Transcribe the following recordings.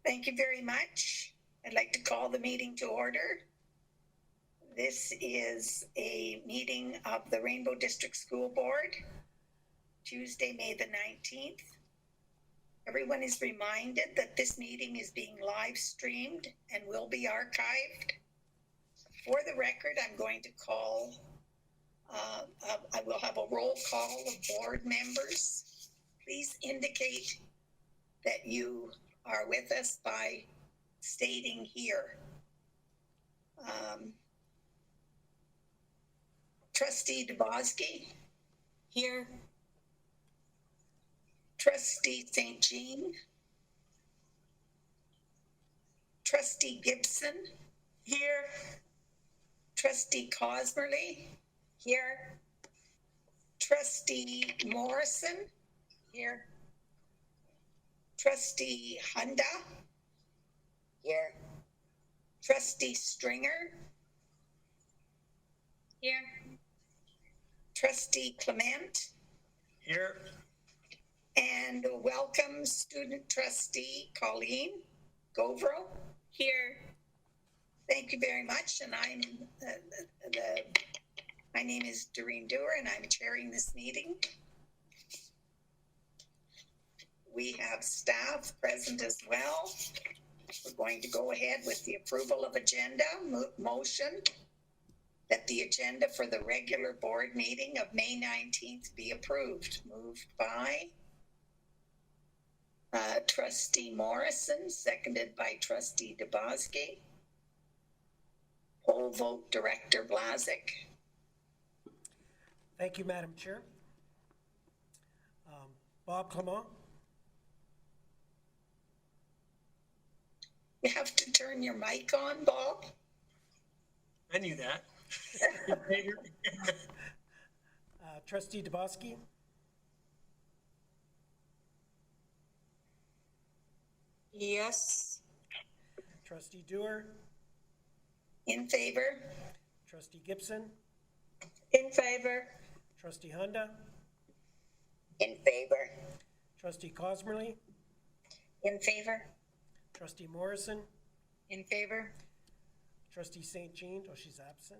Thank you very much. I'd like to call the meeting to order. This is a meeting of the Rainbow District School Board, Tuesday, May the 19th. Everyone is reminded that this meeting is being live streamed and will be archived. For the record, I'm going to call, I will have a roll call of board members. Please indicate that you are with us by stating here. Trustee Dubosky. Here. Trustee St. Jean. Trustee Gibson. Here. Trustee Cosmerly. Here. Trustee Morrison. Here. Trustee Hunda. Here. Trustee Stringer. Here. Trustee Clement. Here. And welcome student trustee Colleen Govro. Here. Thank you very much. And I'm my name is Doreen Dewar and I'm chairing this meeting. We have staff present as well. We're going to go ahead with the approval of agenda. Motion that the agenda for the regular board meeting of May 19th be approved. Moved by Trustee Morrison, seconded by Trustee Dubosky. Poll vote Director Blazik. Thank you, Madam Chair. Bob Clement. You have to turn your mic on, Bob. I knew that. Trustee Dubosky. Yes. Trustee Dewar. In favor. Trustee Gibson. In favor. Trustee Hunda. In favor. Trustee Cosmerly. In favor. Trustee Morrison. In favor. Trustee St. Jean, oh, she's absent.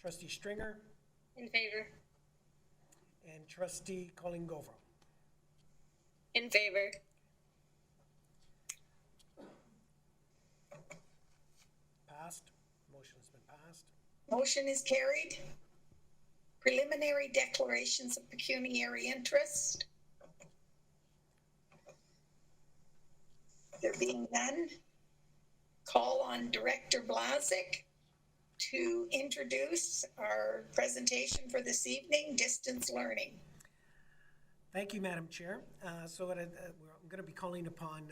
Trustee Stringer. In favor. And Trustee Colleen Govro. In favor. Passed. Motion has been passed. Motion is carried. Preliminary declarations of pecuniary interest. There being none, call on Director Blazik to introduce our presentation for this evening, distance learning. Thank you, Madam Chair. I'm going to be calling upon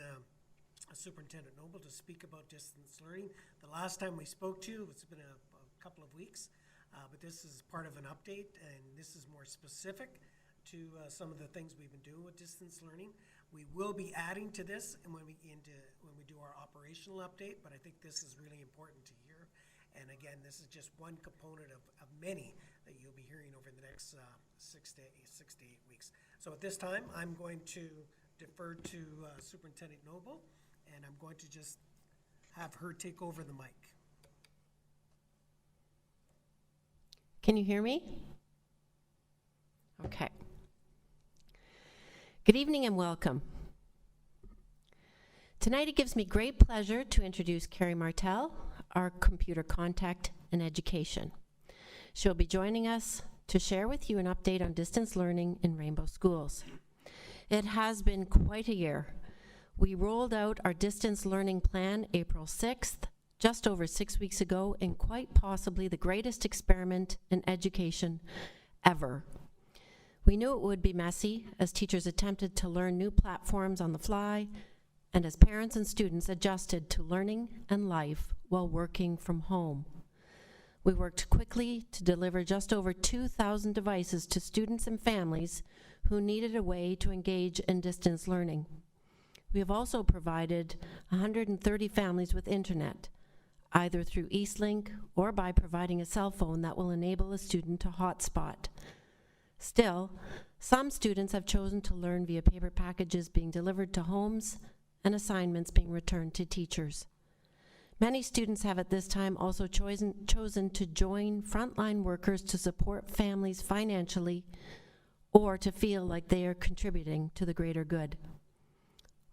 Superintendent Noble to speak about distance learning. The last time we spoke to you, it's been a couple of weeks, but this is part of an update, and this is more specific to some of the things we've been doing with distance learning. We will be adding to this and when we do our operational update, but I think this is really important to hear. And again, this is just one component of many that you'll be hearing over the next 6 to 8 weeks. So at this time, I'm going to defer to Superintendent Noble, and I'm going to just have her take over the mic. Can you hear me? Okay. Good evening and welcome. Tonight it gives me great pleasure to introduce Carrie Martel, our computer contact in education. She'll be joining us to share with you an update on distance learning in Rainbow Schools. It has been quite a year. We rolled out our distance learning plan April 6th, just over 6 weeks ago, and quite possibly the greatest experiment in education ever. We knew it would be messy as teachers attempted to learn new platforms on the fly and as parents and students adjusted to learning and life while working from home. We worked quickly to deliver just over 2,000 devices to students and families who needed a way to engage in distance learning. We have also provided 130 families with internet, either through Eastlink or by providing a cell phone that will enable a student to hotspot. Still, some students have chosen to learn via paper packages being delivered to homes and assignments being returned to teachers. Many students have at this time also chosen to join frontline workers to support families financially or to feel like they are contributing to the greater good.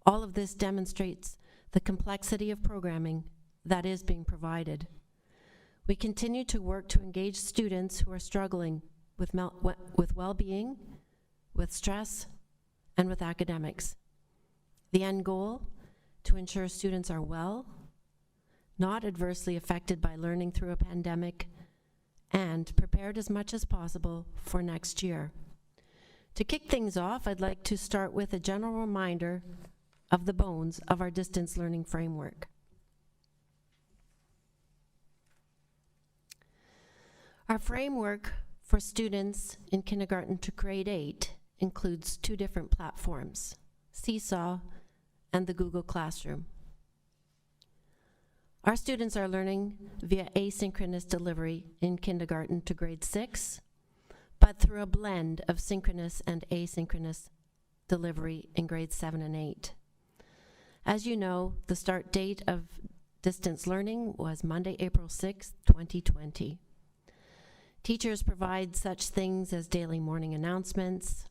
All of this demonstrates the complexity of programming that is being provided. We continue to work to engage students who are struggling with well-being, with stress, and with academics. The end goal, to ensure students are well, not adversely affected by learning through a pandemic, and prepared as much as possible for next year. To kick things off, I'd like to start with a general reminder of the bones of our distance learning framework. Our framework for students in kindergarten to grade 8 includes 2 different platforms, Seesaw and the Google Classroom. Our students are learning via asynchronous delivery in kindergarten to grade 6, but through a blend of synchronous and asynchronous delivery in grades 7 and 8. As you know, the start date of distance learning was Monday, April 6, 2020. Teachers provide such things as daily morning announcements,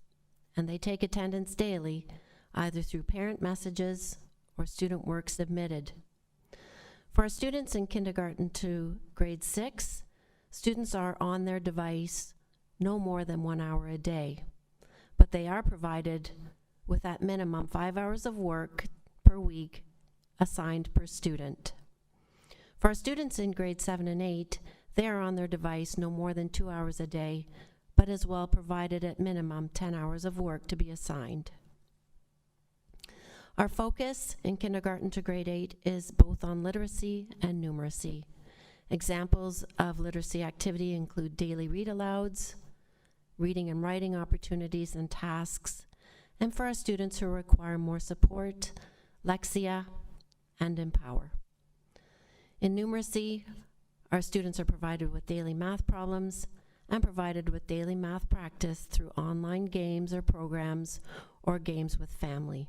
and they take attendance daily, either through parent messages or student work submitted. For our students in kindergarten to grade 6, students are on their device no more than 1 hour a day, but they are provided with at minimum 5 hours of work per week assigned per student. For our students in grade 7 and 8, they are on their device no more than 2 hours a day, but as well provided at minimum 10 hours of work to be assigned. Our focus in kindergarten to grade 8 is both on literacy and numeracy. Examples of literacy activity include daily read-alouds, reading and writing opportunities and tasks, and for our students who require more support, Lexia and Empower. In numeracy, our students are provided with daily math problems and provided with daily math practice through online games or programs or games with family.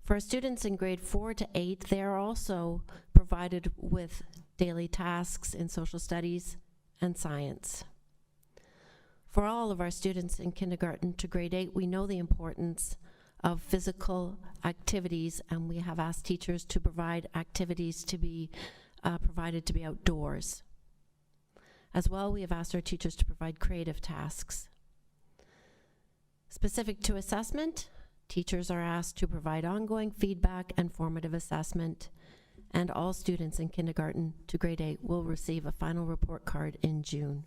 For our students in grade 4 to 8, they are also provided with daily tasks in social studies and science. For all of our students in kindergarten to grade 8, we know the importance of physical activities, and we have asked teachers to provide activities to be provided to be outdoors. As well, we have asked our teachers to provide creative tasks. Specific to assessment, teachers are asked to provide ongoing feedback and formative assessment, and all students in kindergarten to grade 8 will receive a final report card in June.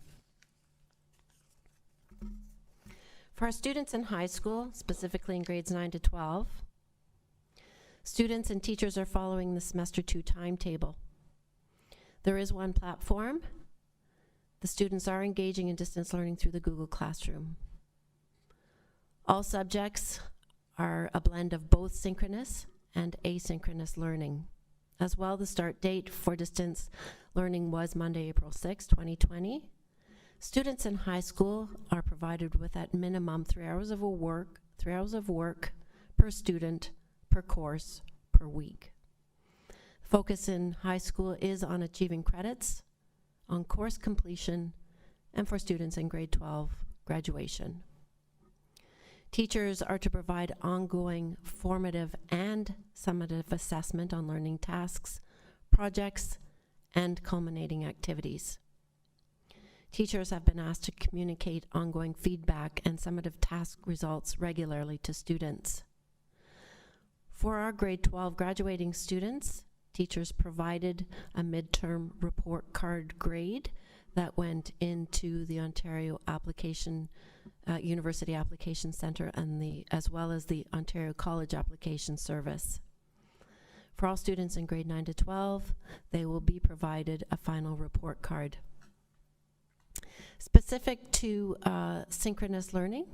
For our students in high school, specifically in grades 9 to 12, students and teachers are following the semester 2 timetable. There is one platform. The students are engaging in distance learning through the Google Classroom. All subjects are a blend of both synchronous and asynchronous learning. As well, the start date for distance learning was Monday, April 6, 2020. Students in high school are provided with at minimum 3 hours of work per student, per course, per week. Focus in high school is on achieving credits, on course completion, and for students in grade 12 graduation. Teachers are to provide ongoing formative and summative assessment on learning tasks, projects, and culminating activities. Teachers have been asked to communicate ongoing feedback and summative task results regularly to students. For our grade 12 graduating students, teachers provided a midterm report card grade that went into the Ontario University Application Centre and as well as the Ontario College Application Service. For all students in grade 9 to 12, they will be provided a final report card. Specific to synchronous learning,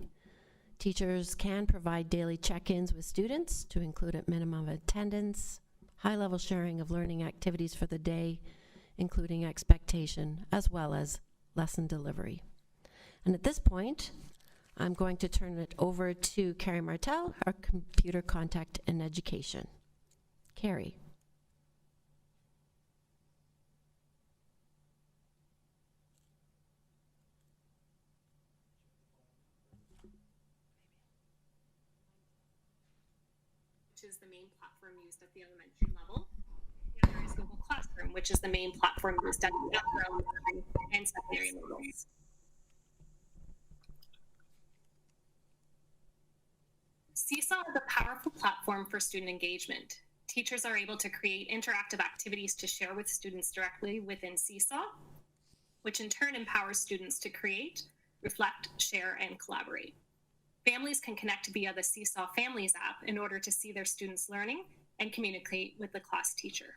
teachers can provide daily check-ins with students to include at minimum attendance, high-level sharing of learning activities for the day, including expectation, as well as lesson delivery. And at this point, I'm going to turn it over to Carrie Martel, our computer contact and education. Carrie. Which is the main platform used at the elementary level. The other is Google Classroom, which is the main platform used at the upper elementary and secondary levels. Seesaw is a powerful platform for student engagement. Teachers are able to create interactive activities to share with students directly within Seesaw, which in turn empowers students to create, reflect, share, and collaborate. Families can connect via the Seesaw Families app in order to see their students learning and communicate with the class teacher.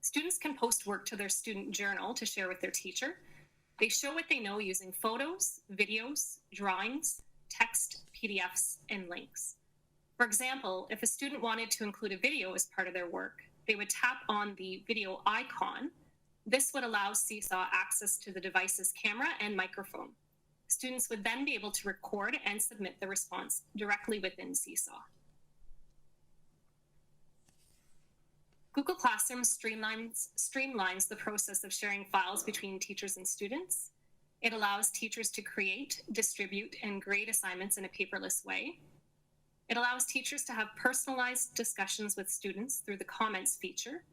Students can post work to their student journal to share with their teacher. They show what they know using photos, videos, drawings, text, PDFs, and links. For example, if a student wanted to include a video as part of their work, they would tap on the video icon. This would allow Seesaw access to the device's camera and microphone. Students would then be able to record and submit the response directly within Seesaw. Google Classroom streamlines the process of sharing files between teachers and students. It allows teachers to create, distribute, and grade assignments in a paperless way. It allows teachers to have personalized discussions with students through the comments feature.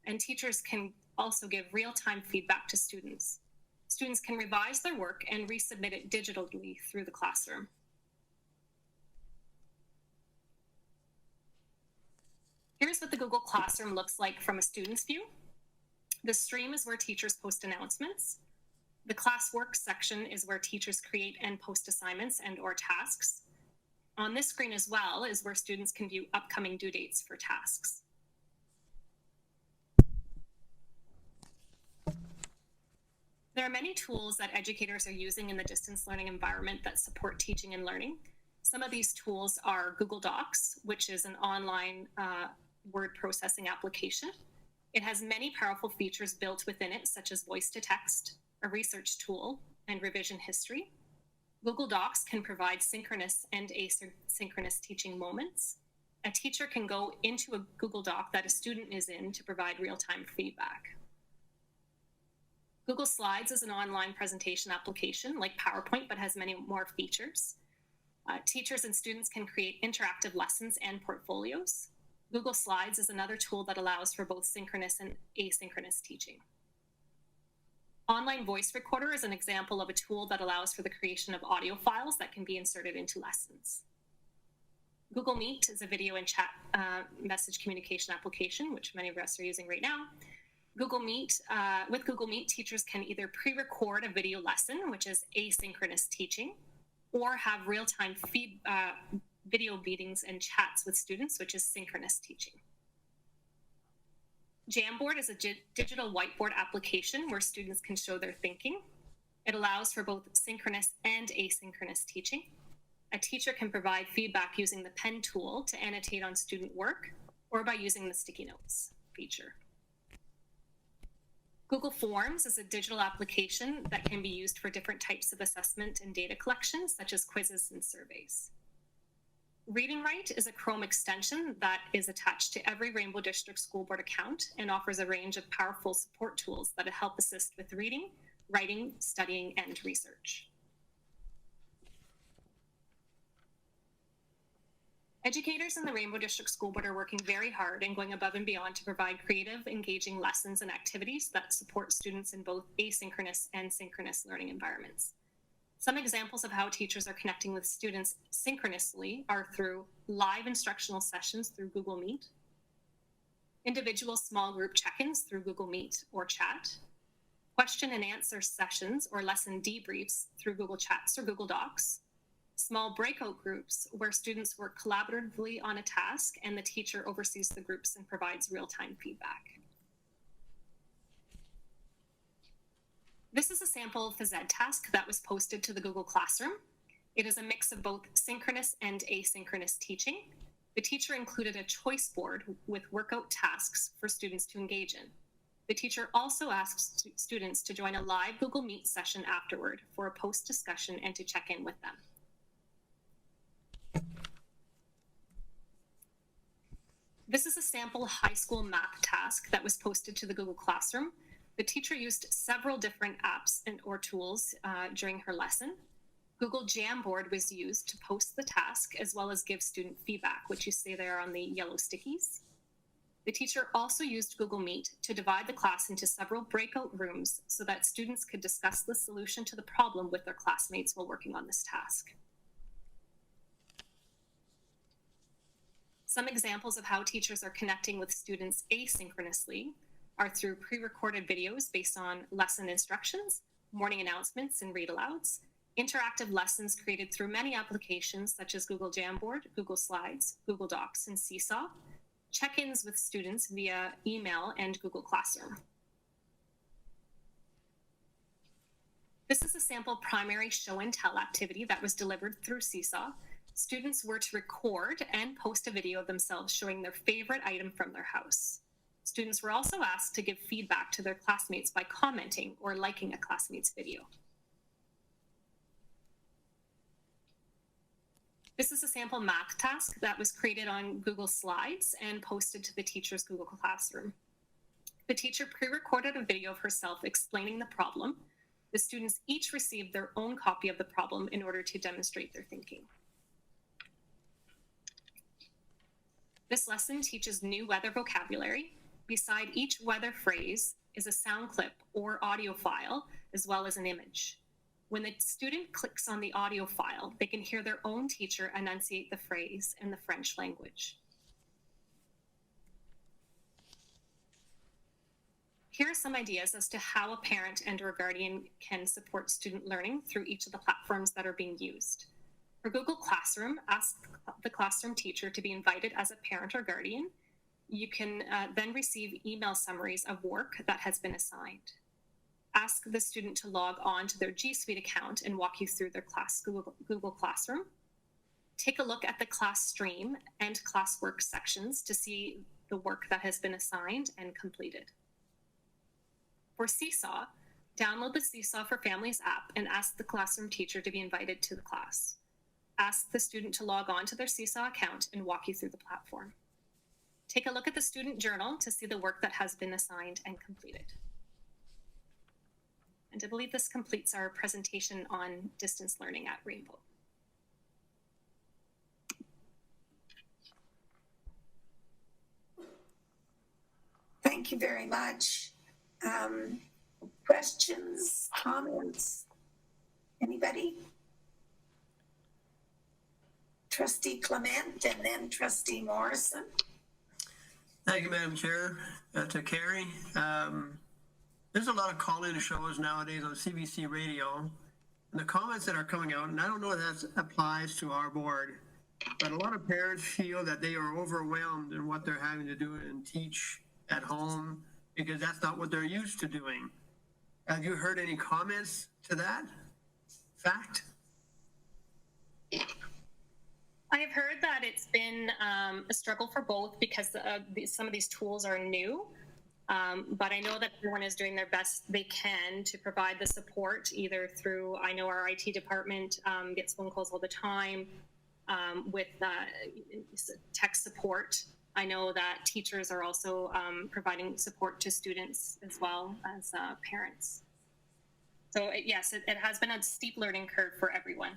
And teachers can also give real-time feedback to students. Students can revise their work and resubmit it digitally through the classroom. Here's what the Google Classroom looks like from a student's view. The stream is where teachers post announcements. The classwork section is where teachers create and post assignments and/or tasks. On this screen as well is where students can view upcoming due dates for tasks. There are many tools that educators are using in the distance learning environment that support teaching and learning. Some of these tools are Google Docs, which is an online word processing application. It has many powerful features built within it, such as voice to text, a research tool, and revision history. Google Docs can provide synchronous and asynchronous teaching moments. A teacher can go into a Google Doc that a student is in to provide real-time feedback. Google Slides is an online presentation application like PowerPoint, but has many more features. Teachers and students can create interactive lessons and portfolios. Google Slides is another tool that allows for both synchronous and asynchronous teaching. Online Voice Recorder is an example of a tool that allows for the creation of audio files that can be inserted into lessons. Google Meet is a video and chat message communication application, which many of us are using right now. Google Meet, with Google Meet, teachers can either pre-record a video lesson, which is asynchronous teaching, or have real-time video meetings and chats with students, which is synchronous teaching. Jamboard is a digital whiteboard application where students can show their thinking. It allows for both synchronous and asynchronous teaching. A teacher can provide feedback using the pen tool to annotate on student work or by using the sticky notes feature. Google Forms is a digital application that can be used for different types of assessment and data collection, such as quizzes and surveys. Reading Write is a Chrome extension that is attached to every Rainbow District School Board account and offers a range of powerful support tools that help assist with reading, writing, studying, and research. Educators in the Rainbow District School Board are working very hard and going above and beyond to provide creative, engaging lessons and activities that support students in both asynchronous and synchronous learning environments. Some examples of how teachers are connecting with students synchronously are through live instructional sessions through Google Meet, individual small group check-ins through Google Meet or chat, question and answer sessions or lesson debriefs through Google Chats or Google Docs, small breakout groups where students work collaboratively on a task and the teacher oversees the groups and provides real-time feedback. This is a sample of the Z-task that was posted to the Google Classroom. It is a mix of both synchronous and asynchronous teaching. The teacher included a choice board with workout tasks for students to engage in. The teacher also asked students to join a live Google Meet session afterward for a post discussion and to check in with them. This is a sample high school math task that was posted to the Google Classroom. The teacher used several different apps or tools during her lesson. Google Jamboard was used to post the task as well as give student feedback, which you see there on the yellow stickies. The teacher also used Google Meet to divide the class into several breakout rooms so that students could discuss the solution to the problem with their classmates while working on this task. Some examples of how teachers are connecting with students asynchronously are through pre-recorded videos based on lesson instructions, morning announcements and read-alouds, interactive lessons created through many applications such as Google Jamboard, Google Slides, Google Docs, and Seesaw, check-ins with students via email and Google Classroom. This is a sample primary show and tell activity that was delivered through Seesaw. Students were to record and post a video of themselves showing their favorite item from their house. Students were also asked to give feedback to their classmates by commenting or liking a classmate's video. This is a sample math task that was created on Google Slides and posted to the teacher's Google Classroom. The teacher pre-recorded a video of herself explaining the problem. The students each received their own copy of the problem in order to demonstrate their thinking. This lesson teaches new weather vocabulary. Beside each weather phrase is a sound clip or audio file, as well as an image. When the student clicks on the audio file, they can hear their own teacher enunciate the phrase in the French language. Here are some ideas as to how a parent and or guardian can support student learning through each of the platforms that are being used. For Google Classroom, ask the classroom teacher to be invited as a parent or guardian. You can then receive email summaries of work that has been assigned. Ask the student to log on to their G Suite account and walk you through their Google Classroom. Take a look at the class stream and classwork sections to see the work that has been assigned and completed. For Seesaw, download the Seesaw for Families app and ask the classroom teacher to be invited to the class. Ask the student to log on to their Seesaw account and walk you through the platform. Take a look at the student journal to see the work that has been assigned and completed. And I believe this completes our presentation on distance learning at Rainbow. Thank you very much. Questions, comments? Anybody? Trustee Clement and then Trustee Morrison. Thank you, Madam Chair. To Carrie, there's a lot of call-in shows nowadays on CBC radio, and the comments that are coming out, and I don't know if that applies to our board, but a lot of parents feel that they are overwhelmed in what they're having to do and teach at home because that's not what they're used to doing. Have you heard any comments to that fact? I have heard that it's been a struggle for both because some of these tools are new, but I know that everyone is doing their best they can to provide the support either through, I know our IT department gets phone calls all the time with tech support. I know that teachers are also providing support to students as well as parents. So yes, it has been a steep learning curve for everyone.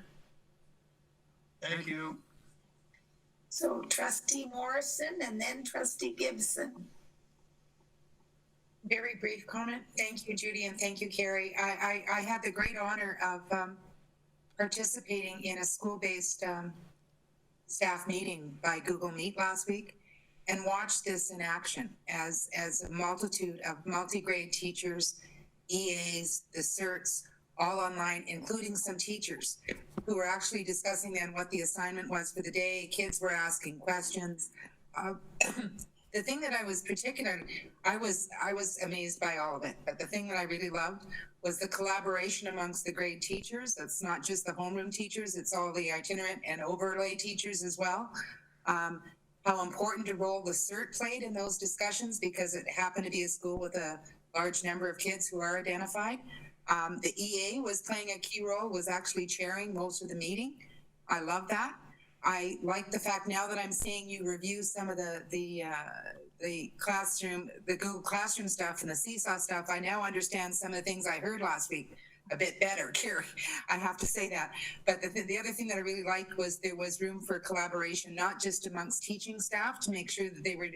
Thank you. So Trustee Morrison and then Trustee Gibson. Very brief comment. Thank you, Judy, and thank you, Carrie. I had the great honor of participating in a school-based staff meeting by Google Meet last week and watched this in action as a multitude of multi-grade teachers, EAs, the CERTs, all online, including some teachers who were actually discussing then what the assignment was for the day. Kids were asking questions. The thing that I was I was amazed by all of it, but the thing that I really loved was the collaboration amongst the grade teachers. That's not just the homeroom teachers, it's all the itinerant and overlay teachers as well. How important a role the CERT played in those discussions because it happened to be a school with a large number of kids who are identified. The EA was playing a key role, was actually chairing most of the meeting. I love that. I like the fact now that I'm seeing you review some of the classroom, the Google Classroom stuff and the Seesaw stuff. I now understand some of the things I heard last week a bit better, Carrie. I have to say that. But the other thing that I really liked was there was room for collaboration, not just amongst teaching staff to make sure that they were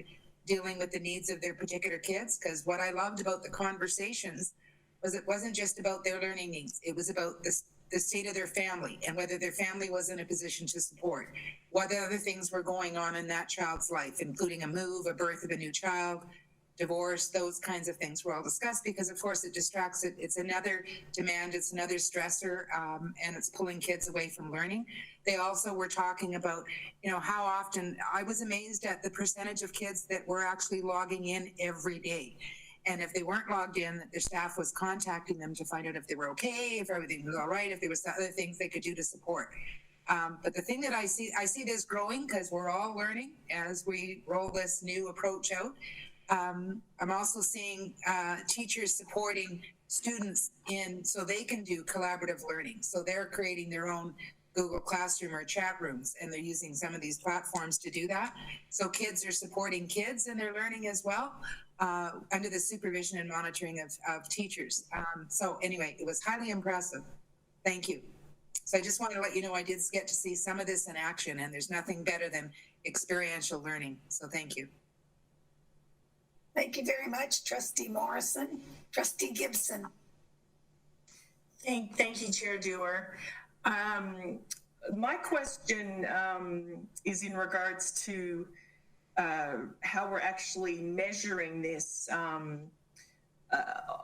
dealing with the needs of their particular kids. Because what I loved about the conversations was it wasn't just about their learning needs. It was about the state of their family and whether their family was in a position to support, what other things were going on in that child's life, including a move, a birth of a new child, divorce, those kinds of things were all discussed because of course it distracts it. It's another demand, it's another stressor, and it's pulling kids away from learning. They also were talking about, how often, I was amazed at the percentage of kids that were actually logging in every day. And if they weren't logged in, that their staff was contacting them to find out if they were okay, if everything was all right, if there was other things they could do to support. But the thing that I see this growing because we're all learning as we roll this new approach out. I'm also seeing teachers supporting students so they can do collaborative learning. So they're creating their own Google Classroom or chat rooms, and they're using some of these platforms to do that. So kids are supporting kids in their learning as well, under the supervision and monitoring of teachers. So anyway, it was highly impressive. Thank you. So I just wanted to let you know I did get to see some of this in action, and there's nothing better than experiential learning. So thank you. Thank you very much, Trustee Morrison. Trustee Gibson. Thank you, Chair Dewar. My question is in regards to how we're actually measuring this.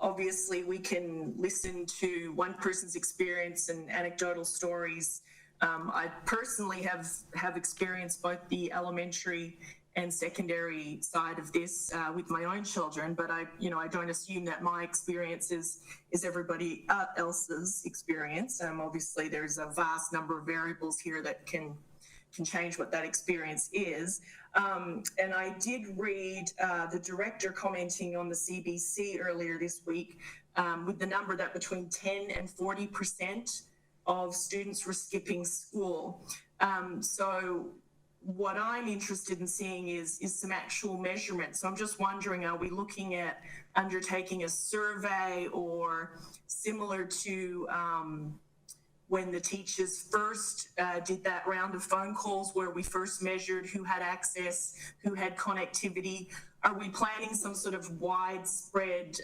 Obviously, we can listen to one person's experience and anecdotal stories. I personally have experienced both the elementary and secondary side of this with my own children, but I don't assume that my experience is everybody else's experience. Obviously, there's a vast number of variables here that can change what that experience is. And I did read the director commenting on the CBC earlier this week with the number that between 10 and 40% of students were skipping school. So what I'm interested in seeing is some actual measurement. So I'm just wondering, are we looking at undertaking a survey or similar to when the teachers first did that round of phone calls where we first measured who had access, who had connectivity? Are we planning some sort of widespread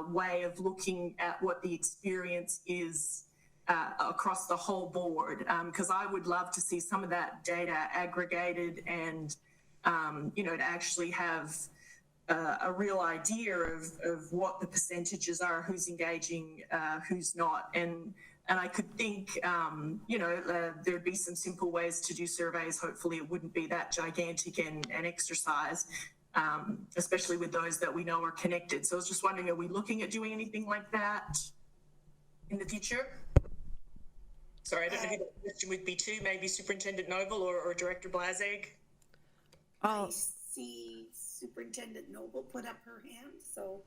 way of looking at what the experience is across the whole board? Because I would love to see some of that data aggregated and, to actually have a real idea of what the percentages are, who's engaging, who's not. And I could think, there'd be some simple ways to do surveys. Hopefully it wouldn't be that gigantic an exercise, especially with those that we know are connected. So I was just wondering, are we looking at doing anything like that in the future? Sorry, I don't know who that question would be to, maybe Superintendent Noble or Director Blazeg. I see Superintendent Noble put up her hand, so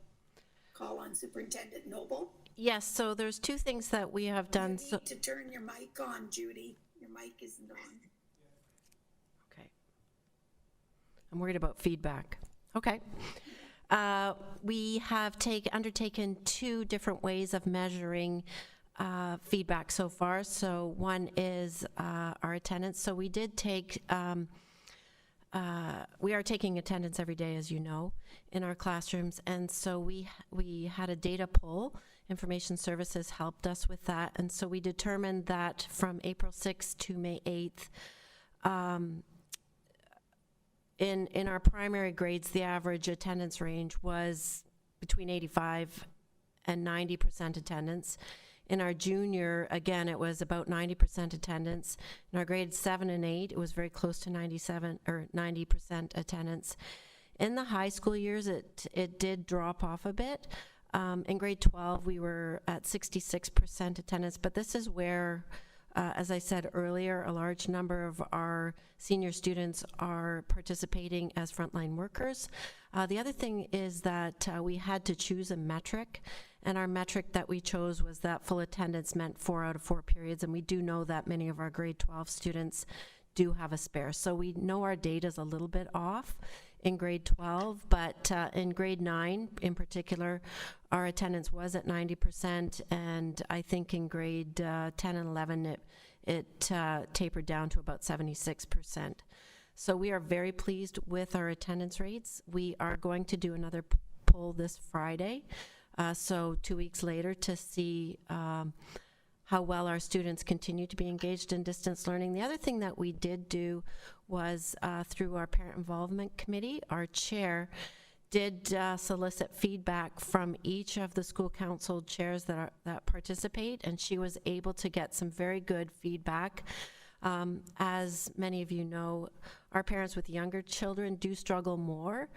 call on Superintendent Noble. Yes, so there's two things that we have done. You need to turn your mic on, Judy. Your mic isn't on. Okay. I'm worried about feedback. Okay. We have undertaken two different ways of measuring feedback so far. So one is our attendance. So we did take, we are taking attendance every day, as you know, in our classrooms. And so we had a data poll. Information Services helped us with that. And so we determined that from April 6th to May 8th, in our primary grades, the average attendance range was between 85 and 90% attendance. In our junior, again, it was about 90% attendance. In our grades 7 and 8, it was very close to 97 or 90% attendance. In the high school years, it did drop off a bit. In grade 12, we were at 66% attendance, but this is where, as I said earlier, a large number of our senior students are participating as frontline workers. The other thing is that we had to choose a metric, and our metric that we chose was that full attendance meant 4 out of 4 periods, and we do know that many of our grade 12 students do have a spare. So we know our data's a little bit off in grade 12, but in grade 9 in particular, our attendance was at 90%, and I think in grade 10 and 11 it tapered down to about 76%. So we are very pleased with our attendance rates. We are going to do another poll this Friday, so 2 weeks later, to see how well our students continue to be engaged in distance learning. The other thing that we did do was through our parent involvement committee, our chair did solicit feedback from each of the school council chairs that participate, and she was able to get some very good feedback. As many of you know, our parents with younger children do struggle more,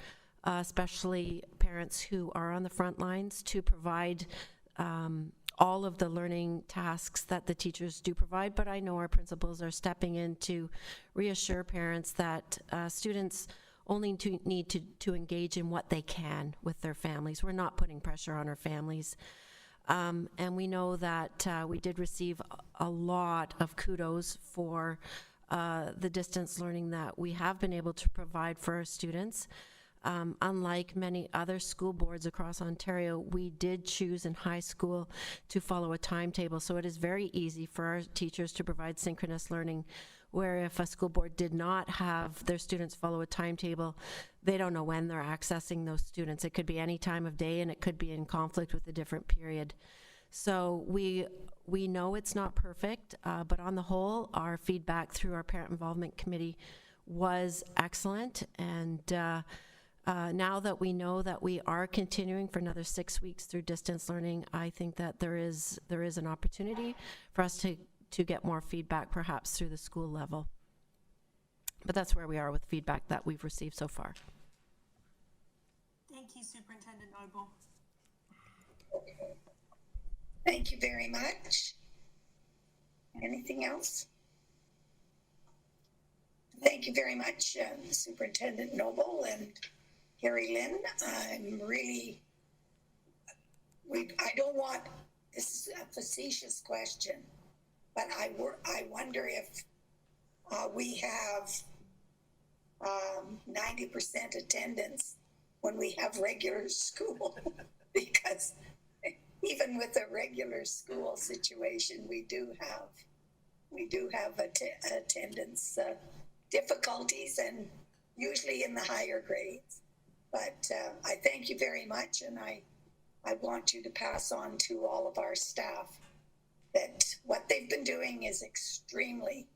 especially parents who are on the front lines, to provide all of the learning tasks that the teachers do provide, but I know our principals are stepping in to reassure parents that students only need to engage in what they can with their families. We're not putting pressure on our families. And we know that we did receive a lot of kudos for the distance learning that we have been able to provide for our students. Unlike many other school boards across Ontario, we did choose in high school to follow a timetable, so it is very easy for our teachers to provide synchronous learning, where if a school board did not have their students follow a timetable, they don't know when they're accessing those students. It could be any time of day, and it could be in conflict with a different period. So we know it's not perfect, but on the whole, our feedback through our parent involvement committee was excellent, and now that we know that we are continuing for another 6 weeks through distance learning, I think that there is an opportunity for us to get more feedback, perhaps through the school level. But that's where we are with feedback that we've received so far. Thank you, Superintendent Noble. Thank you very much. Anything else? Thank you very much, Superintendent Noble and Carrie Lynn. I'm really, I don't want, this is a facetious question, but I wonder if we have 90% attendance when we have regular school, because even with a regular school situation, we do have attendance difficulties, and usually in the higher grades. But I thank you very much, and I want you to pass on to all of our staff that what they've been doing is extremely,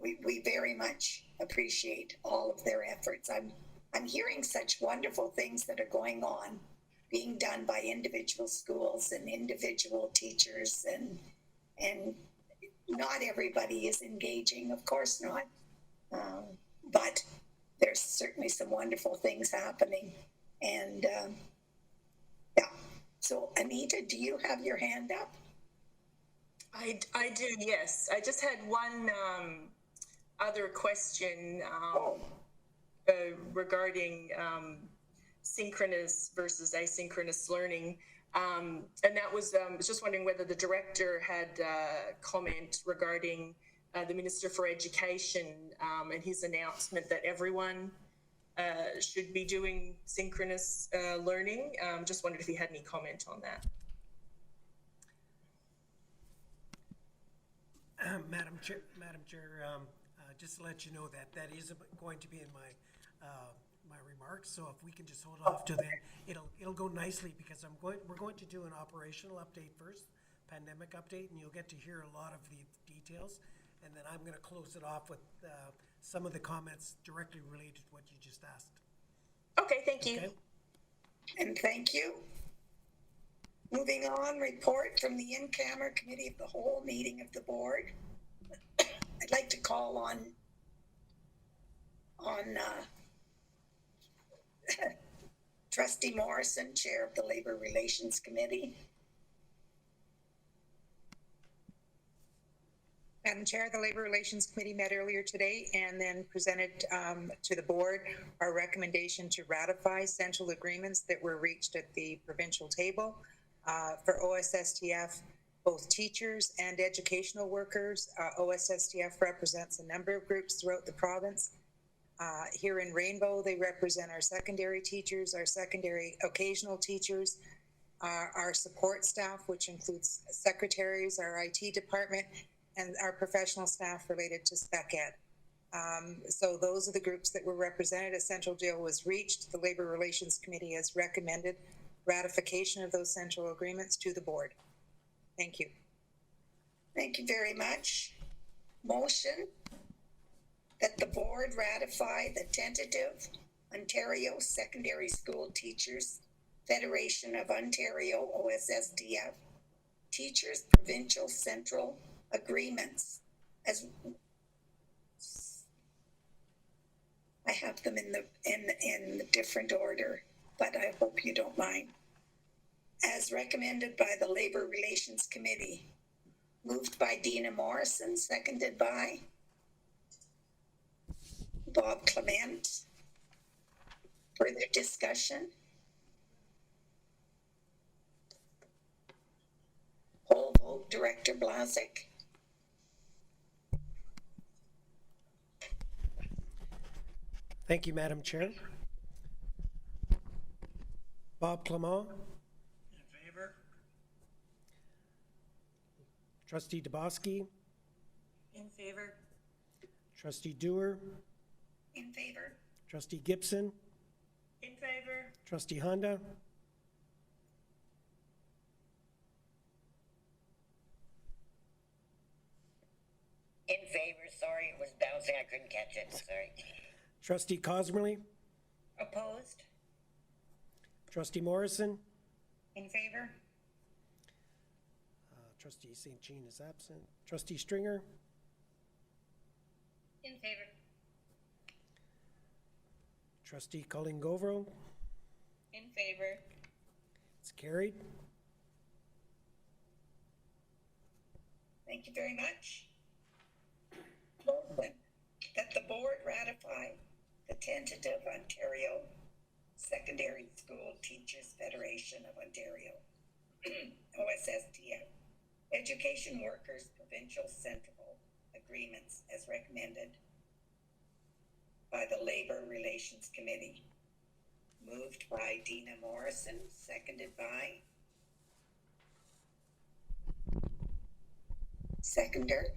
we very much appreciate all of their efforts. I'm hearing such wonderful things that are going on, being done by individual schools and individual teachers, and not everybody is engaging, of course not. But there's certainly some wonderful things happening. And yeah, so Anita, do you have your hand up? I do, yes. I just had one other question regarding synchronous versus asynchronous learning. And that was, I was just wondering whether the director had a comment regarding the Minister for Education and his announcement that everyone should be doing synchronous learning. Just wondered if he had any comment on that. Madam Chair, just to let you know that is going to be in my remarks. So if we can just hold off to then, it'll go nicely, because we're going to do an operational update first, pandemic update, and you'll get to hear a lot of the details. And then I'm going to close it off with some of the comments directly related to what you just asked. Okay, thank you. Okay? And thank you. Moving on, report from the in-camera committee of the whole meeting of the board. I'd like to call on Trustee Morrison, Chair of the Labor Relations Committee. Madam Chair, the Labor Relations Committee met earlier today and then presented to the board our recommendation to ratify central agreements that were reached at the provincial table for OSSTF, both teachers and educational workers. OSSTF represents a number of groups throughout the province. Here in Rainbow, they represent our secondary teachers, our secondary occasional teachers, our support staff, which includes secretaries, our IT department, and our professional staff related to spec ed. So those are the groups that were represented. A central deal was reached. The Labor Relations Committee has recommended ratification of those central agreements to the board. Thank you. Thank you very much. Motion that the board ratify the tentative Ontario Secondary School Teachers Federation of Ontario, OSSTF, Teachers Provincial Central Agreements, as I have them in the different order, but I hope you don't mind. As recommended by the Labor Relations Committee, moved by Dina Morrison, seconded by Bob Clement. Further discussion? Poll vote, Director Blazik. Thank you, Madam Chair. Bob Clement. In favor? Trustee Dubosky. In favor. Trustee Dewar. In favor? Trustee Gibson. In favor. Trustee Honda. In favor, sorry, it was bouncing, I couldn't catch it, sorry. Trustee Cosmerly. Opposed? Trustee Morrison. In favor. Trustee St. Jean is absent. Trustee Stringer. In favor. Trustee Colleen Govro. In favor. It's carried. Thank you very much. Motion that the board ratify the tentative Ontario Secondary School Teachers Federation of Ontario, OSSTF, Education Workers Provincial Central Agreements as recommended by the Labor Relations Committee. Moved by Dina Morrison, seconded by seconder.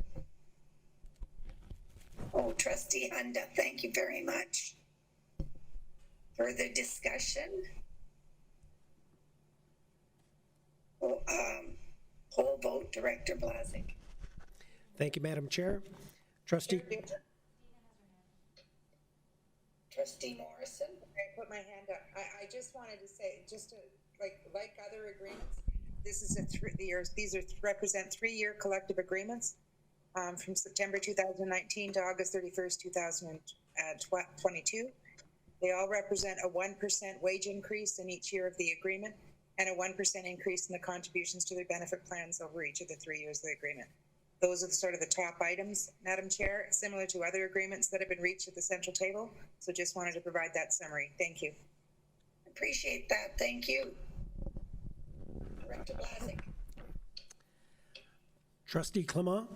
Oh, Trustee Hunda, thank you very much. Further discussion? Oh, poll vote, Director Blazik. Thank you, Madam Chair. Trustee. Trustee Morrison. I put my hand up. I just wanted to say, just to, like other agreements, this is these represent 3-year collective agreements from September 2019 to August 31st, 2022. They all represent a 1% wage increase in each year of the agreement and a 1% increase in the contributions to their benefit plans over each of the 3 years of the agreement. Those are sort of the top items, Madam Chair, similar to other agreements that have been reached at the central table. So just wanted to provide that summary. Thank you. Appreciate that. Thank you. Director Blazik. Trustee Clement.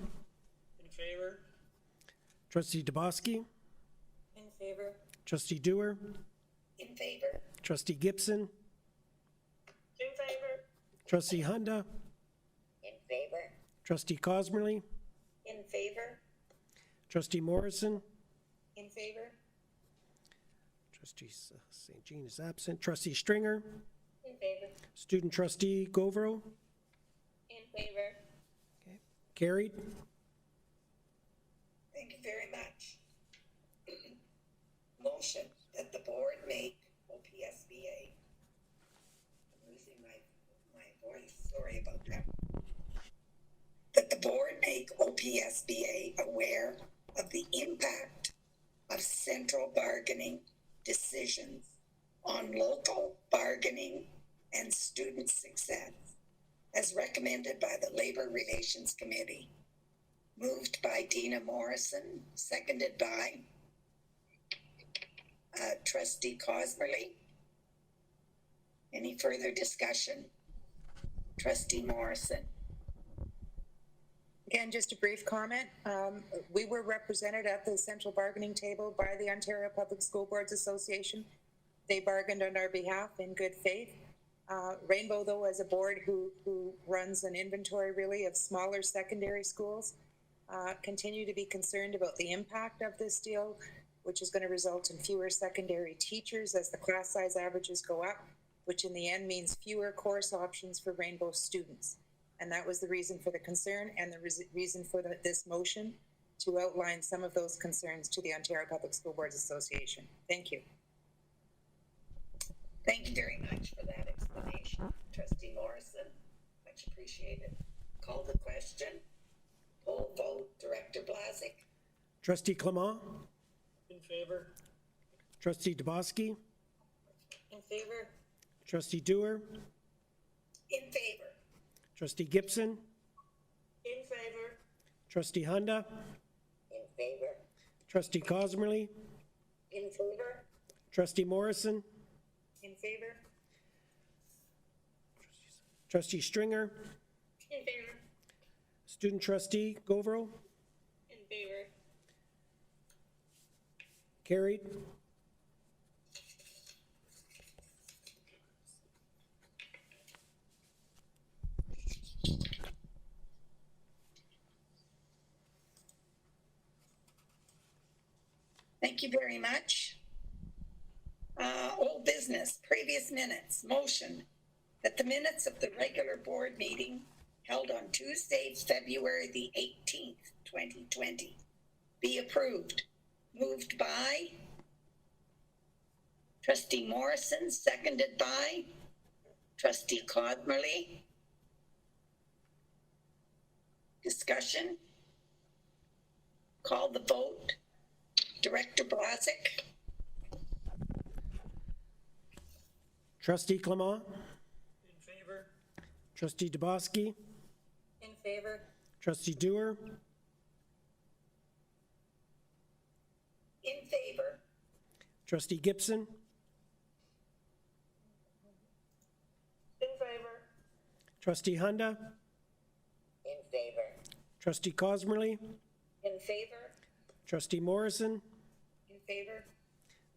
In favor? Trustee Dubosky. In favor. Trustee Dewar. In favor? Trustee Gibson. In favor. Trustee Honda. In favor? Trustee Cosmerly. In favor. Trustee Morrison. In favor. Trustee St. Jean is absent. Trustee Stringer. In favor. Student Trustee Govro. In favor. Okay. Carried. Thank you very much. Motion that the board make OPSBA. I'm losing my voice. Sorry about that. That the board make OPSBA aware of the impact of central bargaining decisions on local bargaining and student success, as recommended by the Labor Relations Committee. Moved by Dina Morrison, seconded by trustee Cosmerly. Any further discussion? Trustee Morrison. Again, just a brief comment. We were represented at the central bargaining table by the Ontario Public School Boards Association. They bargained on our behalf in good faith. Rainbow, though, as a board who runs an inventory really of smaller secondary schools, continue to be concerned about the impact of this deal, which is going to result in fewer secondary teachers as the class size averages go up, which in the end means fewer course options for Rainbow students. And that was the reason for the concern and the reason for this motion to outline some of those concerns to the Ontario Public School Boards Association. Thank you. Thank you very much for that explanation, Trustee Morrison. Much appreciated. Call the question. Poll vote. Director Blazik. Trustee Clement? In favor. Trustee Dubosky? In favor. Trustee Dewar? In favor. Trustee Gibson? In favor. Trustee Hunda? In favor. Trustee Cosmerly? In favor. Trustee Morrison? In favor. Trustee Stringer? In favor. Student Trustee Govro? In favor. Carried. Thank you very much. Old business, previous minutes, motion that the minutes of the regular board meeting held on Tuesday, February the 18th, 2020 be approved. Moved by Trustee Morrison, seconded by Trustee Codmerly. Discussion? Call the vote. Director Blazik. Trustee Clement? In favor. Trustee Dubosky? In favor. Trustee Dewar? In favor. Trustee Gibson? In favor. Trustee Hunda? In favor. Trustee Cosmerly? In favor. Trustee Morrison? In favor.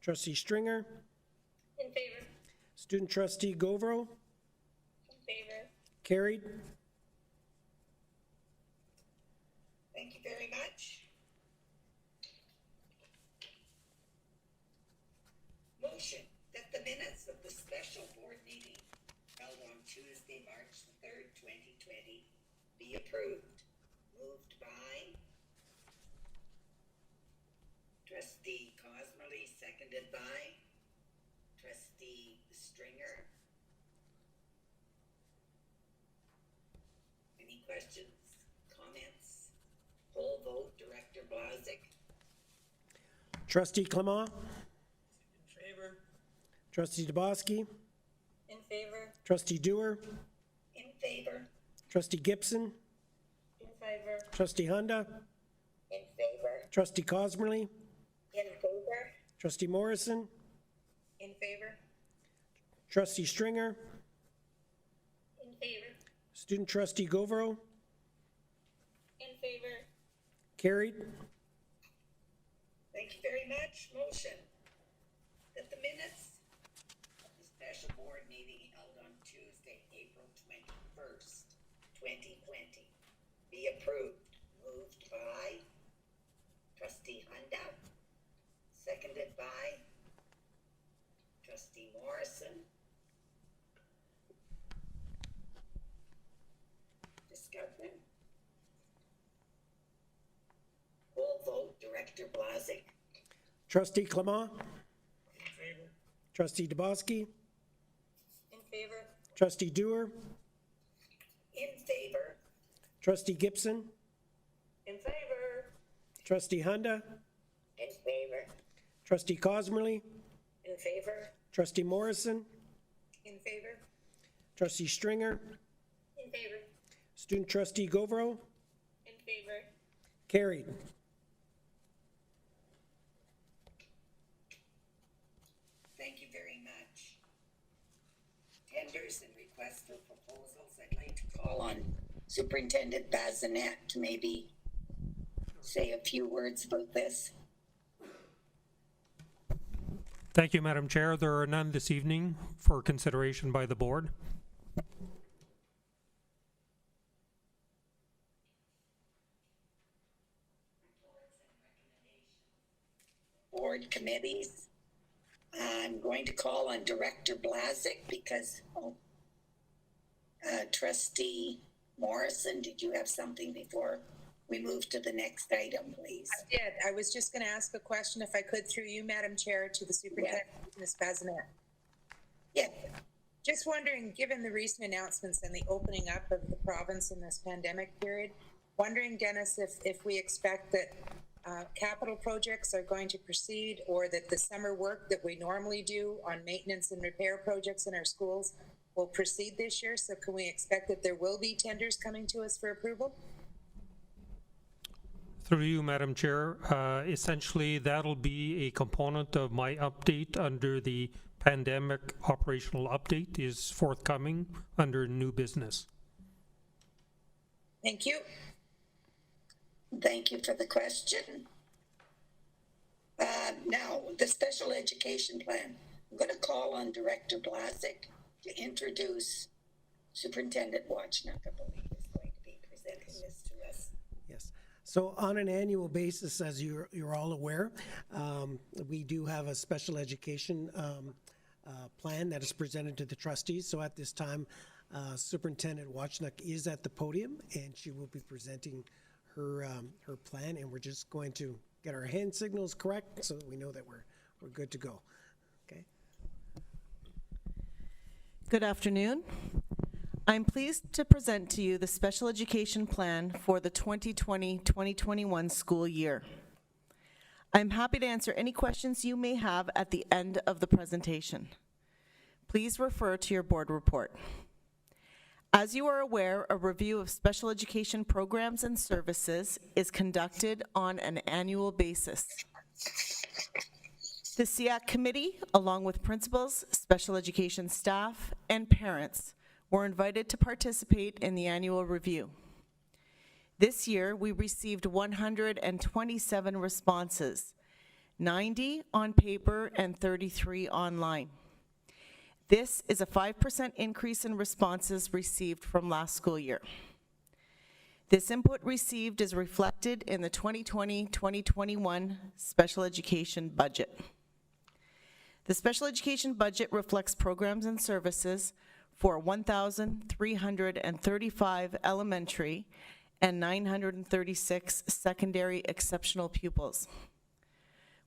Trustee Stringer? In favor. Student Trustee Govro? In favor. Carried. Thank you very much. Motion that the minutes of the special board meeting held on Tuesday, March the 3rd, 2020 be approved. Moved by Trustee Cosmerly, seconded by Trustee Stringer. Any questions, comments? Poll vote. Director Blazik. Trustee Clement? In favor. Trustee Dubosky? In favor. Trustee Dewar? In favor. Trustee Gibson? In favor. Trustee Hunda? In favor. Trustee Cosmerly? In favor. Trustee Morrison? In favor. Trustee Stringer? In favor. Student Trustee Govro? In favor. Carried. Thank you very much. Motion that the minutes of the special board meeting held on Tuesday, April 21st, 2020 be approved. Moved by Trustee Hunda, seconded by Trustee Morrison. Discussion? Full vote. Director Blazik. Trustee Clement? In favor. Trustee Dubosky? In favor. Trustee Dewar? In favor. Trustee Gibson? In favor. Trustee Hunda? In favor. Trustee Cosmerly? In favor. Trustee Morrison? In favor. Trustee Stringer? In favor. Student Trustee Govro? In favor. Carried. Thank you very much. Tenders and requests for proposals. I'd like to call on Superintendent Bazinet to maybe say a few words about this. Thank you, Madam Chair. There are none this evening for consideration by the board. Board committees. I'm going to call on Director Blazic because, Trustee Morrison, did you have something before we move to the next item, please? I did. I was just going to ask a question, if I could, through you, Madam Chair, to the Superintendent, Ms. Bazinet. Yeah. Just wondering, given the recent announcements and the opening up of the province in this pandemic period, wondering, Dennis, if we expect that capital projects are going to proceed, or that the summer work that we normally do on maintenance and repair projects in our schools will proceed this year. So can we expect that there will be tenders coming to us for approval? Through you, Madam Chair, essentially that'll be a component of my update under the pandemic operational update is forthcoming under new business. Thank you. Thank you for the question. Now, the special education plan. I'm going to call on Director Blazic to introduce Superintendent Wojcik, I believe, is going to be presenting this to us. Yes. So on an annual basis, as you're all aware, we do have a special education plan that is presented to the trustees. So at this time, Superintendent Wojcik is at the podium, and she will be presenting her plan, and we're just going to get our hand signals correct so that we know that we're good to go. Okay. Good afternoon. I'm pleased to present to you the special education plan for the 2020-2021 school year. I'm happy to answer any questions you may have at the end of the presentation. Please refer to your board report. As you are aware, a review of special education programs and services is conducted on an annual basis. The SEAC committee, along with principals, special education staff, and parents, were invited to participate in the annual review. This year, we received 127 responses, 90 on paper and 33 online. This is a 5% increase in responses received from last school year. This input received is reflected in the 2020-2021 special education budget. The special education budget reflects programs and services for 1,335 elementary and 936 secondary exceptional pupils.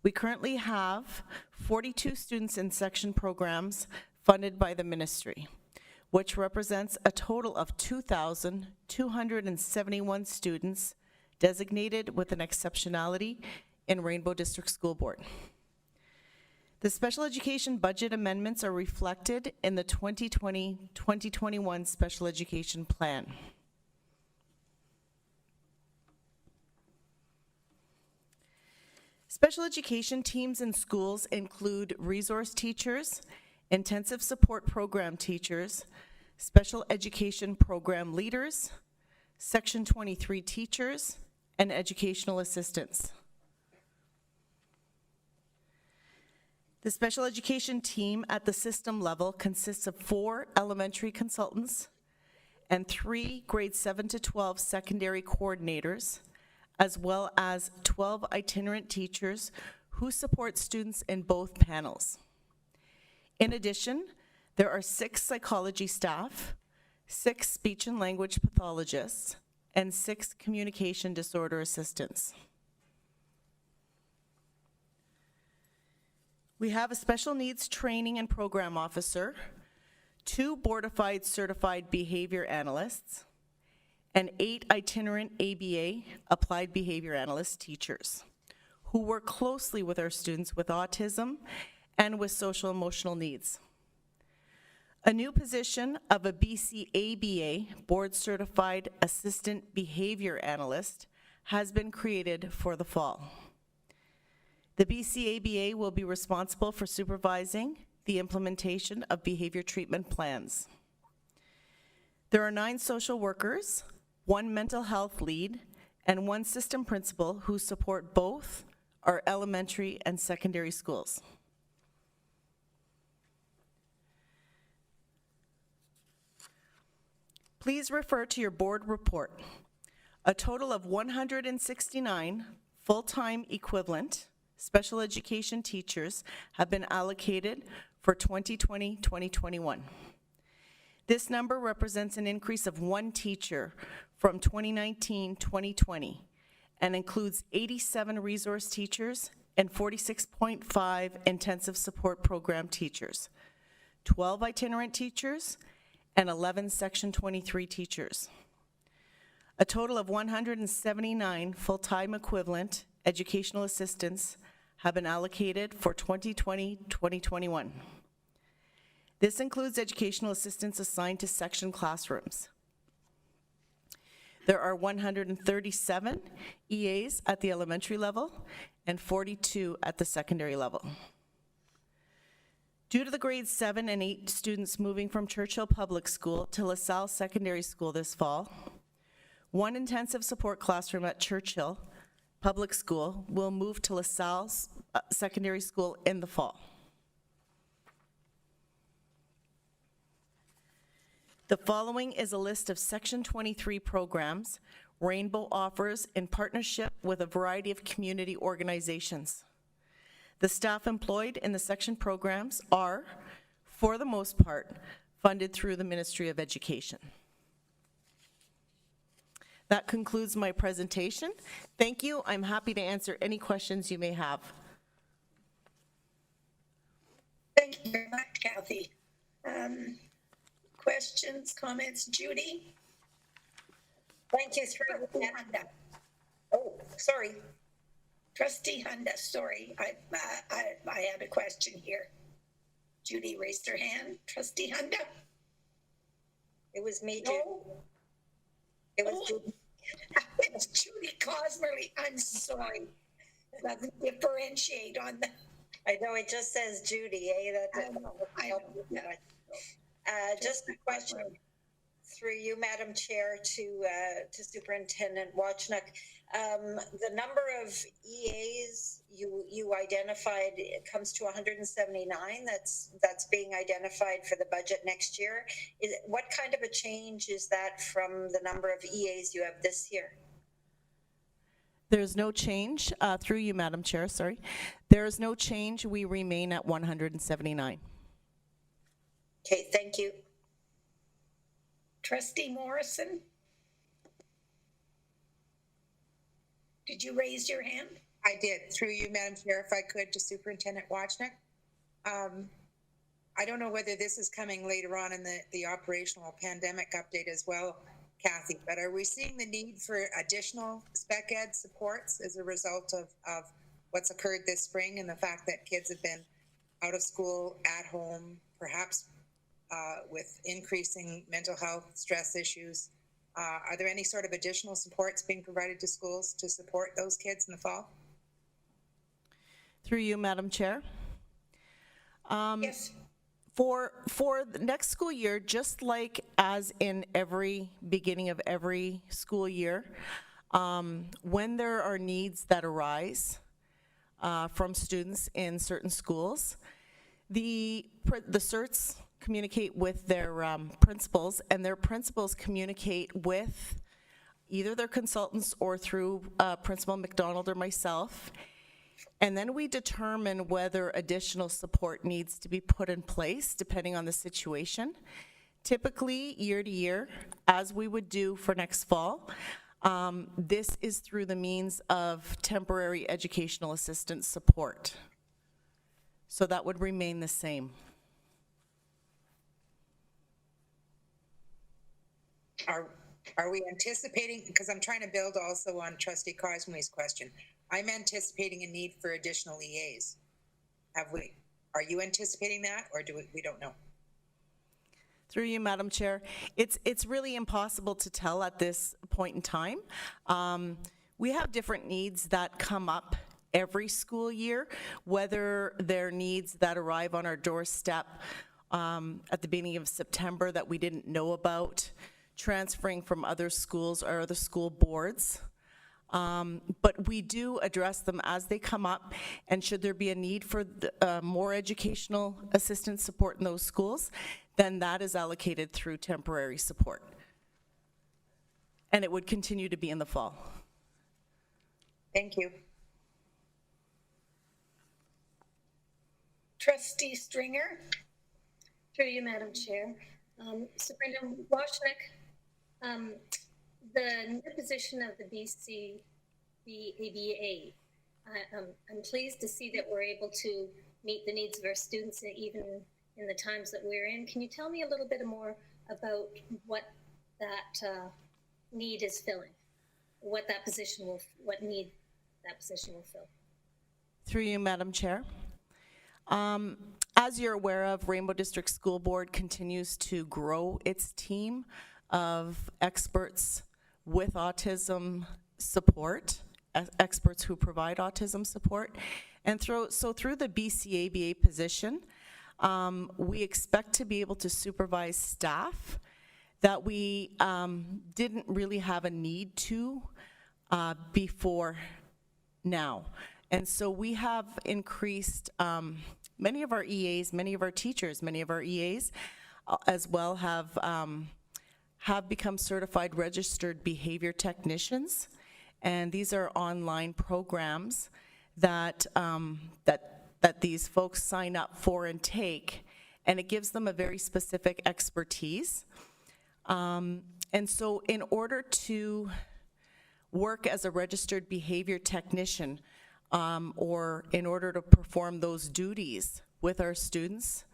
We currently have 42 students in section programs funded by the ministry, which represents a total of 2,271 students designated with an exceptionality in Rainbow District School Board. The special education budget amendments are reflected in the 2020-2021 special education plan. Special education teams in schools include resource teachers, intensive support program teachers, special education program leaders, Section 23 teachers, and educational assistants. The special education team at the system level consists of 4 elementary consultants and 3 grade 7 to 12 secondary coordinators, as well as 12 itinerant teachers who support students in both panels. In addition, there are 6 psychology staff, 6 speech and language pathologists, and 6 communication disorder assistants. We have a special needs training and program officer, 2 board-ified certified behavior analysts, and 8 itinerant ABA, applied behavior analyst teachers, who work closely with our students with autism and with social emotional needs. A new position of a BC ABA, board certified assistant behavior analyst, has been created for the fall. The BCABA will be responsible for supervising the implementation of behavior treatment plans. There are 9 social workers, 1 mental health lead, and 1 system principal who support both our elementary and secondary schools. Please refer to your board report. A total of 169 full-time equivalent special education teachers have been allocated for 2020-2021. This number represents an increase of 1 teacher from 2019-2020 and includes 87 resource teachers and 46.5 intensive support program teachers, 12 itinerant teachers, and 11 Section 23 teachers. A total of 179 full-time equivalent educational assistants have been allocated for 2020-2021. This includes educational assistants assigned to section classrooms. There are 137 EAs at the elementary level and 42 at the secondary level. Due to the grades 7 and 8 students moving from Churchill Public School to LaSalle Secondary School this fall, 1 intensive support classroom at Churchill Public School will move to LaSalle Secondary School in the fall. The following is a list of Section 23 programs Rainbow offers in partnership with a variety of community organizations. The staff employed in the section programs are, for the most part, funded through the Ministry of Education. That concludes my presentation. Thank you. I'm happy to answer any questions you may have. Thank you very much, Kathy. Questions, comments, Judy? Thank you, through. Hunda. Oh, sorry. Trustee Hunda, sorry, I had a question here. Judy raised her hand. Trustee Hunda? It was me, Judy. No? It was Judy. It's Judy Cosmerly. I'm sorry. Doesn't differentiate on the. I know, it just says Judy, eh? I know. Yeah. Just a question through you, Madam Chair, to Superintendent Wachnick. The number of EAs you identified, it comes to 179. That's being identified for the budget next year. What kind of a change is that from the number of EAs you have this year? There's no change, through you, Madam Chair, sorry. There is no change. We remain at 179. Okay, thank you. Trustee Morrison? Did you raise your hand? I did, through you, Madam Chair, if I could, to Superintendent Wachnick. I don't know whether this is coming later on in the operational pandemic update as well, Kathy, but are we seeing the need for additional spec ed supports as a result of what's occurred this spring and the fact that kids have been out of school, at home, perhaps with increasing mental health stress issues? Are there any sort of additional supports being provided to schools to support those kids in the fall? Through you, Madam Chair. Yes. For the next school year, just like as in every beginning of every school year, when there are needs that arise from students in certain schools, the CERTs communicate with their principals, and their principals communicate with either their consultants or through Principal McDonald or myself. And then we determine whether additional support needs to be put in place depending on the situation. Typically, year to year, as we would do for next fall, this is through the means of temporary educational assistance support. So that would remain the same. Are we anticipating, because I'm trying to build also on Trustee Cosmely's question, I'm anticipating a need for additional EAs. Are you anticipating that, or we don't know? Through you, Madam Chair, it's really impossible to tell at this point in time. We have different needs that come up every school year, whether they're needs that arrive on our doorstep at the beginning of September that we didn't know about, transferring from other schools or other school boards. But we do address them as they come up, and should there be a need for more educational assistance support in those schools, then that is allocated through temporary support. And it would continue to be in the fall. Thank you. Trustee Stringer? Through you, Madam Chair. Superintendent Washnick, the new position of the BCABA, I'm pleased to see that we're able to meet the needs of our students even in the times that we're in. Can you tell me a little bit more about what that need is filling? What need that position will fill? Through you, Madam Chair. As you're aware of, Rainbow District School Board continues to grow its team of experts with autism support, experts who provide autism support. And through the BCABA position, we expect to be able to supervise staff that we didn't really have a need to before now. And so we have increased many of our EAs, many of our teachers, many of our EAs as well have become certified registered behavior technicians. And these are online programs that, that these folks sign up for and take, and it gives them a very specific expertise. And so in order to work as a registered behavior technician, or in order to perform those duties with our students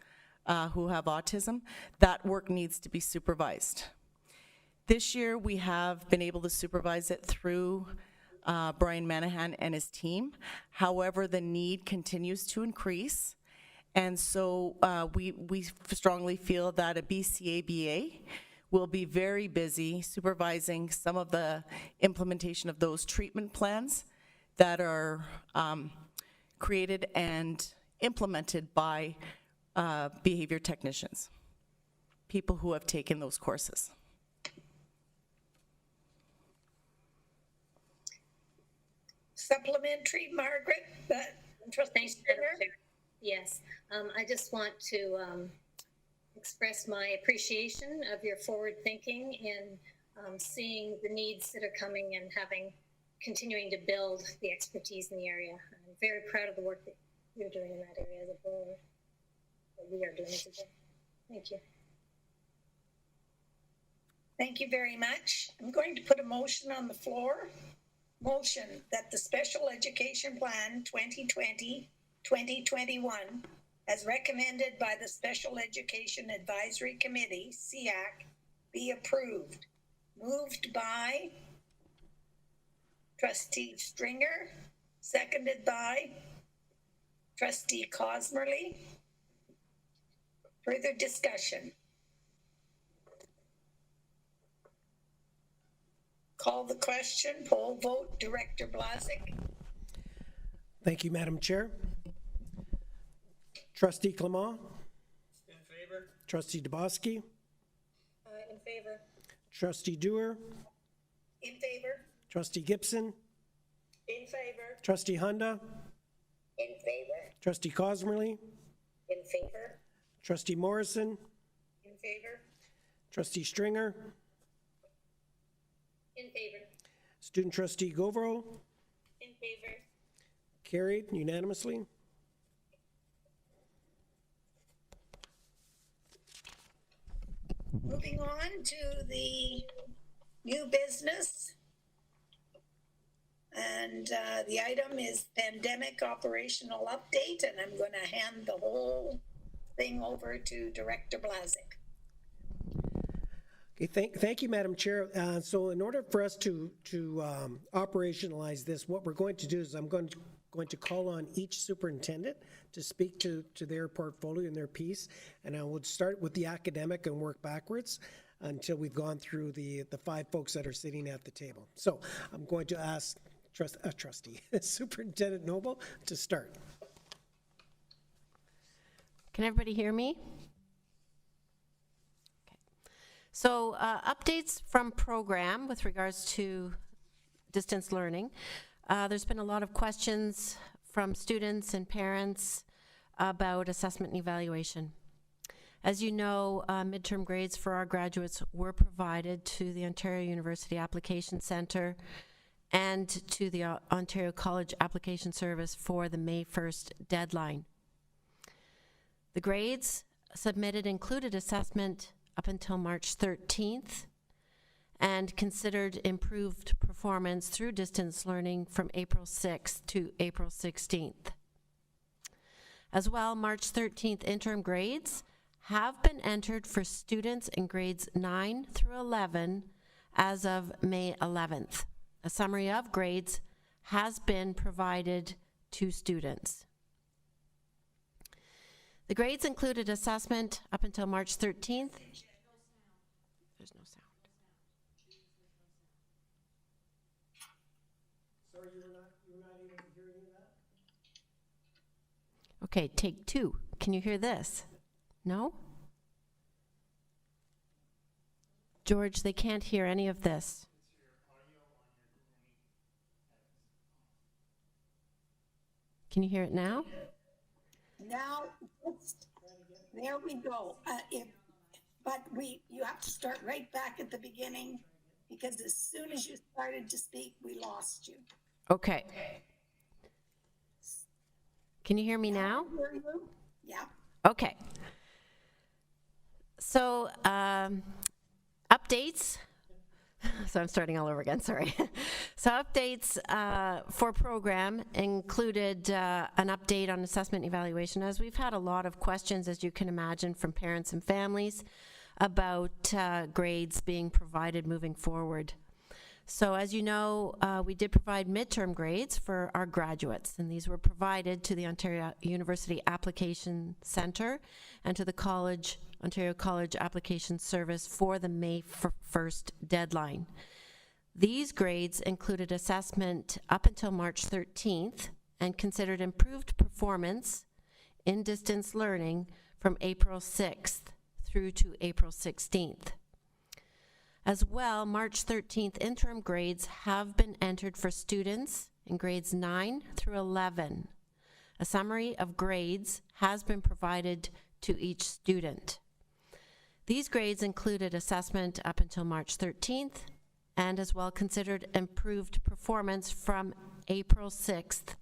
who have autism, that work needs to be supervised. This year, we have been able to supervise it through Brian Manahan and his team. However, the need continues to increase, and so we strongly feel that a BCABA will be very busy supervising some of the implementation of those treatment plans that are created and implemented by behavior technicians, people who have taken those courses. Supplementary, Margaret? Thanks, Madam Chair. Yes, I just want to express my appreciation of your forward thinking in seeing the needs that are coming and continuing to build the expertise in the area. I'm very proud of the work that you're doing in that area as a board, that we are doing as a board. Thank you. Thank you very much. I'm going to put a motion on the floor. Motion that the Special Education Plan 2020-2021, as recommended by the Special Education Advisory Committee, SEAC, be approved. Moved by Trustee Stringer, seconded by Trustee Cosmerly. Further discussion? Call the question, poll vote, Director Blazek. Thank you, Madam Chair. Trustee Clement? In favor? Trustee Dubosky? In favor. Trustee Dewar? In favor? Trustee Gibson? In favor. Trustee Hunda? In favor. Trustee Cosmerly? In favor. Trustee Morrison? In favor? Trustee Stringer? In favor. Student Trustee Govro? In favor. Carried unanimously. Moving on to the new business. And the item is pandemic operational update, and I'm going to hand the whole thing over to Director Blazek. Okay, thank you, Madam Chair. So in order for us to operationalize this, what we're going to do is I'm going to call on each superintendent to speak to their portfolio and their piece, and I would start with the academic and work backwards until we've gone through the 5 folks that are sitting at the table. So I'm going to ask Superintendent Noble to start. Can everybody hear me? Okay. So updates from program with regards to distance learning. There's been a lot of questions from students and parents about assessment and evaluation. As you know, midterm grades for our graduates were provided to the Ontario University Application Centre and to the Ontario College Application Service for the May 1st deadline. The grades submitted included assessment up until March 13th and considered improved performance through distance learning from April 6th to April 16th. As well, March 13th interim grades have been entered for students in grades 9 through 11 as of May 11th. A summary of grades has been provided to students. The grades included assessment up until March 13th. There's no sound. Sorry, you were not able to hear any of that? Okay, take 2. Can you hear this? No? George, they can't hear any of this. Can you hear it now? Now, there we go. You have to start right back at the beginning, because as soon as you started to speak, we lost you. Okay. Can you hear me now? Hear you? Yeah. Okay. So, updates. So I'm starting all over again, sorry. So updates for program included an update on assessment and evaluation, as we've had a lot of questions, as you can imagine, from parents and families about grades being provided moving forward. So as you know, we did provide midterm grades for our graduates, and these were provided to the Ontario University Application Centre and to the Ontario College Application Service for the May 1st deadline. These grades included assessment up until March 13th and considered improved performance in distance learning from April 6th through to April 16th. As well, March 13th interim grades have been entered for students in grades 9 through 11. A summary of grades has been provided to each student. These grades included assessment up until March 13th and as well considered improved performance from April 6th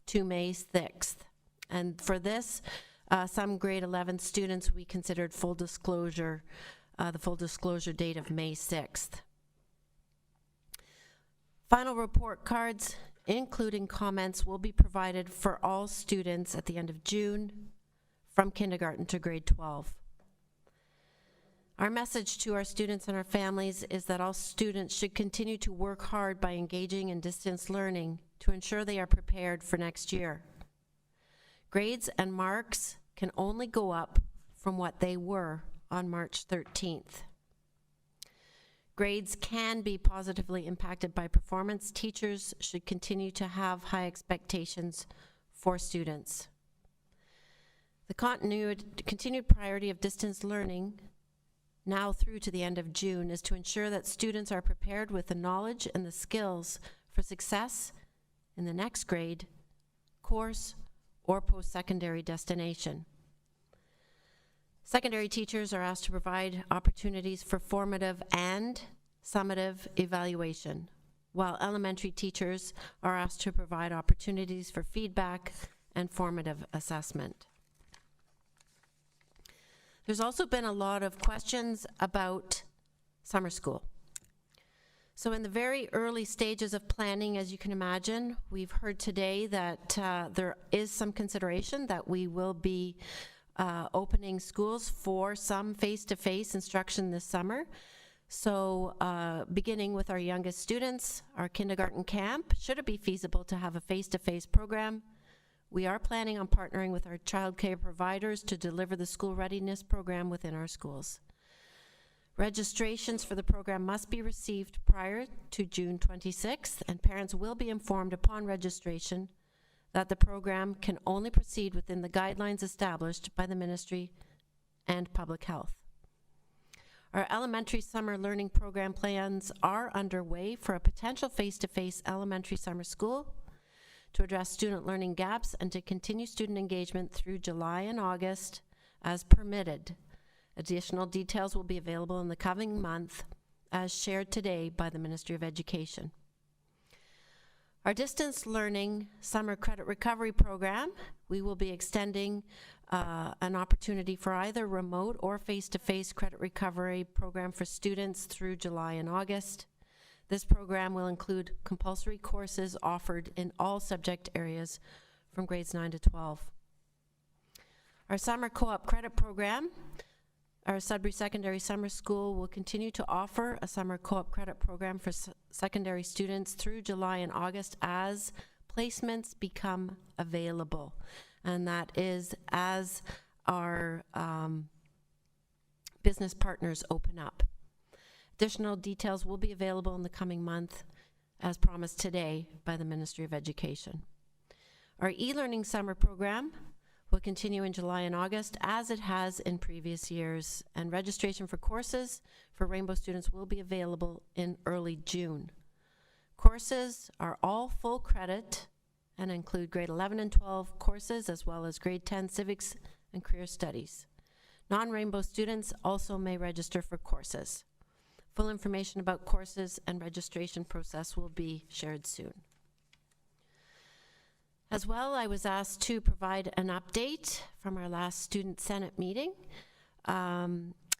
to May 6th. And for this, some grade 11 students we considered full disclosure, the full disclosure date of May 6th. Final report cards, including comments, will be provided for all students at the end of June from kindergarten to grade 12. Our message to our students and our families is that all students should continue to work hard by engaging in distance learning to ensure they are prepared for next year. Grades and marks can only go up from what they were on March 13th. Grades can be positively impacted by performance. Teachers should continue to have high expectations for students. The continued priority of distance learning now through to the end of June is to ensure that students are prepared with the knowledge and the skills for success in the next grade, course, or post-secondary destination. Secondary teachers are asked to provide opportunities for formative and summative evaluation, while elementary teachers are asked to provide opportunities for feedback and formative assessment. There's also been a lot of questions about summer school. So in the very early stages of planning, as you can imagine, we've heard today that there is some consideration that we will be opening schools for some face-to-face instruction this summer. So beginning with our youngest students, our kindergarten camp, should it be feasible to have a face-to-face program, we are planning on partnering with our childcare providers to deliver the school readiness program within our schools. Registrations for the program must be received prior to June 26th, and parents will be informed upon registration that the program can only proceed within the guidelines established by the Ministry and Public Health. Our elementary summer learning program plans are underway for a potential face-to-face elementary summer school to address student learning gaps and to continue student engagement through July and August as permitted. Additional details will be available in the coming month as shared today by the Ministry of Education. Our distance learning summer credit recovery program, we will be extending an opportunity for either remote or face-to-face credit recovery program for students through July and August. This program will include compulsory courses offered in all subject areas from grades 9 to 12. Our summer co-op credit program, our Sudbury Secondary Summer School will continue to offer a summer co-op credit program for secondary students through July and August as placements become available. And that is as our business partners open up. Additional details will be available in the coming month, as promised today by the Ministry of Education. Our e-learning summer program will continue in July and August as it has in previous years, and registration for courses for Rainbow students will be available in early June. Courses are all full credit and include grade 11 and 12 courses as well as grade 10 civics and career studies. Non-Rainbow students also may register for courses. Full information about courses and registration process will be shared soon. As well, I was asked to provide an update from our last Student Senate meeting.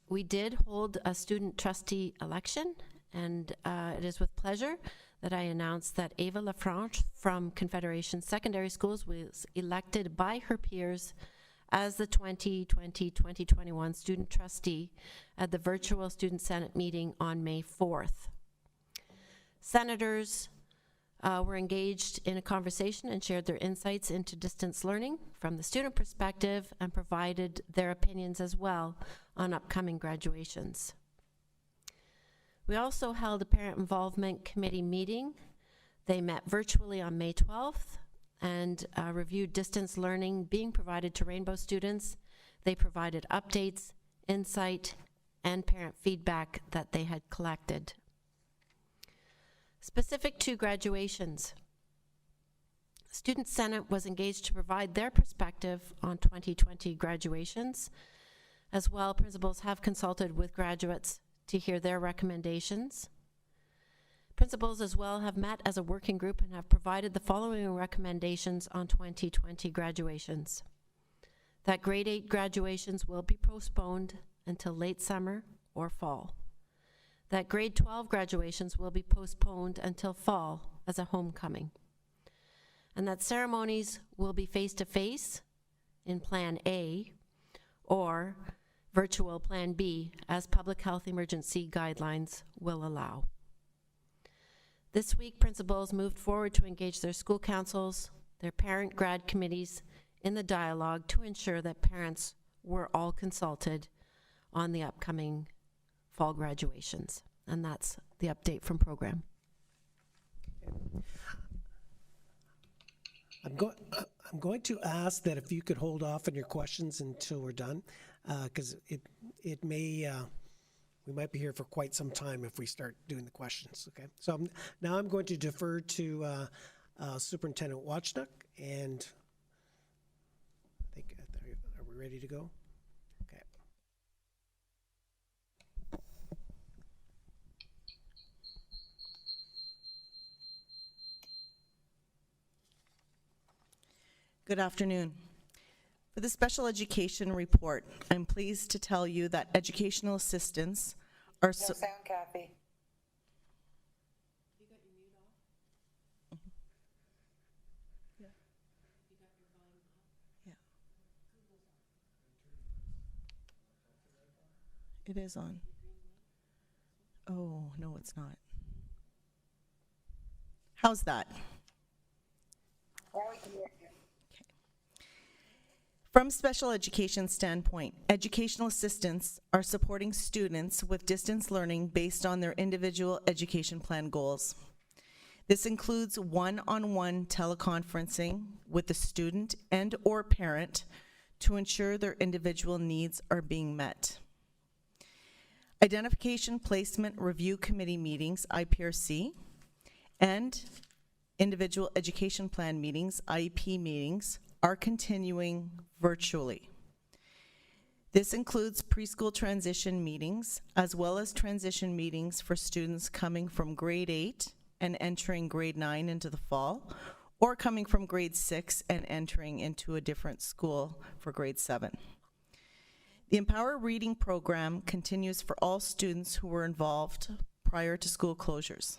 We did hold a student trustee election, and it is with pleasure that I announce that Ava Lafranche from Confederation Secondary Schools was elected by her peers as the 2020-2021 student trustee at the virtual Student Senate meeting on May 4th. Senators were engaged in a conversation and shared their insights into distance learning from the student perspective and provided their opinions as well on upcoming graduations. We also held a parent involvement committee meeting. They met virtually on May 12th and reviewed distance learning being provided to Rainbow students. They provided updates, insight, and parent feedback that they had collected. Specific to graduations, Student Senate was engaged to provide their perspective on 2020 graduations. As well, principals have consulted with graduates to hear their recommendations. Principals as well have met as a working group and have provided the following recommendations on 2020 graduations. That grade 8 graduations will be postponed until late summer or fall. That grade 12 graduations will be postponed until fall as a homecoming. And that ceremonies will be face-to-face in Plan A or virtual Plan B as public health emergency guidelines will allow. This week, principals moved forward to engage their school councils, their parent grad committees in the dialogue to ensure that parents were all consulted on the upcoming fall graduations. And that's the update from program. I'm going to ask that if you could hold off on your questions until we're done, because it may, we might be here for quite some time if we start doing the questions, okay? So now I'm going to defer to Superintendent Wachnock, and I think, are we ready to go? Okay. Good afternoon. For the special education report, I'm pleased to tell you that educational assistants are... No sound, Kathy. You got your mute off? Yeah. You got your volume up? Yeah. It is on. Oh, no, it's not. How's that? Now we can hear you. From special education standpoint, educational assistants are supporting students with distance learning based on their individual education plan goals. This includes one-on-one teleconferencing with the student and or parent to ensure their individual needs are being met. Identification Placement Review Committee meetings, IPRC, and individual education plan meetings, IEP meetings, are continuing virtually. This includes preschool transition meetings, as well as transition meetings for students coming from grade 8 and entering grade 9 into the fall, or coming from grade 6 and entering into a different school for grade 7. The Empower Reading program continues for all students who were involved prior to school closures.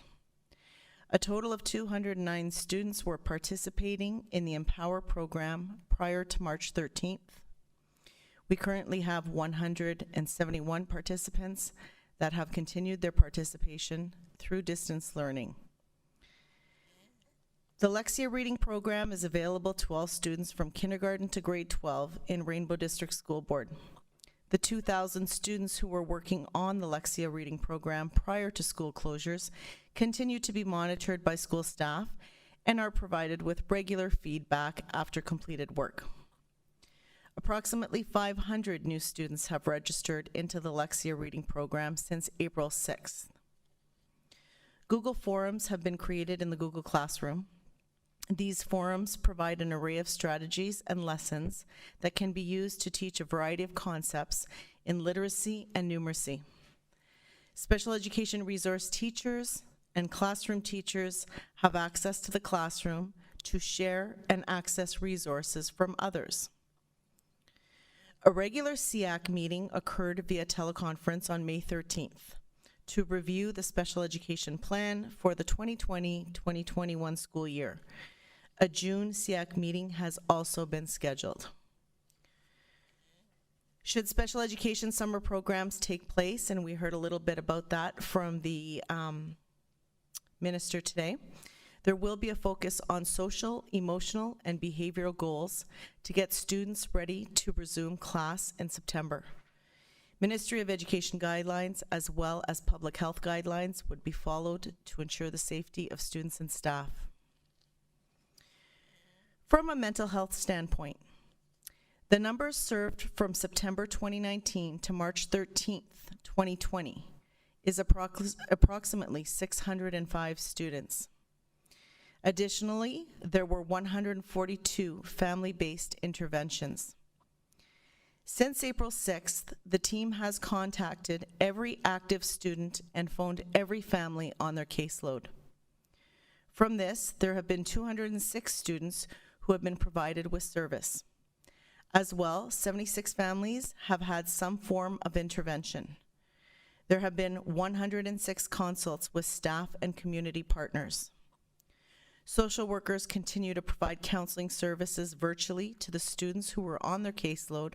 A total of 209 students were participating in the Empower program prior to March 13th. We currently have 171 participants that have continued their participation through distance learning. The Lexia Reading program is available to all students from kindergarten to grade 12 in Rainbow District School Board. The 2,000 students who were working on the Lexia Reading program prior to school closures continue to be monitored by school staff and are provided with regular feedback after completed work. Approximately 500 new students have registered into the Lexia Reading program since April 6th. Google Forums have been created in the Google Classroom. These forums provide an array of strategies and lessons that can be used to teach a variety of concepts in literacy and numeracy. Special education resource teachers and classroom teachers have access to the classroom to share and access resources from others. A regular SEAC meeting occurred via teleconference on May 13th to review the special education plan for the 2020-2021 school year. A June SEAC meeting has also been scheduled. Should special education summer programs take place, and we heard a little bit about that from the minister today, there will be a focus on social, emotional, and behavioral goals to get students ready to resume class in September. Ministry of Education guidelines as well as public health guidelines would be followed to ensure the safety of students and staff. From a mental health standpoint, the numbers served from September 2019 to March 13th, 2020 is approximately 605 students. Additionally, there were 142 family-based interventions. Since April 6th, the team has contacted every active student and phoned every family on their caseload. From this, there have been 206 students who have been provided with service. As well, 76 families have had some form of intervention. There have been 106 consults with staff and community partners. Social workers continue to provide counseling services virtually to the students who were on their caseload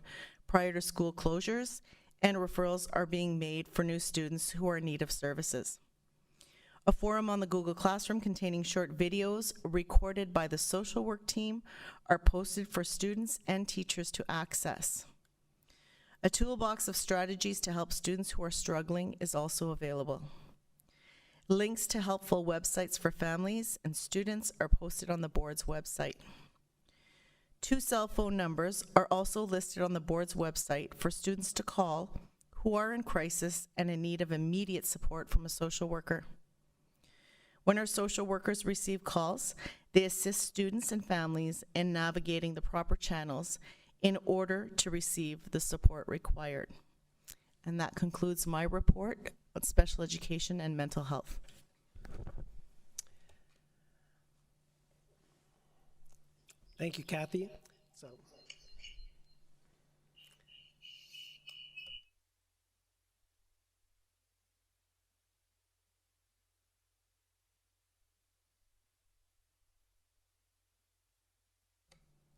prior to school closures, and referrals are being made for new students who are in need of services. A forum on the Google Classroom containing short videos recorded by the social work team are posted for students and teachers to access. A toolbox of strategies to help students who are struggling is also available. Links to helpful websites for families and students are posted on the board's website. 2 cell phone numbers are also listed on the board's website for students to call who are in crisis and in need of immediate support from a social worker. When our social workers receive calls, they assist students and families in navigating the proper channels in order to receive the support required. And that concludes my report on special education and mental health. Thank you, Kathy.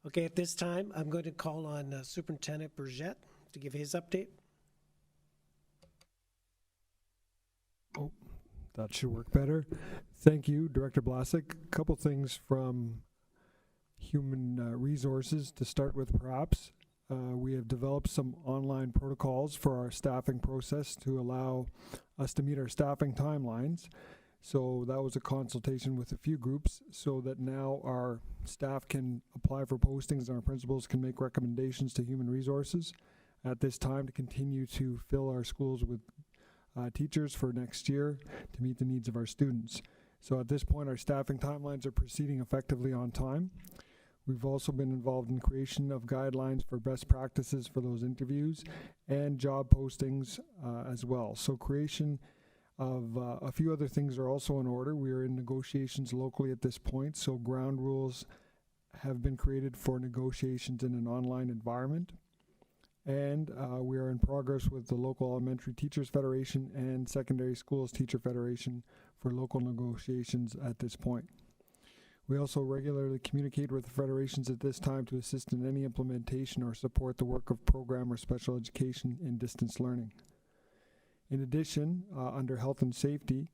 Okay, at this time, I'm going to call on Superintendent Burgett to give his update. Oh, that should work better. Thank you, Director Blasek. A couple things from Human Resources to start with, perhaps. we have developed some online protocols for our staffing process to allow us to meet our staffing timelines. So that was a consultation with a few groups so that now our staff can apply for postings and our principals can make recommendations to human resources at this time to continue to fill our schools with teachers for next year to meet the needs of our students. So at this point, our staffing timelines are proceeding effectively on time. We've also been involved in creation of guidelines for best practices for those interviews and job postings as well. So creation of a few other things are also in order. We are in negotiations locally at this point, so ground rules have been created for negotiations in an online environment. And we are in progress with the local Elementary Teachers Federation and Secondary Schools Teacher Federation for local negotiations at this point. We also regularly communicate with the federations at this time to assist in any implementation or support the work of program or special education in distance learning. In addition, under health and safety,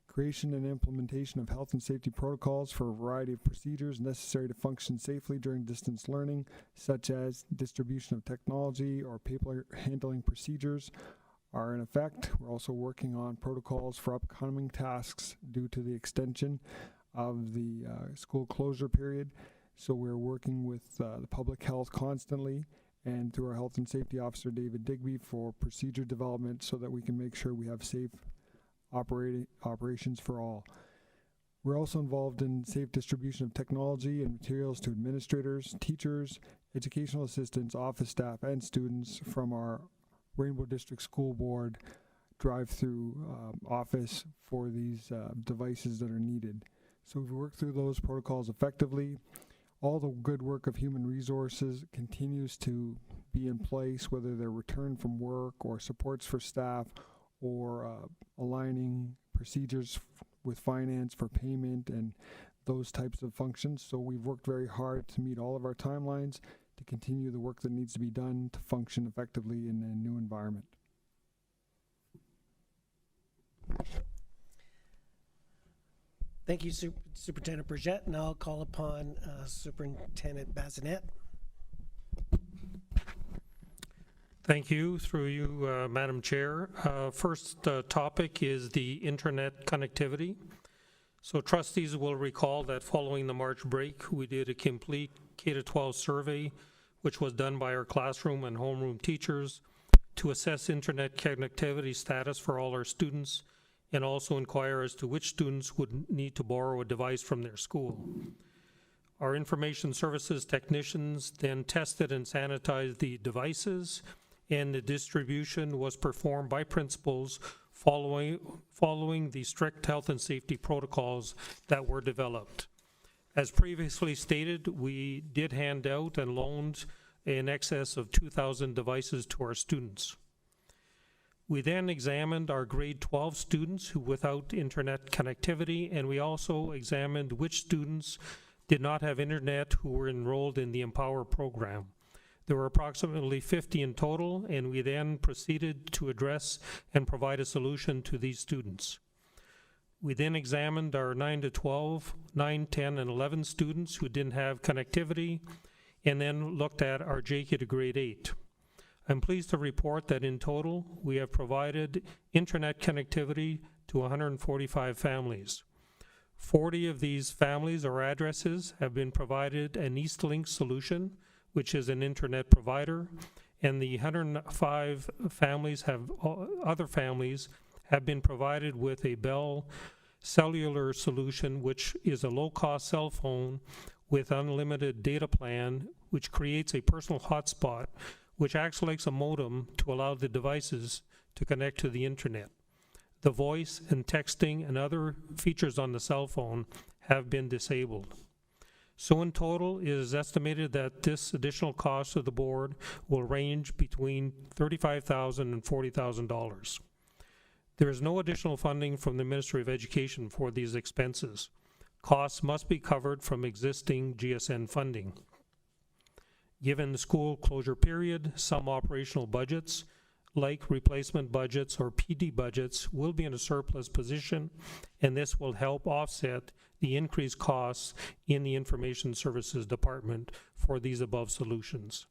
creation and implementation of health and safety protocols for a variety of procedures necessary to function safely during distance learning, such as distribution of technology or paper handling procedures, are in effect. We're also working on protocols for upcoming tasks due to the extension of the school closure period. So we're working with the public health constantly and through our health and safety officer, David Digby, for procedure development so that we can make sure we have safe operations for all. We're also involved in safe distribution of technology and materials to administrators, teachers, educational assistants, office staff, and students from our Rainbow District School Board drive-through office for these devices that are needed. So we've worked through those protocols effectively. All the good work of human resources continues to be in place, whether they're return from work or supports for staff or aligning procedures with finance for payment and those types of functions. So we've worked very hard to meet all of our timelines to continue the work that needs to be done to function effectively in a new environment. Thank you, Superintendent Burgett, and I'll call upon Superintendent Bazinet. Thank you. Through you, Madam Chair. First topic is the internet connectivity. So trustees will recall that following the March break, we did a complete K-12 survey, which was done by our classroom and homeroom teachers to assess internet connectivity status for all our students and also inquire as to which students would need to borrow a device from their school. Our information services technicians then tested and sanitized the devices, and the distribution was performed by principals following the strict health and safety protocols that were developed. As previously stated, we did hand out and loaned in excess of 2,000 devices to our students. We then examined our grade 12 students who without internet connectivity, and we also examined which students did not have internet who were enrolled in the Empower program. There were approximately 50 in total, and we then proceeded to address and provide a solution to these students. We then examined our 9 to 12, 9, 10, and 11 students who didn't have connectivity, and then looked at our JK to grade 8. I'm pleased to report that in total, we have provided internet connectivity to 145 families. 40 of these families or addresses have been provided an Eastlink solution, which is an internet provider, and the 105 families other families have been provided with a Bell cellular solution, which is a low-cost cell phone with unlimited data plan, which creates a personal hotspot, which acts like a modem to allow the devices to connect to the internet. The voice and texting and other features on the cell phone have been disabled. So in total, it is estimated that this additional cost of the board will range between $35,000 and $40,000. There is no additional funding from the Ministry of Education for these expenses. Costs must be covered from existing GSN funding. Given the school closure period, some operational budgets, like replacement budgets or PD budgets, will be in a surplus position, and this will help offset the increased costs in the Information Services Department for these above solutions.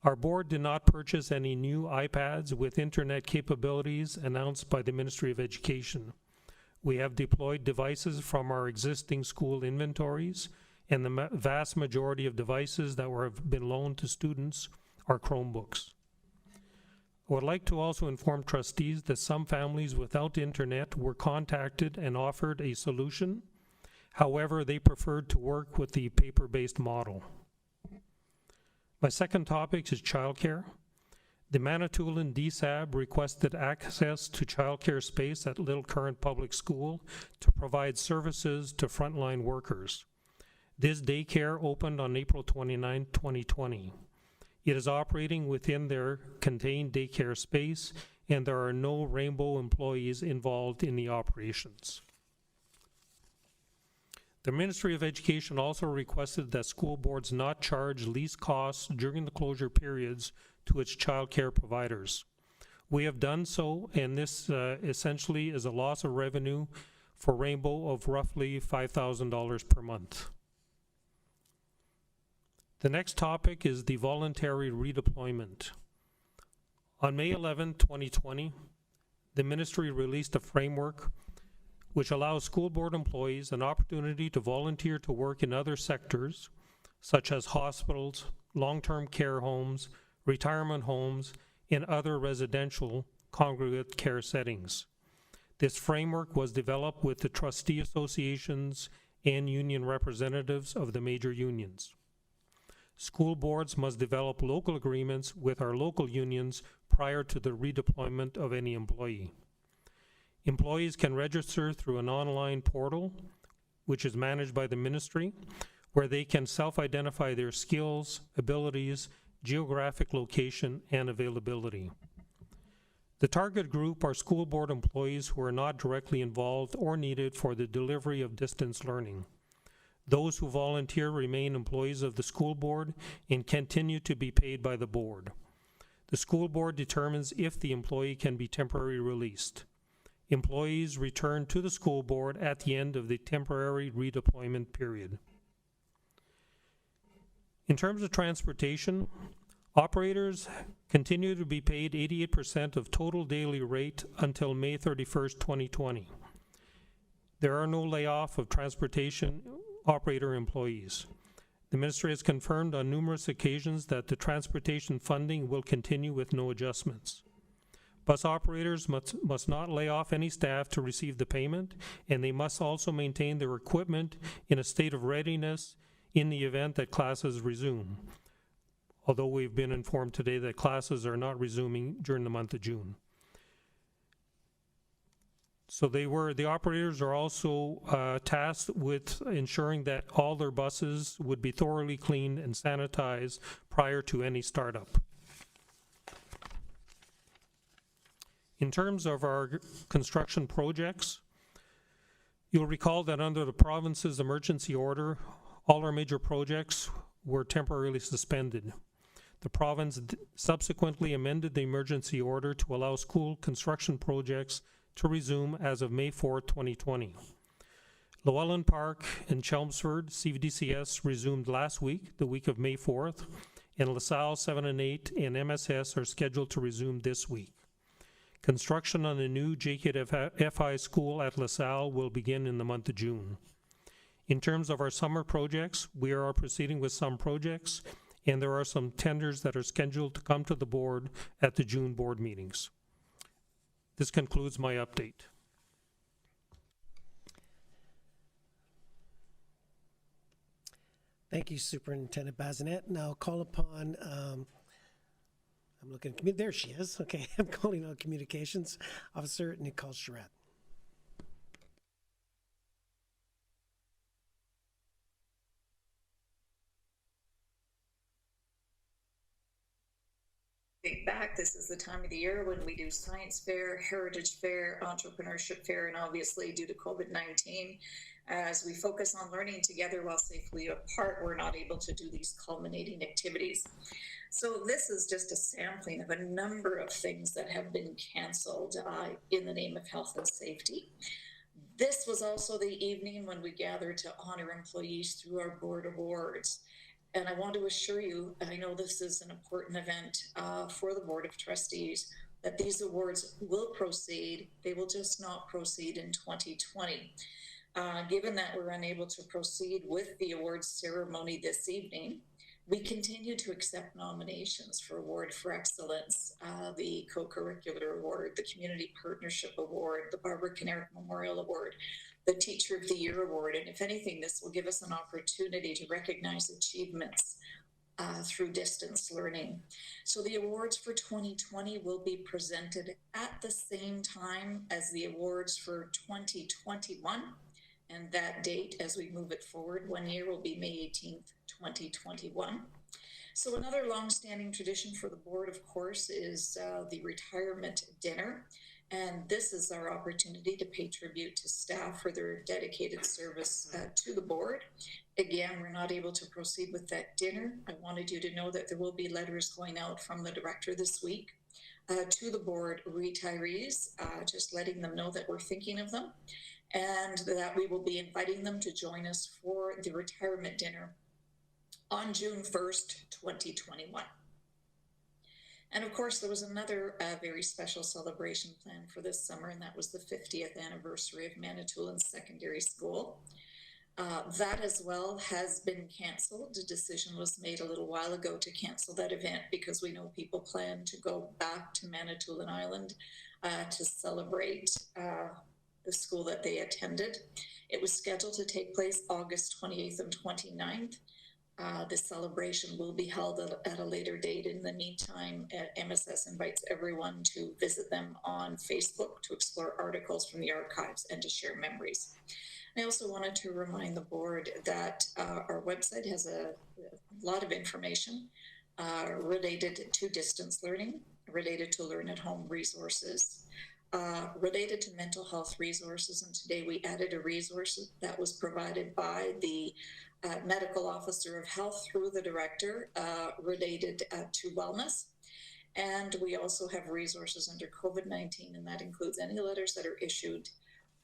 Our board did not purchase any new iPads with internet capabilities announced by the Ministry of Education. We have deployed devices from our existing school inventories, and the vast majority of devices that have been loaned to students are Chromebooks. I would like to also inform trustees that some families without internet were contacted and offered a solution. However, they preferred to work with the paper-based model. My second topic is childcare. The Manitoulin DSAB requested access to childcare space at Little Current Public School to provide services to frontline workers. This daycare opened on April 29, 2020. It is operating within their contained daycare space, and there are no Rainbow employees involved in the operations. The Ministry of Education also requested that school boards not charge lease costs during the closure periods to its childcare providers. We have done so, and this essentially is a loss of revenue for Rainbow of roughly $5,000 per month. The next topic is the voluntary redeployment. On May 11, 2020, the ministry released a framework which allows school board employees an opportunity to volunteer to work in other sectors, such as hospitals, long-term care homes, retirement homes, and other residential congregate care settings. This framework was developed with the trustee associations and union representatives of the major unions. School boards must develop local agreements with our local unions prior to the redeployment of any employee. Employees can register through an online portal, which is managed by the ministry, where they can self-identify their skills, abilities, geographic location, and availability. The target group are school board employees who are not directly involved or needed for the delivery of distance learning. Those who volunteer remain employees of the school board and continue to be paid by the board. The school board determines if the employee can be temporarily released. Employees return to the school board at the end of the temporary redeployment period. In terms of transportation, operators continue to be paid 88% of total daily rate until May 31st, 2020. There are no layoff of transportation operator employees. The ministry has confirmed on numerous occasions that the transportation funding will continue with no adjustments. Bus operators must not lay off any staff to receive the payment, and they must also maintain their equipment in a state of readiness in the event that classes resume. Although we've been informed today that classes are not resuming during the month of June. So the operators are also tasked with ensuring that all their buses would be thoroughly cleaned and sanitized prior to any startup. In terms of our construction projects, you'll recall that under the province's emergency order, all our major projects were temporarily suspended. The province subsequently amended the emergency order to allow school construction projects to resume as of May 4, 2020. Llewellyn Park and Chelmsford CDCS resumed last week, the week of May 4th, and LaSalle 7 and 8 and MSS are scheduled to resume this week. Construction on the new JKFI school at LaSalle will begin in the month of June. In terms of our summer projects, we are proceeding with some projects, and there are some tenders that are scheduled to come to the board at the June board meetings. This concludes my update. Thank you, Superintendent Bazinet. Now call upon, I'm looking, there she is. Okay, I'm calling on Communications Officer Nicole Charette. Back, this is the time of the year when we do science fair, heritage fair, entrepreneurship fair, and obviously due to COVID-19, as we focus on learning together while safely apart, we're not able to do these culminating activities. So this is just a sampling of a number of things that have been canceled in the name of health and safety. This was also the evening when we gathered to honor employees through our board awards. And I want to assure you, and I know this is an important event for the Board of Trustees, that these awards will proceed. They will just not proceed in 2020. Given that we're unable to proceed with the awards ceremony this evening, we continue to accept nominations for Award for Excellence, the Co-Curricular Award, the Community Partnership Award, the Barbara Kinerick Memorial Award, the Teacher of the Year Award. And if anything, this will give us an opportunity to recognize achievements through distance learning. So the awards for 2020 will be presented at the same time as the awards for 2021. And that date, as we move it forward 1 year, will be May 18th, 2021. So another long-standing tradition for the board, of course, is the retirement dinner. And this is our opportunity to pay tribute to staff for their dedicated service to the board. Again, we're not able to proceed with that dinner. I wanted you to know that there will be letters going out from the director this week to the board retirees, just letting them know that we're thinking of them, and that we will be inviting them to join us for the retirement dinner on June 1st, 2021. And of course, there was another very special celebration planned for this summer, and that was the 50th anniversary of Manitoulin Secondary School. That as well has been canceled. The decision was made a little while ago to cancel that event because we know people plan to go back to Manitoulin Island to celebrate the school that they attended. It was scheduled to take place August 28th and 29th. The celebration will be held at a later date. In the meantime, MSS invites everyone to visit them on Facebook to explore articles from the archives and to share memories. I also wanted to remind the board that our website has a lot of information related to distance learning, related to learn at home resources, related to mental health resources. And today we added a resource that was provided by the medical officer of health through the director related to wellness. And we also have resources under COVID-19, and that includes any letters that are issued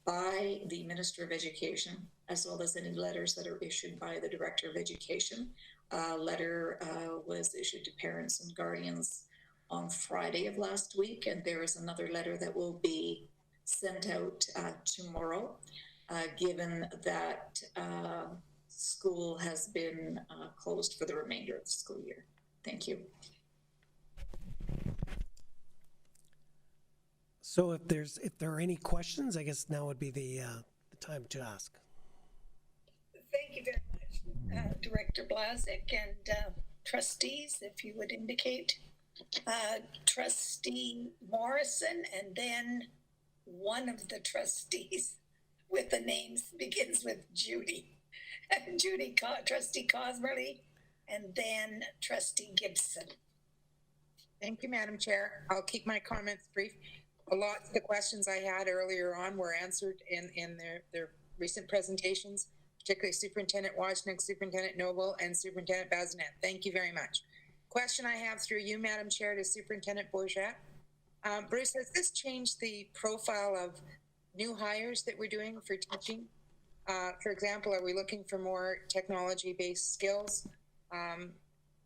by the Minister of Education, as well as any letters that are issued by the Director of Education. A letter was issued to parents and guardians on Friday of last week, and there is another letter that will be sent out tomorrow, given that school has been closed for the remainder of the school year. Thank you. So if there are any questions, I guess now would be the time to ask. Thank you very much, Director Blazik, and trustees, if you would indicate. Trustee Morrison, and then one of the trustees with the names begins with Judy. Trustee Cosmerly, and then Trustee Gibson. Thank you, Madam Chair. I'll keep my comments brief. A lot of the questions I had earlier on were answered in their recent presentations, particularly Superintendent Wojcik, Superintendent Noble, and Superintendent Bazinet. Thank you very much. Question I have through you, Madam Chair, to Superintendent Bourget. Bruce, has this changed the profile of new hires that we're doing for teaching? For example, are we looking for more technology-based skills?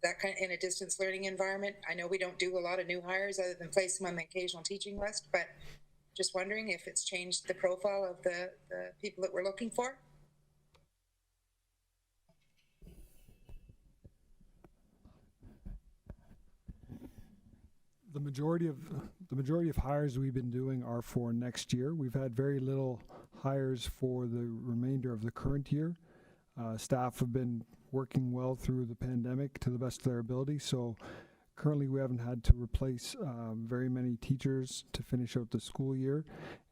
That kind of in a distance learning environment? I know we don't do a lot of new hires other than place them on the occasional teaching list, but just wondering if it's changed the profile of the people that we're looking for. The majority of hires we've been doing are for next year. We've had very little hires for the remainder of the current year. Staff have been working well through the pandemic to the best of their ability, so currently we haven't had to replace very many teachers to finish out the school year,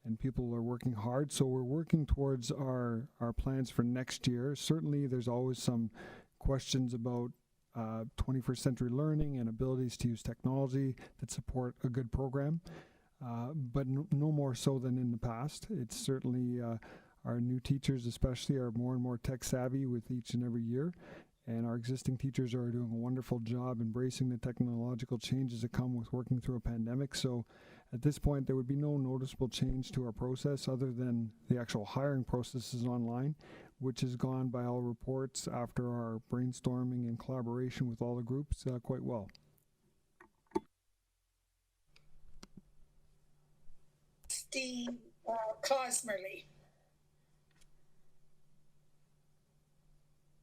and people are working hard, so we're working towards our plans for next year. Certainly there's always some questions about 21st century learning and abilities to use technology that support a good program, but no more so than in the past. It's certainly our new teachers especially are more and more tech savvy with each and every year, and our existing teachers are doing a wonderful job embracing the technological changes that come with working through a pandemic. So at this point there would be no noticeable change to our process other than the actual hiring process is online. which has gone by all reports after our brainstorming and collaboration with all the groups quite well. Steve Cosmerly.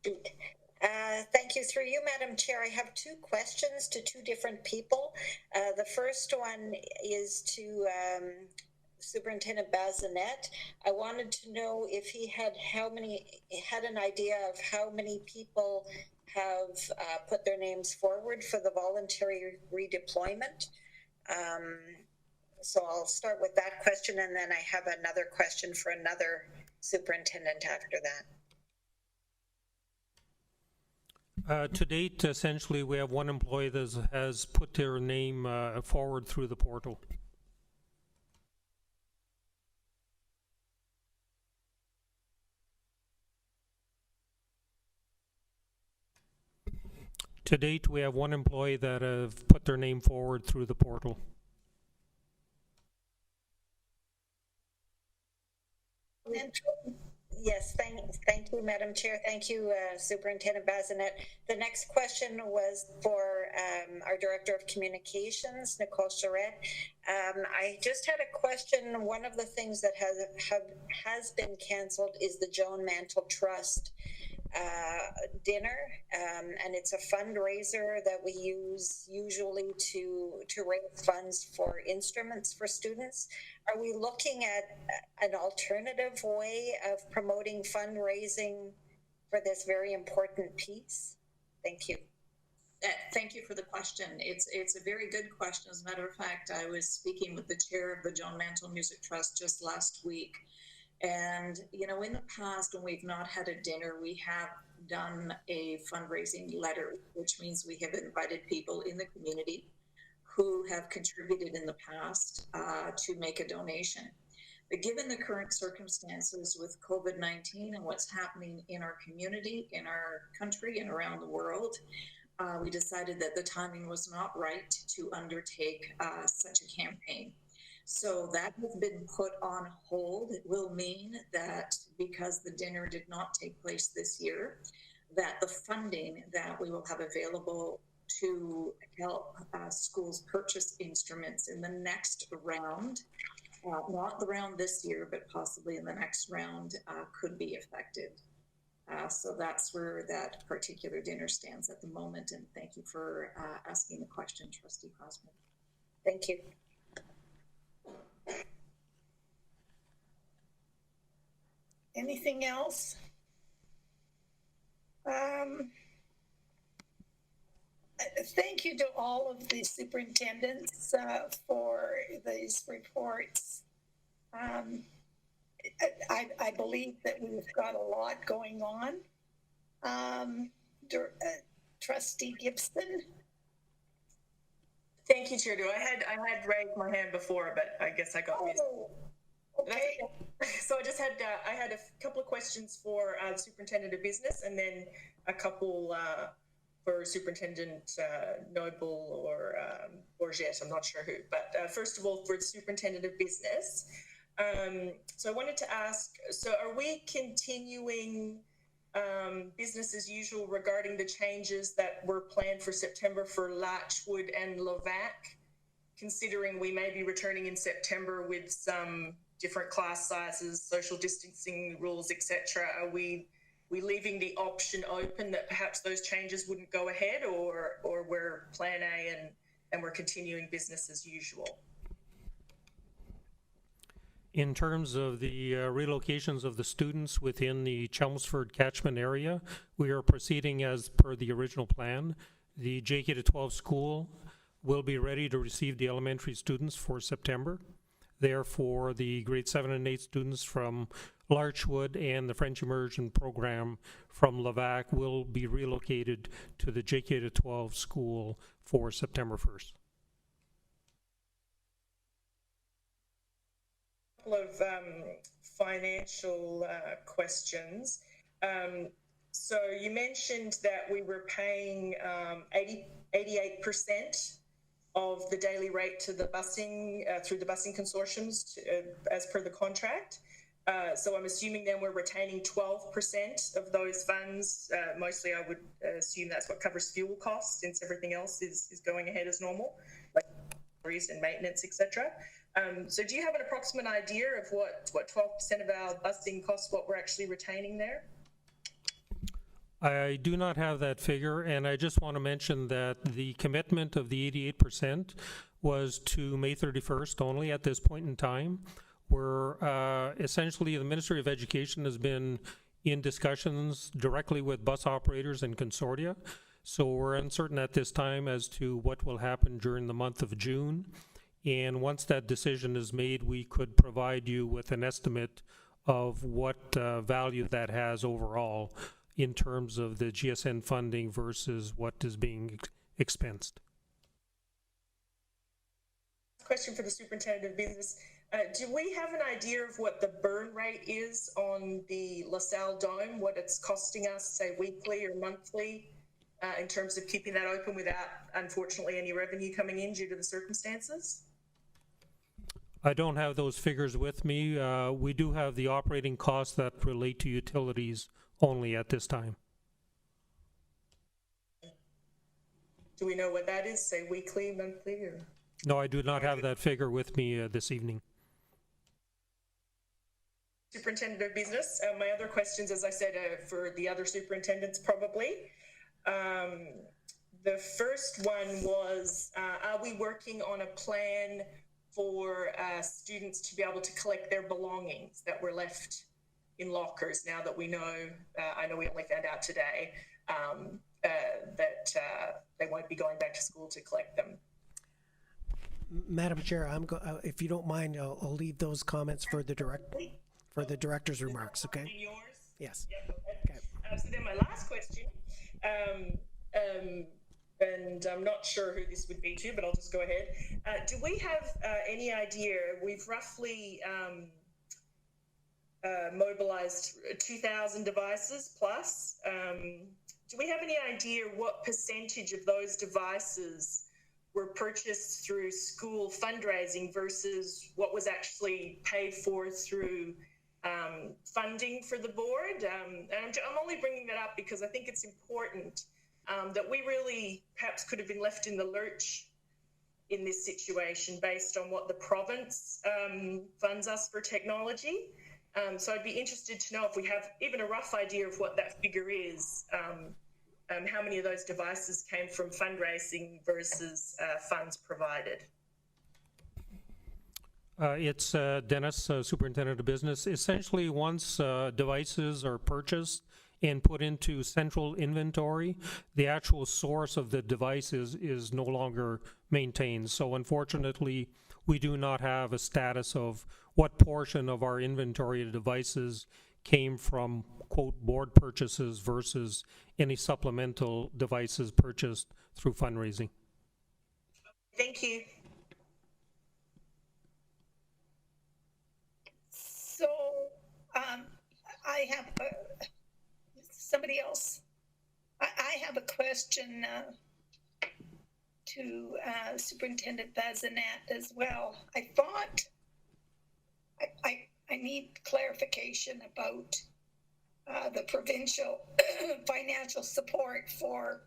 Thank you. Through you, Madam Chair, I have two questions to two different people. The first one is to Superintendent Bazinet. I wanted to know if he had an idea of how many people have put their names forward for the voluntary redeployment. So I'll start with that question, and then I have another question for another superintendent after that. To date, essentially, we have one employee that has put their name forward through the portal. To date, we have one employee that have put their name forward through the portal. Yes, thank you, Madam Chair. Thank you, Superintendent Bazinet. The next question was for our Director of Communications, Nicole Charette. I just had a question. One of the things that has been canceled is the Joan Mantle Trust dinner, and it's a fundraiser that we use usually to raise funds for instruments for students. Are we looking at an alternative way of promoting fundraising for this very important piece? Thank you. Thank you for the question. It's a very good question. As a matter of fact, I was speaking with the chair of the Joan Mantle Music Trust just last week. And, you know, in the past, when we've not had a dinner, we have done a fundraising letter, which means we have invited people in the community who have contributed in the past to make a donation. But given the current circumstances with COVID-19 and what's happening in our community, in our country, and around the world, we decided that the timing was not right to undertake such a campaign. So that has been put on hold. It will mean that because the dinner did not take place this year, that the funding that we will have available to help schools purchase instruments in the next round, not the round this year, but possibly in the next round, could be affected. So that's where that particular dinner stands at the moment. And thank you for asking the question, Trustee Cosman. Thank you. Anything else? Thank you to all of the superintendents for these reports. I believe that we've got a lot going on. Trustee Gibson. Thank you, Chair. I had raised my hand before, but I guess I got missed. Okay. So I just had I had a couple of questions for the Superintendent of Business, and then a couple for Superintendent Noble or Bourget. I'm not sure who, but first of all, for the Superintendent of Business. So I wanted to ask, so are we continuing business as usual regarding the changes that were planned for September for Latchwood and Levac, considering we may be returning in September with some different class sizes, social distancing rules, etc.? Are we leaving the option open that perhaps those changes wouldn't go ahead, or we're plan A and we're continuing business as usual? In terms of the relocations of the students within the Chelmsford catchment area, we are proceeding as per the original plan. The JK-12 school will be ready to receive the elementary students for September. Therefore, the grade 7 and 8 students from Larchwood and the French Immersion program from Levac will be relocated to the JK-12 school for September 1st. Couple of financial questions. So you mentioned that we were paying 88% of the daily rate to the busing through the busing consortiums as per the contract. So I'm assuming then we're retaining 12% of those funds. Mostly I would assume that's what covers fuel costs, since everything else is going ahead as normal, like salaries and maintenance, etc. So do you have an approximate idea of what 12% of our busing costs, what we're actually retaining there? I do not have that figure, and I just want to mention that the commitment of the 88% was to May 31st only at this point in time. We're essentially, the Ministry of Education has been in discussions directly with bus operators and consortia, so we're uncertain at this time as to what will happen during the month of June. And once that decision is made, we could provide you with an estimate of what value that has overall in terms of the GSN funding versus what is being expensed. Question for the Superintendent of Business. Do we have an idea of what the burn rate is on the LaSalle Dome, what it's costing us, say, weekly or monthly, in terms of keeping that open without, unfortunately, any revenue coming in due to the circumstances? I don't have those figures with me. We do have the operating costs that relate to utilities only at this time. Do we know what that is, say, weekly, monthly, or? No, I do not have that figure with me this evening. Superintendent of Business. My other questions, as I said, for the other superintendents probably. The first one was, are we working on a plan for students to be able to collect their belongings that were left in lockers now that we know, I know we only found out today, that they won't be going back to school to collect them? Madam Chair, if you don't mind, I'll leave those comments for the director's remarks, okay? Yours? Yes. Yep, okay. So then my last question, and I'm not sure who this would be to, but I'll just go ahead. Do we have any idea, we've roughly mobilized 2,000 devices plus. Do we have any idea what percentage of those devices were purchased through school fundraising versus what was actually paid for through funding for the board? And I'm only bringing that up because I think it's important that we really perhaps could have been left in the lurch in this situation based on what the province funds us for technology. So I'd be interested to know if we have even a rough idea of what that figure is. How many of those devices came from fundraising versus funds provided? It's Dennis, Superintendent of Business. Essentially, once devices are purchased and put into central inventory, the actual source of the device is no longer maintained. So unfortunately, we do not have a status of what portion of our inventory of devices came from, quote, board purchases versus any supplemental devices purchased through fundraising. Thank you. So I have somebody else. I have a question to Superintendent Bazinet as well. I thought I need clarification about the provincial financial support for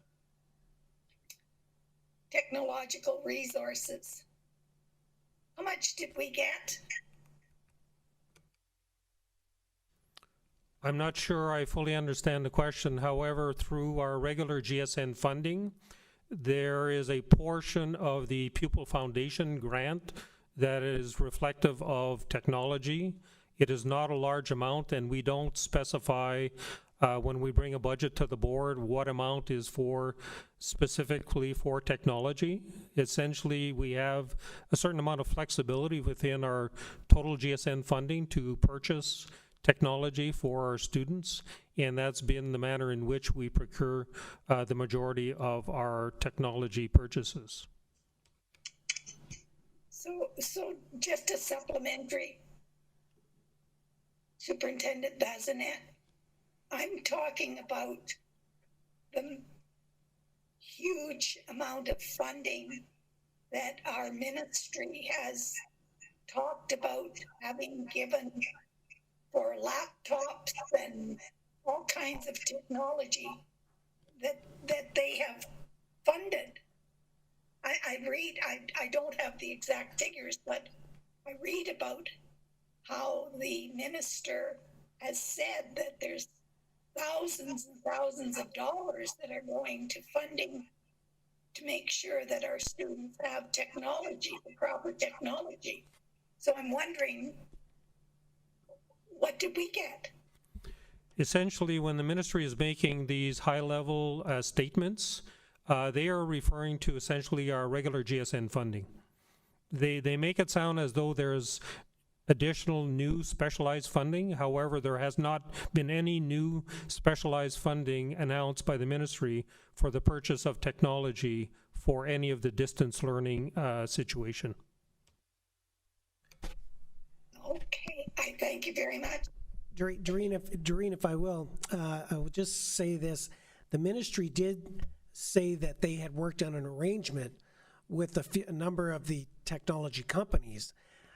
technological resources. How much did we get? I'm not sure I fully understand the question. However, through our regular GSN funding, there is a portion of the Pupil Foundation grant that is reflective of technology. It is not a large amount, and we don't specify when we bring a budget to the board what amount is for specifically for technology. Essentially, we have a certain amount of flexibility within our total GSN funding to purchase technology for our students, and that's been the manner in which we procure the majority of our technology purchases. So just a supplementary, Superintendent Bazinet, I'm talking about the huge amount of funding that our ministry has talked about having given for laptops and all kinds of technology that they have funded. I don't have the exact figures, but I read about how the minister has said that there's thousands and thousands of dollars that are going to funding to make sure that our students have technology, the proper technology. So I'm wondering, what did we get? Essentially, when the ministry is making these high-level statements, they are referring to essentially our regular GSN funding. They make it sound as though there's additional new specialized funding. However, there has not been any new specialized funding announced by the ministry for the purchase of technology for any of the distance learning situation. Okay, I thank you very much. Doreen, if I will, I would just say this. The ministry did say that they had worked on an arrangement with a number of the technology companies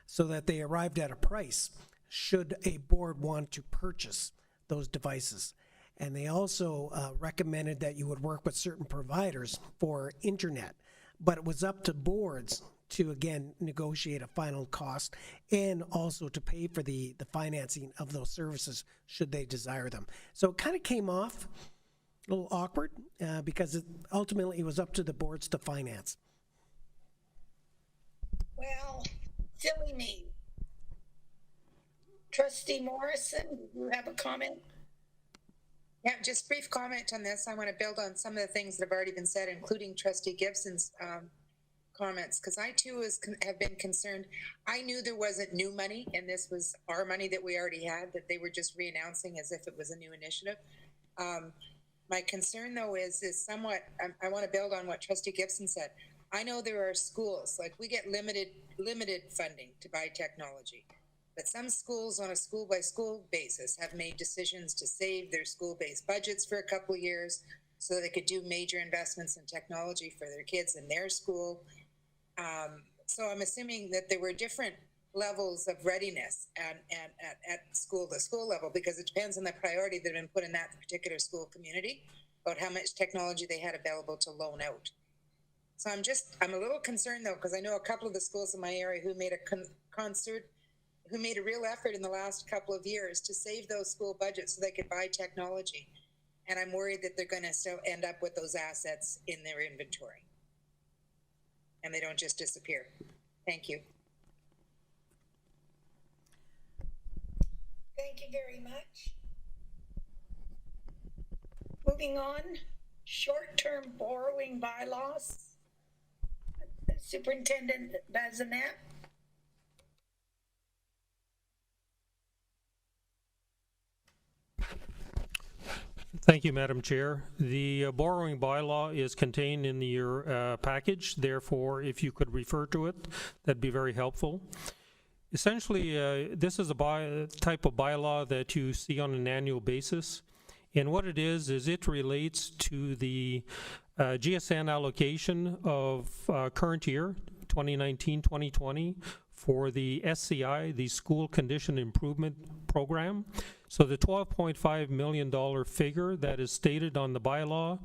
so that they arrived at a price should a board want to purchase those devices. And they also recommended that you would work with certain providers for internet, but it was up to boards to, again, negotiate a final cost and also to pay for the financing of those services should they desire them. So it kind of came off a little awkward because ultimately it was up to the boards to finance. Well, silly me. Trustee Morrison, do you have a comment? Yeah, just brief comment on this. I want to build on some of the things that have already been said, including Trustee Gibson's comments, because I too have been concerned. I knew there wasn't new money, and this was our money that we already had, that they were just re-announcing as if it was a new initiative. My concern, though, is somewhat, I want to build on what Trustee Gibson said. I know there are schools, like we get limited funding to buy technology, but some schools on a school-by-school basis have made decisions to save their school-based budgets for a couple of years so that they could do major investments in technology for their kids in their school. So I'm assuming that there were different levels of readiness at the school level, because it depends on the priority that had been put in that particular school community about how much technology they had available to loan out. So I'm a little concerned, though, because I know a couple of the schools in my area who made who made a real effort in the last couple of years to save those school budgets so they could buy technology. And I'm worried that they're going to still end up with those assets in their inventory. And they don't just disappear. Thank you. Thank you very much. Moving on, short-term borrowing bylaws. Superintendent Bazinet. Thank you, Madam Chair. The borrowing bylaw is contained in your package. Therefore, if you could refer to it, that'd be very helpful. Essentially, this is a type of bylaw that you see on an annual basis. And what it is it relates to the GSN allocation of current year, 2019-2020, for the SCI, the School Condition Improvement Program. So the $12.5 million figure that is stated on the bylaw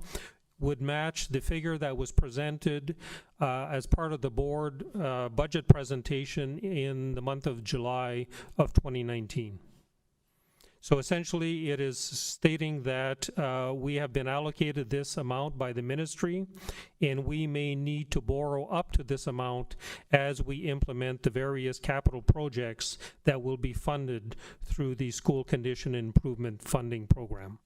would match the figure that was presented as part of the board budget presentation in the month of July of 2019. So essentially, it is stating that we have been allocated this amount by the ministry, and we may need to borrow up to this amount as we implement the various capital projects that will be funded through the School Condition Improvement Funding Program.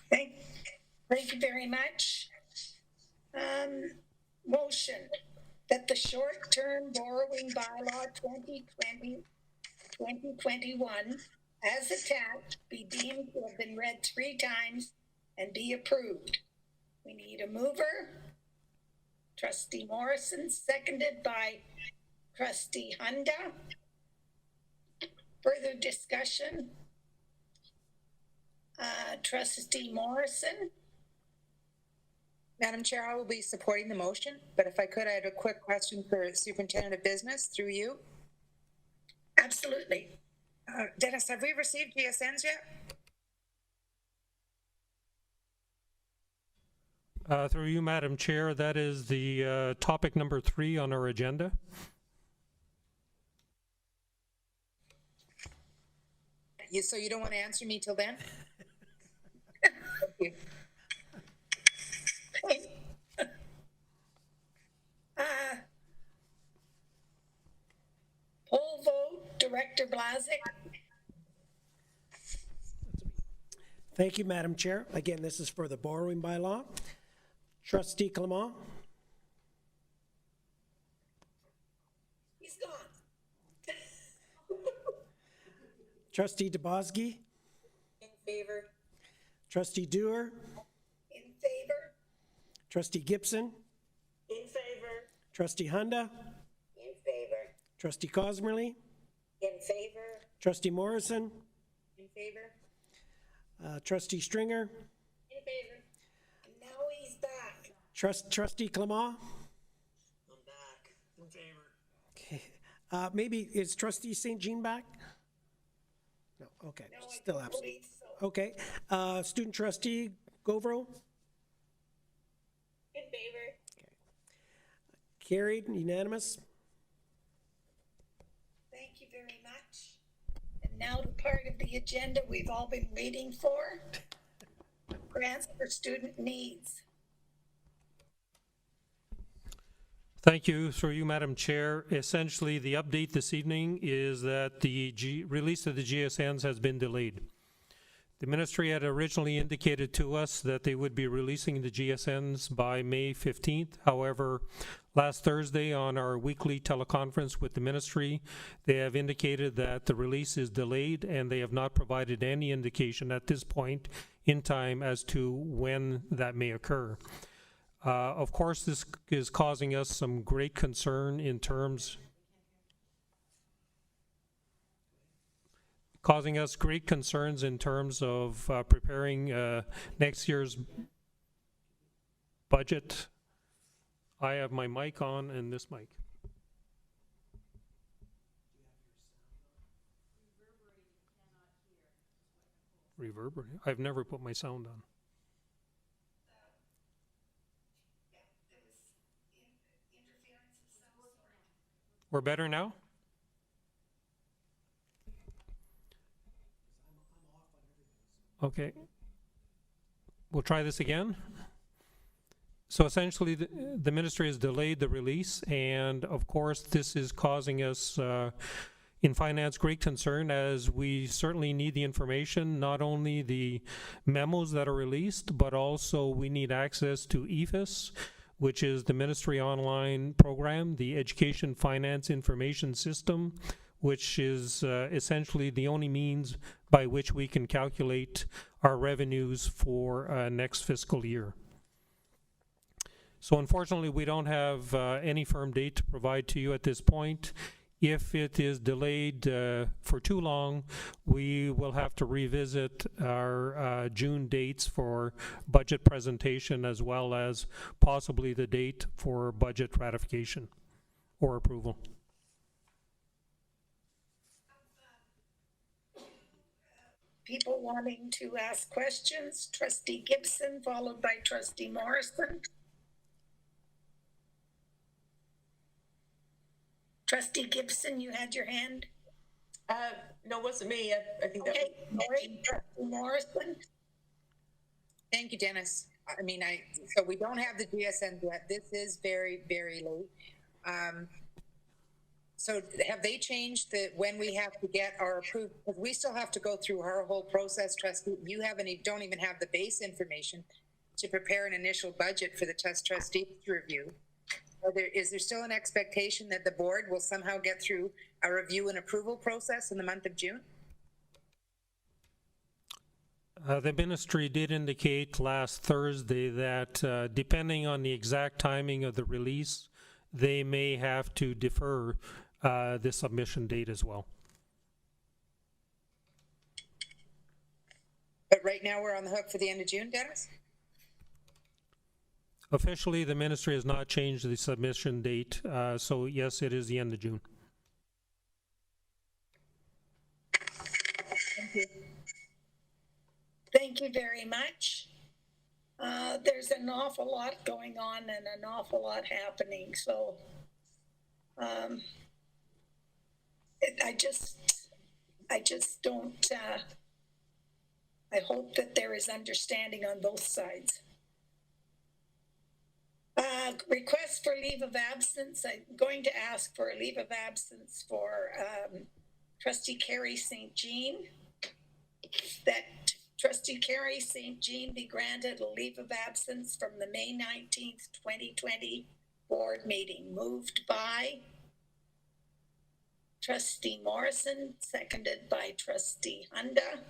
Thank you very much. Motion that the short-term borrowing bylaw 2020-2021 as attached be deemed to have been read 3 times and be approved. We need a mover. Trustee Morrison, seconded by Trustee Hunda. Further discussion? Trustee Morrison? Madam Chair, I will be supporting the motion, but if I could, I had a quick question for Superintendent of Business through you. Absolutely. Dennis, have we received GSNs yet? Through you, Madam Chair, that is the topic number 3 on our agenda. So you don't want to answer me till then? Thank you. Poll vote, Director Blazik. Thank you, Madam Chair. Again, this is for the borrowing bylaw. Trustee Clement, He's gone. Trustee DeBoski, In favor? Trustee Dewar, In favor? Trustee Gibson, In favor? Trustee Hunda, In favor? Trustee Cosmerly, In favor? Trustee Morrison, In favor? Trustee Stringer, In favor? And now he's back. Trustee Clement. I'm back. In favor. Okay. Maybe is Trustee St. Jean back? No. Okay. No, I Still don't absent. believe so. Okay. Student Trustee Govro. In favor? Carried. Unanimous. Thank you very much. And now the part of the agenda we've all been waiting for. Grants for student needs. Thank you. Through you, Madam Chair. Essentially, the update this evening is that the release of the GSNs has been delayed. The ministry had originally indicated to us that they would be releasing the GSNs by May 15th. However, last Thursday on our weekly teleconference with the ministry, they have indicated that the release is delayed and they have not provided any indication at this point in time as to when that may occur. Of course, this is causing us some great concern in terms of preparing next year's budget. I have my mic on and this mic. Reverberate. I've never put my sound on. We're better now? Okay. We'll try this again. So essentially, the ministry has delayed the release, and of course, this is causing us in finance great concern, as we certainly need the information, not only the memos that are released, but also we need access to EFIS, which is the ministry online program, the Education Finance Information System, which is essentially the only means by which we can calculate our revenues for next fiscal year. So unfortunately, we don't have any firm date to provide to you at this point. If it is delayed for too long, we will have to revisit our June dates for budget presentation, as well as possibly the date for budget ratification or approval. People wanting to ask questions. Trustee Gibson, followed by Trustee Morrison. Trustee Gibson, you had your hand? No, it wasn't me. I think that Okay, all right, Trustee Morrison. Thank you, Dennis. I mean, so we don't have the GSN yet. This is very, very late. So have they changed when we have to get our approved, because we still have to go through our whole process, Trustee. You don't even have the base information to prepare an initial budget for the trustees to review. Is there still an expectation that the board will somehow get through a review and approval process in the month of June? The ministry did indicate last Thursday that depending on the exact timing of the release, they may have to defer the submission date as well. But right now we're on the hook for the end of June, Dennis? Officially, the ministry has not changed the submission date, so yes, it is the end of June. Thank you very much. There's an awful lot going on and an awful lot happening, so I just don't, I hope that there is understanding on both sides. Request for leave of absence. I'm going to ask for a leave of absence for Trustee Carrie St. Jean, that Trustee Carrie St. Jean be granted a leave of absence from the May 19th, 2020 board meeting. Moved by Trustee Morrison, seconded by Trustee Hunda.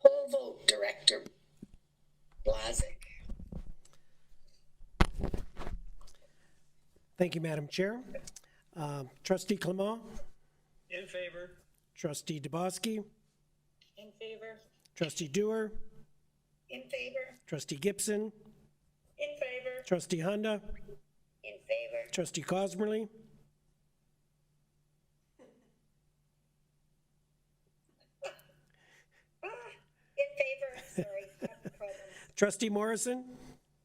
Poll vote, Director Blazik. Thank you, Madam Chair. Trustee Clement, In favor. Trustee Dubosky, In favor? Trustee Dewar, In favor? Trustee Gibson, In favor? Trustee Hunda, In favor? Trustee Cosmerly, In favor? Sorry, I have a problem. Trustee Morrison,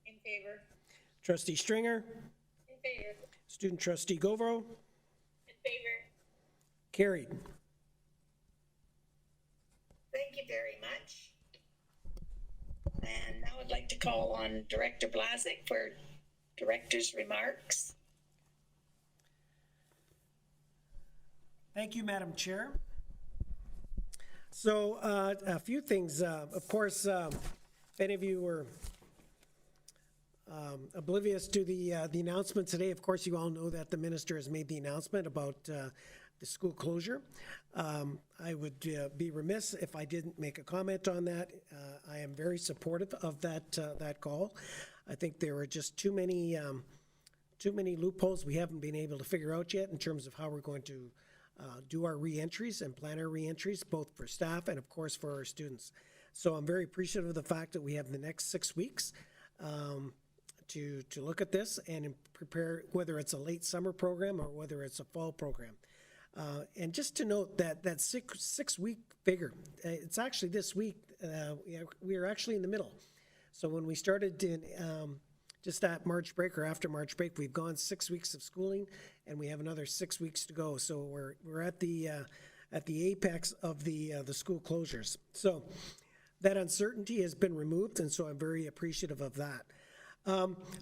In favor? Trustee Stringer, In favor? Student Trustee Govro, In favor? carried. Thank you very much. And now I'd like to call on Director Blazik for director's remarks. Thank you, Madam Chair. So a few things. Of course, if any of you were oblivious to the announcement today, of course, you all know that the minister has made the announcement about the school closure. I would be remiss if I didn't make a comment on that. I am very supportive of that call. I think there are just too many loopholes we haven't been able to figure out yet in terms of how we're going to do our reentries and plan our reentries, both for staff and, of course, for our students. So I'm very appreciative of the fact that we have the next 6 weeks to look at this and prepare, whether it's a late summer program or whether it's a fall program. And just to note that six-week figure, it's actually this week, we are actually in the middle. So when we started in just at March break or after March break, we've gone 6 weeks of schooling, and we have another 6 weeks to go. So we're at the apex of the school closures. So that uncertainty has been removed, and so I'm very appreciative of that.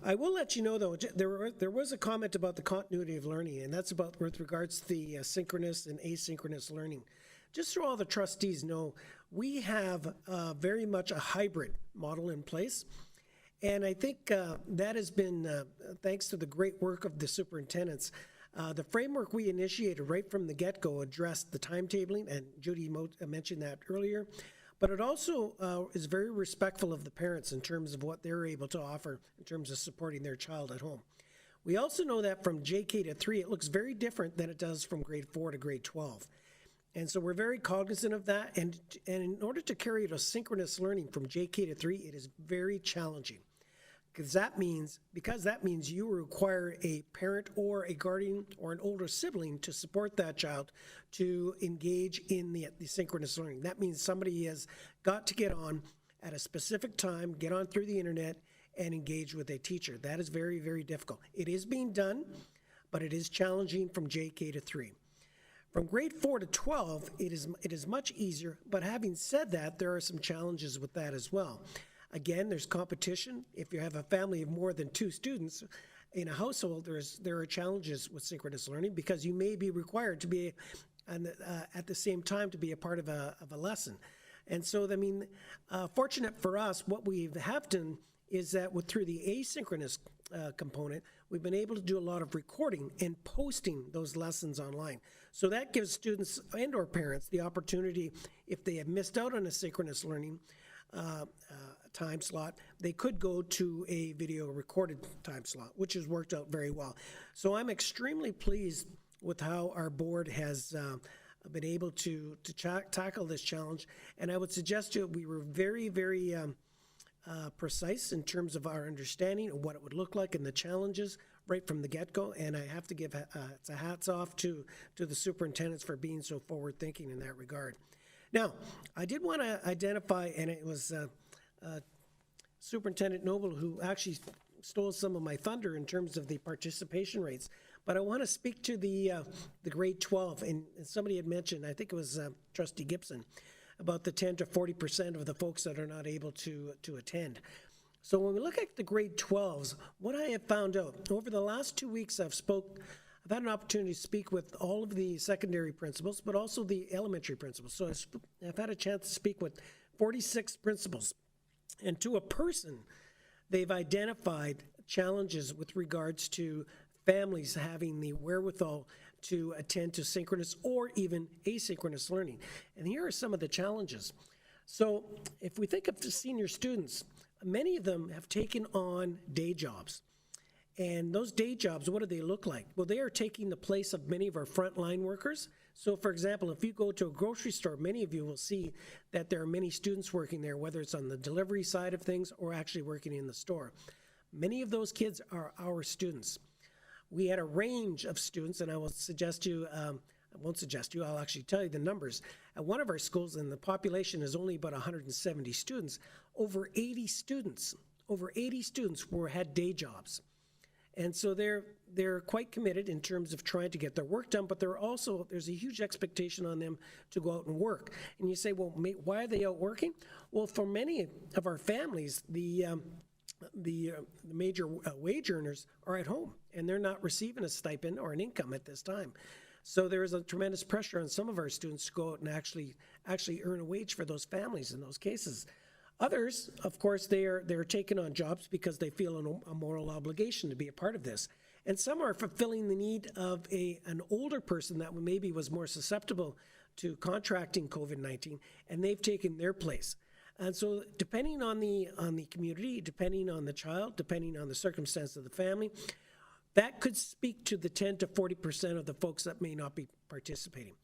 I will let you know, though, there was a comment about the continuity of learning, and that's about with regards to the synchronous and asynchronous learning. Just so all the trustees know, we have very much a hybrid model in place. And I think that has been, thanks to the great work of the superintendents, the framework we initiated right from the get-go addressed the timetabling, and Judy mentioned that earlier, but it also is very respectful of the parents in terms of what they're able to offer in terms of supporting their child at home. We also know that from JK to 3, it looks very different than it does from grade 4 to grade 12. And so we're very cognizant of that, and in order to carry out synchronous learning from JK to 3, it is very challenging. Because that means you require a parent or a guardian or an older sibling to support that child to engage in the synchronous learning. That means somebody has got to get on at a specific time, get on through the internet, and engage with a teacher. That is very, very difficult. It is being done, but it is challenging from JK to 3. From grade 4 to 12, it is much easier, but having said that, there are some challenges with that as well. Again, there's competition. If you have a family of more than 2 students in a household, there are challenges with synchronous learning because you may be required to be at the same time to be a part of a lesson. And so, I mean, fortunate for us, what we have done is that through the asynchronous component, we've been able to do a lot of recording and posting those lessons online. So that gives students and or parents the opportunity, if they have missed out on a synchronous learning time slot, they could go to a video recorded time slot, which has worked out very well. So I'm extremely pleased with how our board has been able to tackle this challenge. And I would suggest to you, we were very, very precise in terms of our understanding of what it would look like and the challenges right from the get-go. And I have to give it's a hats off to the superintendents for being so forward-thinking in that regard. Now, I did want to identify, and it was Superintendent Noble who actually stole some of my thunder in terms of the participation rates. But I want to speak to the grade 12, and somebody had mentioned, I think it was Trustee Gibson, about the 10 to 40% of the folks that are not able to attend. So when we look at the grade 12s, what I have found out, over the last 2 weeks I've had an opportunity to speak with all of the secondary principals, but also the elementary principals. So I've had a chance to speak with 46 principals. And to a person, they've identified challenges with regards to families having the wherewithal to attend to synchronous or even asynchronous learning. And here are some of the challenges. So if we think of the senior students, many of them have taken on day jobs. And those day jobs, what do they look like? Well, they are taking the place of many of our frontline workers. So for example, if you go to a grocery store, many of you will see that there are many students working there, whether it's on the delivery side of things or actually working in the store. Many of those kids are our students. We had a range of students, and I will suggest you, I won't suggest you, I'll actually tell you the numbers. At one of our schools, and the population is only about 170 students, over 80 students had day jobs. And so they're quite committed in terms of trying to get their work done, but there's a huge expectation on them to go out and work. And you say, well, why are they out working? Well, for many of our families, the major wage earners are at home, and they're not receiving a stipend or an income at this time. So there is a tremendous pressure on some of our students to go out and actually earn a wage for those families in those cases. Others, of course, they're taking on jobs because they feel a moral obligation to be a part of this. And some are fulfilling the need of an older person that maybe was more susceptible to contracting COVID-19, and they've taken their place. And so depending on the community, depending on the child, depending on the circumstance of the family, that could speak to the 10 to 40% of the folks that may not be participating.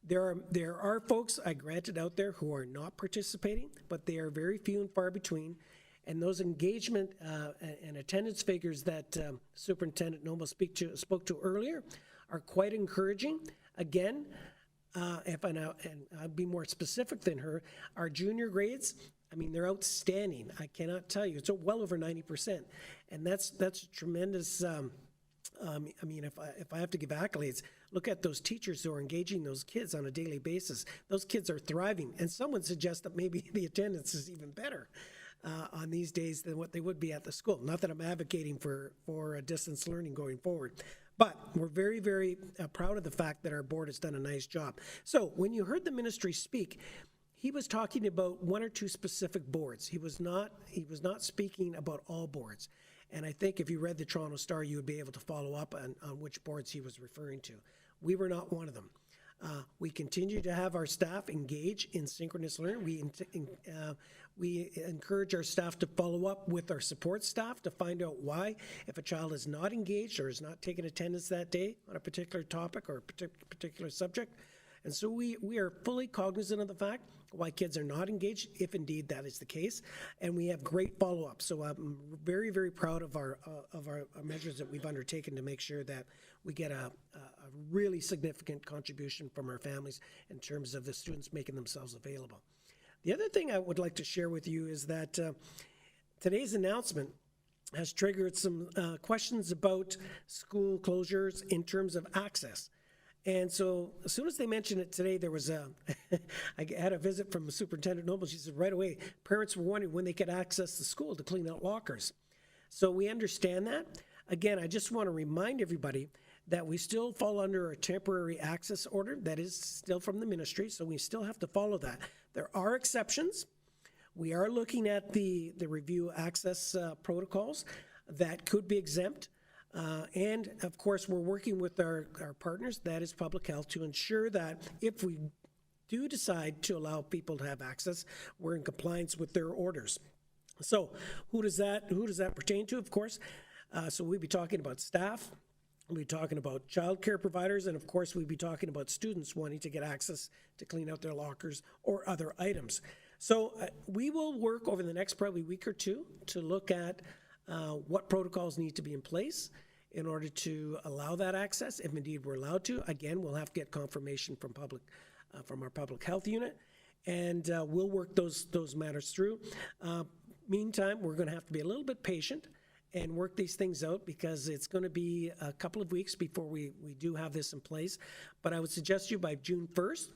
There are folks, I granted, out there who are not participating, but they are very few and far between. And those engagement and attendance figures that Superintendent Noble spoke to earlier are quite encouraging. Again, I'll be more specific than her, our junior grades, I mean, they're outstanding. I cannot tell you. It's well over 90%. And that's tremendous. I mean, if I have to give accolades, look at those teachers who are engaging those kids on a daily basis. Those kids are thriving. And someone suggests that maybe the attendance is even better on these days than what they would be at the school. Not that I'm advocating for distance learning going forward. But we're very, very proud of the fact that our board has done a nice job. So when you heard the ministry speak, he was talking about one or two specific boards. He was not speaking about all boards. And I think if you read the Toronto Star, you would be able to follow up on which boards he was referring to. We were not one of them. We continue to have our staff engage in synchronous learning. We encourage our staff to follow up with our support staff to find out why, if a child is not engaged or is not taking attendance that day on a particular topic or a particular subject. And so we are fully cognizant of the fact why kids are not engaged, if indeed that is the case, and we have great follow-up. So I'm very, very proud of our measures that we've undertaken to make sure that we get a really significant contribution from our families in terms of the students making themselves available. The other thing I would like to share with you is that today's announcement has triggered some questions about school closures in terms of access. And so as soon as they mentioned it today, there was I had a visit from Superintendent Noble. She said right away, parents were wondering when they could access the school to clean out lockers. So we understand that. Again, I just want to remind everybody that we still fall under a temporary access order that is still from the ministry, so we still have to follow that. There are exceptions. We are looking at the review access protocols that could be exempt. And of course, we're working with our partners, that is Public Health, to ensure that if we do decide to allow people to have access, we're in compliance with their orders. So who does that pertain to, of course? So we'd be talking about staff, we'd be talking about child care providers, and of course we'd be talking about students wanting to get access to clean out their lockers or other items. So we will work over the next probably week or two to look at what protocols need to be in place in order to allow that access, if indeed we're allowed to. Again, we'll have to get confirmation from our public health unit, and we'll work those matters through. Meantime, we're going to have to be a little bit patient and work these things out, because it's going to be a couple of weeks before we do have this in place. But I would suggest you by June 1st,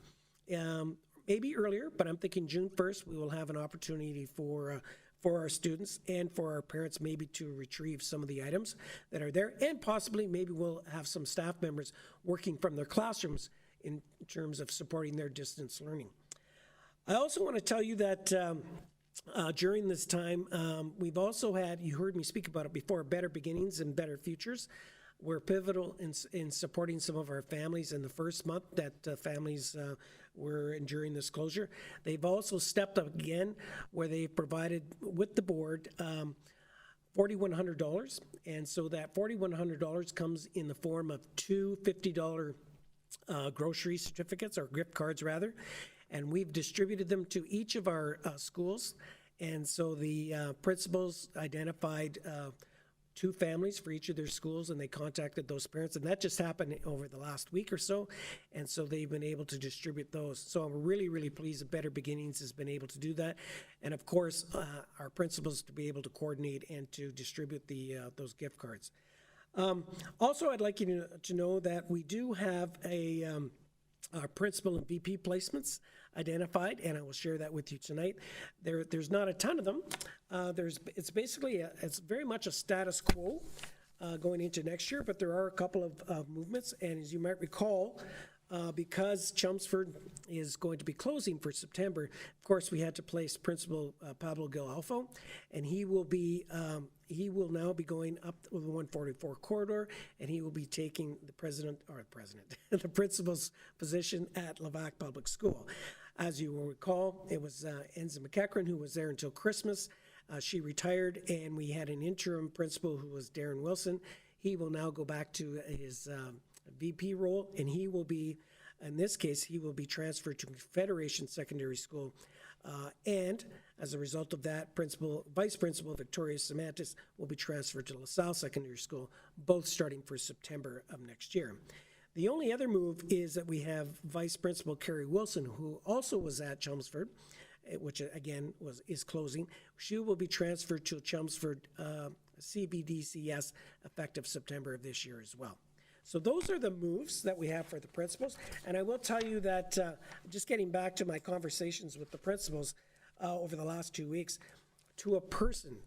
maybe earlier, but I'm thinking June 1st, we will have an opportunity for our students and for our parents maybe to retrieve some of the items that are there, and possibly maybe we'll have some staff members working from their classrooms in terms of supporting their distance learning. I also want to tell you that during this time, we've also had, you heard me speak about it before, Better Beginnings and Better Futures. We're pivotal in supporting some of our families in the first month that families were enduring this closure. They've also stepped up again, where they've provided with the board $4,100. And so that $4,100 comes in the form of two $50 grocery certificates, or gift cards rather. And we've distributed them to each of our schools. And so the principals identified two families for each of their schools, and they contacted those parents, and that just happened over the last week or so, and so they've been able to distribute those. So I'm really, really pleased that Better Beginnings has been able to do that, and of course, our principals to be able to coordinate and to distribute those gift cards. Also, I'd like you to know that we do have our principal and VP placements identified, and I will share that with you tonight. There's not a ton of them. It's basically it's very much a status quo going into next year, but there are a couple of movements. And as you might recall, because Chelmsford is going to be closing for September, of course, we had to place Principal Pablo Gil-Alfo, and he will now be going up the 144 corridor, and he will be taking the the principal's position at Levack Public School. As you will recall, it was Enza McEachran who was there until Christmas. She retired, and we had an interim principal who was Darren Wilson. He will now go back to his VP role, and he will be, in this case, he will be transferred to Federation Secondary School. And as a result of that, Vice Principal Victoria Semantis will be transferred to LaSalle Secondary School, both starting for September of next year. The only other move is that we have Vice Principal Carrie Wilson, who also was at Chelmsford, which again is closing. She will be transferred to Chelmsford CBDCS effective September of this year as well. So those are the moves that we have for the principals. And I will tell you that, just getting back to my conversations with the principals over the last 2 weeks, to a person,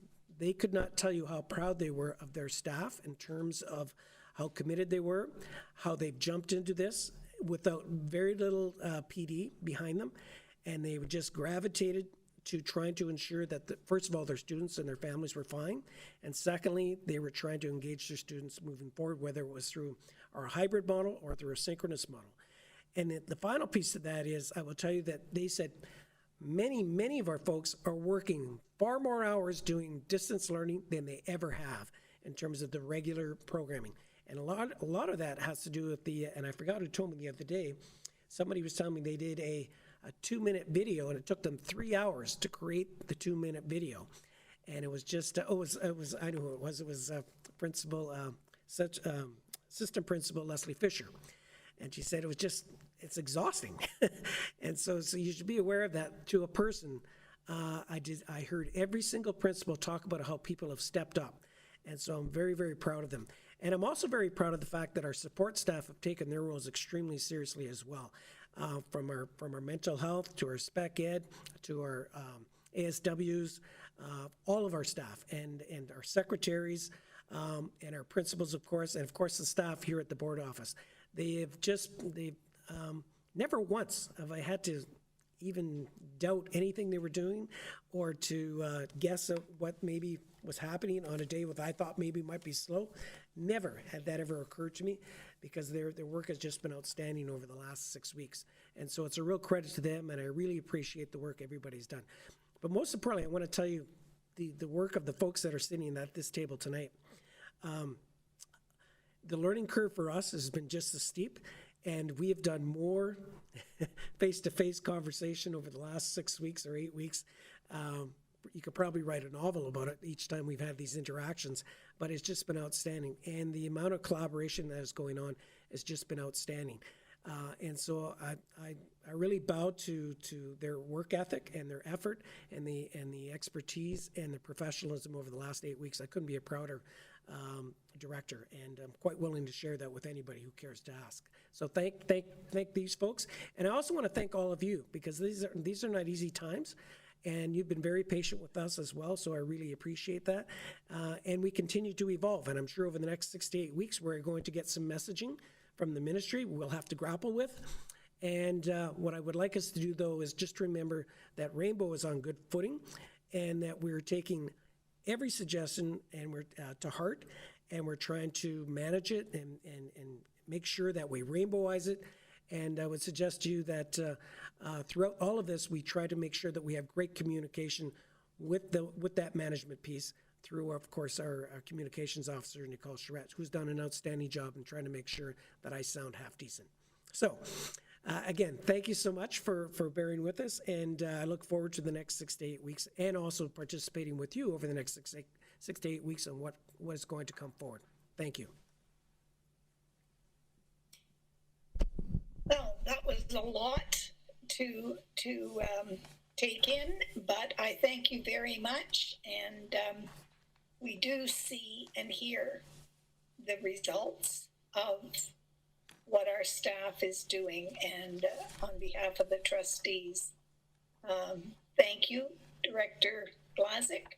they could not tell you how proud they were of their staff in terms of how committed they were, how they've jumped into this without very little PD behind them. And they just gravitated to trying to ensure that, first of all, their students and their families were fine. And secondly, they were trying to engage their students moving forward, whether it was through our hybrid model or through a synchronous model. And the final piece of that is, I will tell you that they said many of our folks are working far more hours doing distance learning than they ever have in terms of the regular programming. And a lot of that has to do with and I forgot who told me the other day, somebody was telling me they did a 2-minute video, and it took them 3 hours to create the 2-minute video. And it was just, I know who it was. It was Assistant Principal Leslie Fisher. And she said it's exhausting. And so you should be aware of that. To a person, I heard every single principal talk about how people have stepped up. And so I'm very, very proud of them. And I'm also very proud of the fact that our support staff have taken their roles extremely seriously as well. From our mental health to our spec ed to our ASWs, all of our staff and our secretaries and our principals, of course, and of course the staff here at the board office. They've never once have I had to even doubt anything they were doing or to guess at what maybe was happening on a day that I thought maybe might be slow. Never had that ever occurred to me, because their work has just been outstanding over the last 6 weeks. And so it's a real credit to them, and I really appreciate the work everybody's done. But most importantly, I want to tell you the work of the folks that are sitting at this table tonight. The learning curve for us has been just as steep, and we have done more face-to-face conversation over the last 6 weeks or 8 weeks. You could probably write a novel about it each time we've had these interactions, but it's just been outstanding. And the amount of collaboration that is going on has just been outstanding. And so I really bow to their work ethic and their effort and the expertise and the professionalism over the last 8 weeks. I couldn't be a prouder director, and I'm quite willing to share that with anybody who cares to ask. So thank these folks, and I also want to thank all of you, because these are not easy times, and you've been very patient with us as well. So I really appreciate that, and we continue to evolve. And I'm sure over the next 6 to 8 weeks we're going to get some messaging from the ministry we'll have to grapple with. And what I would like us to do, though, is just remember that Rainbow is on good footing, and that we're taking every suggestion and we're to heart, and we're trying to manage it and make sure that we rainbowize it. And I would suggest to you that throughout all of this, we try to make sure that we have great communication with that management piece through, of course, our communications officer, Nicole Charette, who's done an outstanding job in trying to make sure that I sound half decent. So, again, thank you so much for bearing with us, and I look forward to the next 6 to 8 weeks, and also participating with you over the next 6 to 8 weeks on what is going to come forward. Thank you. Well, that was a lot to take in, but I thank you very much, and we do see and hear the results of what our staff is doing, and on behalf of the trustees, thank you, Director Blazik.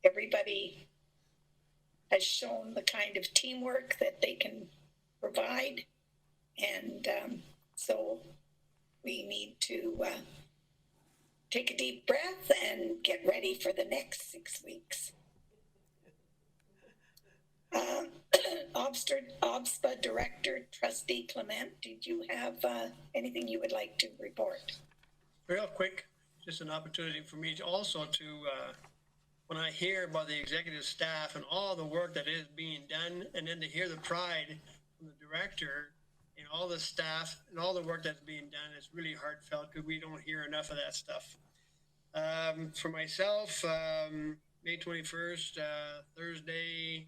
Everybody has shown the kind of teamwork that they can provide, and so we need to take a deep breath and get ready for the next 6 weeks. OBSPA Director, Trustee Clement, did you have anything you would like to report? Real quick, just an opportunity for me to also when I hear about the executive staff and all the work that is being done, and then to hear the pride from the director and all the staff and all the work that's being done, it's really heartfelt, because we don't hear enough of that stuff. For myself, May 21st, Thursday,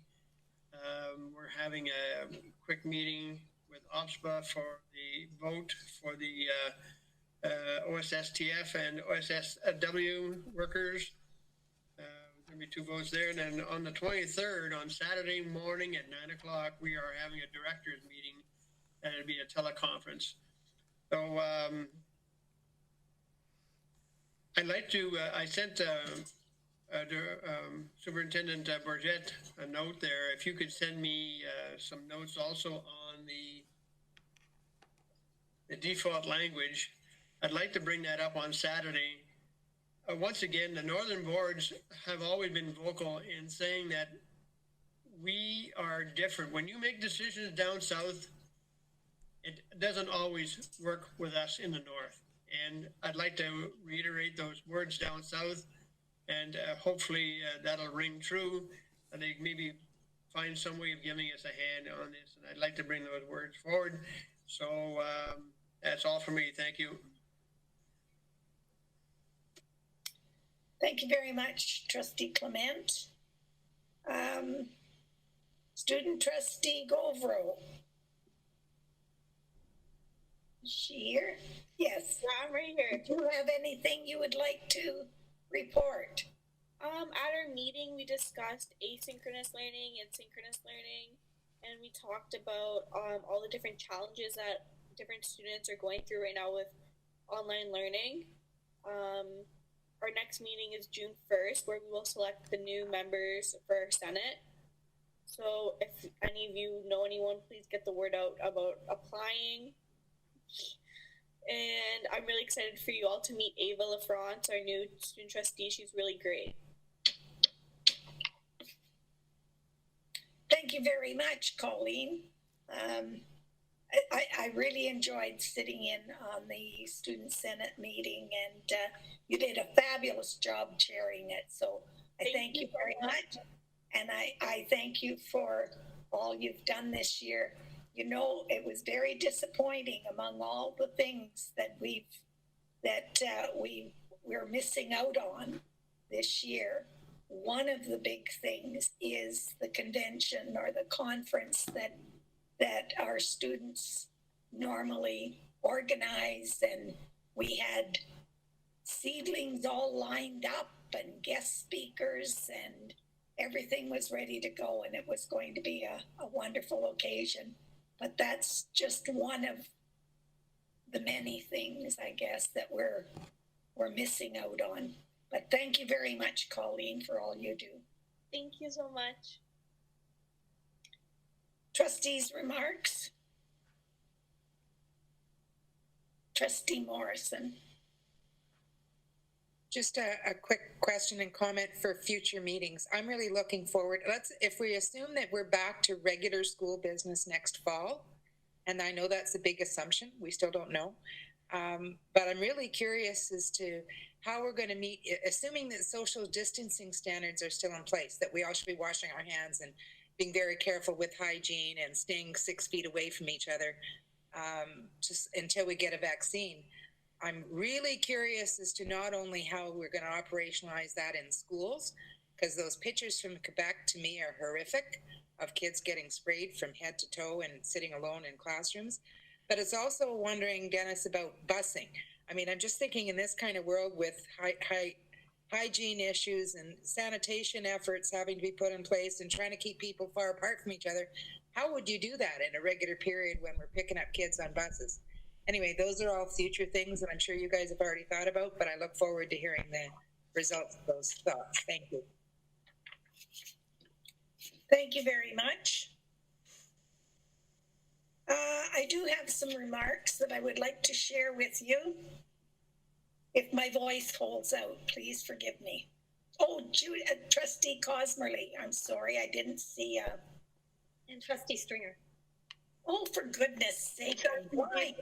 we're having a quick meeting with OBSPA for the vote for the OSSTF and OSSW workers. There'll be 2 votes there. And then on the 23rd, on Saturday morning at 9 o'clock, we are having a director's meeting, and it'll be a teleconference. So I'd like to, I sent Superintendent Bourget a note there. If you could send me some notes also on the default language, I'd like to bring that up on Saturday. Once again, the Northern boards have always been vocal in saying that we are different. When you make decisions down south, it doesn't always work with us in the north. And I'd like to reiterate those words down south, and hopefully that'll ring true, and they maybe find some way of giving us a hand on this. And I'd like to bring those words forward. So that's all for me. Thank you. Thank you very much, Trustee Clement. Student Trustee Govro. Is she here? Yes. I'm right here. Do you have anything you would like to report? At our meeting, we discussed asynchronous learning and synchronous learning, and we talked about all the different challenges that different students are going through right now with online learning. Our next meeting is June 1st, where we will select the new members for our Senate. So if any of you know anyone, please get the word out about applying. And I'm really excited for you all to meet Ava LaFrance, our new student trustee. She's really great. Thank you very much, Colleen. I really enjoyed sitting in on the Student Senate meeting, and you did a fabulous job chairing it. So I thank you very much. And I thank you for all you've done this year. you know, it was very disappointing among all the things that we're missing out on this year. One of the big things is the convention or the conference that our students normally organize, and we had seedlings all lined up and guest speakers, and everything was ready to go, and it was going to be a wonderful occasion. But that's just one of the many things, I guess, that we're missing out on. But thank you very much, Colleen, for all you do. Thank you so much. Trustees' remarks? Trustee Morrison. Just a quick question and comment for future meetings. I'm really looking forward. If we assume that we're back to regular school business next fall, and I know that's a big assumption, we still don't know. But I'm really curious as to how we're going to meet, assuming that social distancing standards are still in place, that we all should be washing our hands and being very careful with hygiene and staying 6 feet away from each other just until we get a vaccine. I'm really curious as to not only how we're going to operationalize that in schools, because those pictures from Quebec to me are horrific of kids getting sprayed from head to toe and sitting alone in classrooms. But it's also wondering, Dennis, about busing. I mean, I'm just thinking in this kind of world with hygiene issues and sanitation efforts having to be put in place and trying to keep people far apart from each other, how would you do that in a regular period when we're picking up kids on buses? Anyway, those are all future things that I'm sure you guys have already thought about, but I look forward to hearing the results of those thoughts. Thank you. Thank you very much. I do have some remarks that I would like to share with you. If my voice holds out, please forgive me. Oh, Trustee Cosmerly, I'm sorry, I didn't see. And Trustee Stringer. Oh, for goodness sake, I'm blind.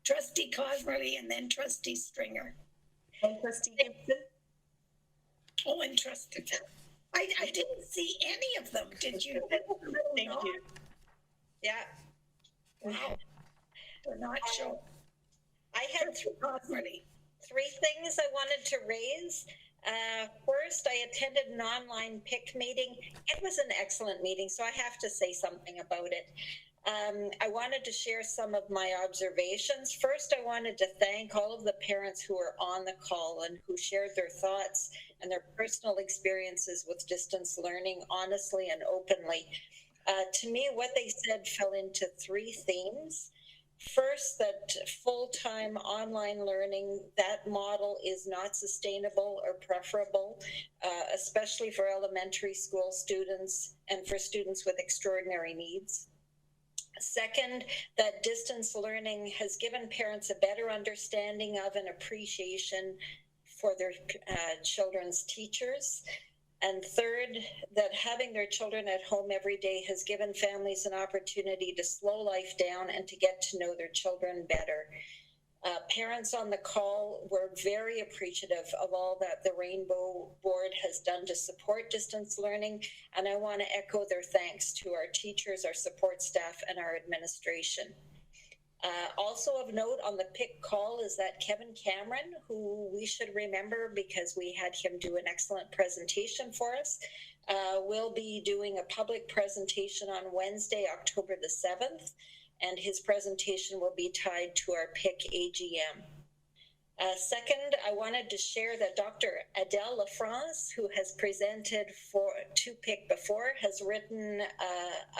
Trustee Cosmerly and then Trustee Stringer. And Trustee Gibson. Oh, and Trustee. I didn't see any of them. Did you? Thank you. Yeah. Wow. They're not showing. I had three things I wanted to raise. First, I attended an online PIC meeting. It was an excellent meeting, so I have to say something about it. I wanted to share some of my observations. First, I wanted to thank all of the parents who were on the call and who shared their thoughts and their personal experiences with distance learning honestly and openly. To me, what they said fell into three themes. First, that full-time online learning, that model is not sustainable or preferable, especially for elementary school students and for students with extraordinary needs. Second, that distance learning has given parents a better understanding of and appreciation for their children's teachers. And third, that having their children at home every day has given families an opportunity to slow life down and to get to know their children better. Parents on the call were very appreciative of all that the Rainbow Board has done to support distance learning, and I want to echo their thanks to our teachers, our support staff, and our administration. Also of note on the PIC call is that Kevin Cameron, who we should remember because we had him do an excellent presentation for us, will be doing a public presentation on Wednesday, October the 7th, and his presentation will be tied to our PIC AGM. Second, I wanted to share that Dr. Adele LaFrance, who has presented to PIC before, has written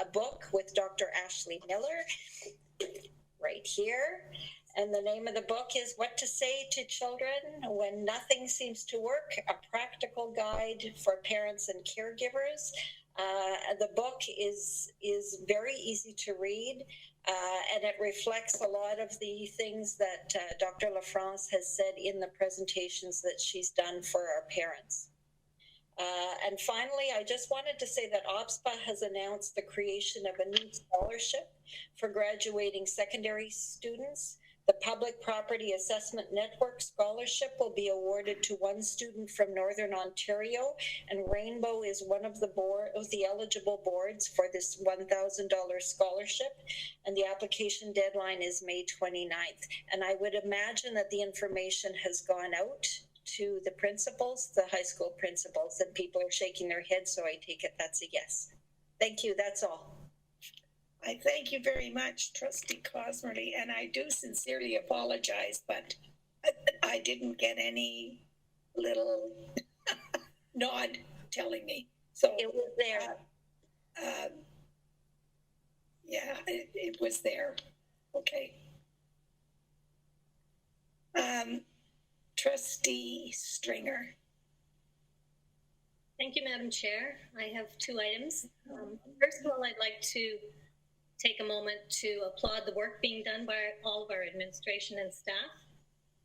a book with Dr. Ashley Miller, right here. And the name of the book is What to Say to Children When Nothing Seems to Work, a practical guide for parents and caregivers. The book is very easy to read, and it reflects a lot of the things that Dr. LaFrance has said in the presentations that she's done for our parents. And finally, I just wanted to say that OPSPA has announced the creation of a new scholarship for graduating secondary students The Public Property Assessment Network Scholarship will be awarded to one student from Northern Ontario, and Rainbow is one of the eligible boards for this $1,000 scholarship, and the application deadline is May 29th. And I would imagine that the information has gone out to the principals, the high school principals, and people are shaking their heads, so I take it that's a yes. Thank you, that's all. I thank you very much, Trustee Cosmerly, and I do sincerely apologize, but I didn't get any little nod telling me. So it was there. Yeah, it was there. Okay. Trustee Stringer. Thank you, Madam Chair. I have two items. First of all, I'd like to take a moment to applaud the work being done by all of our administration and staff.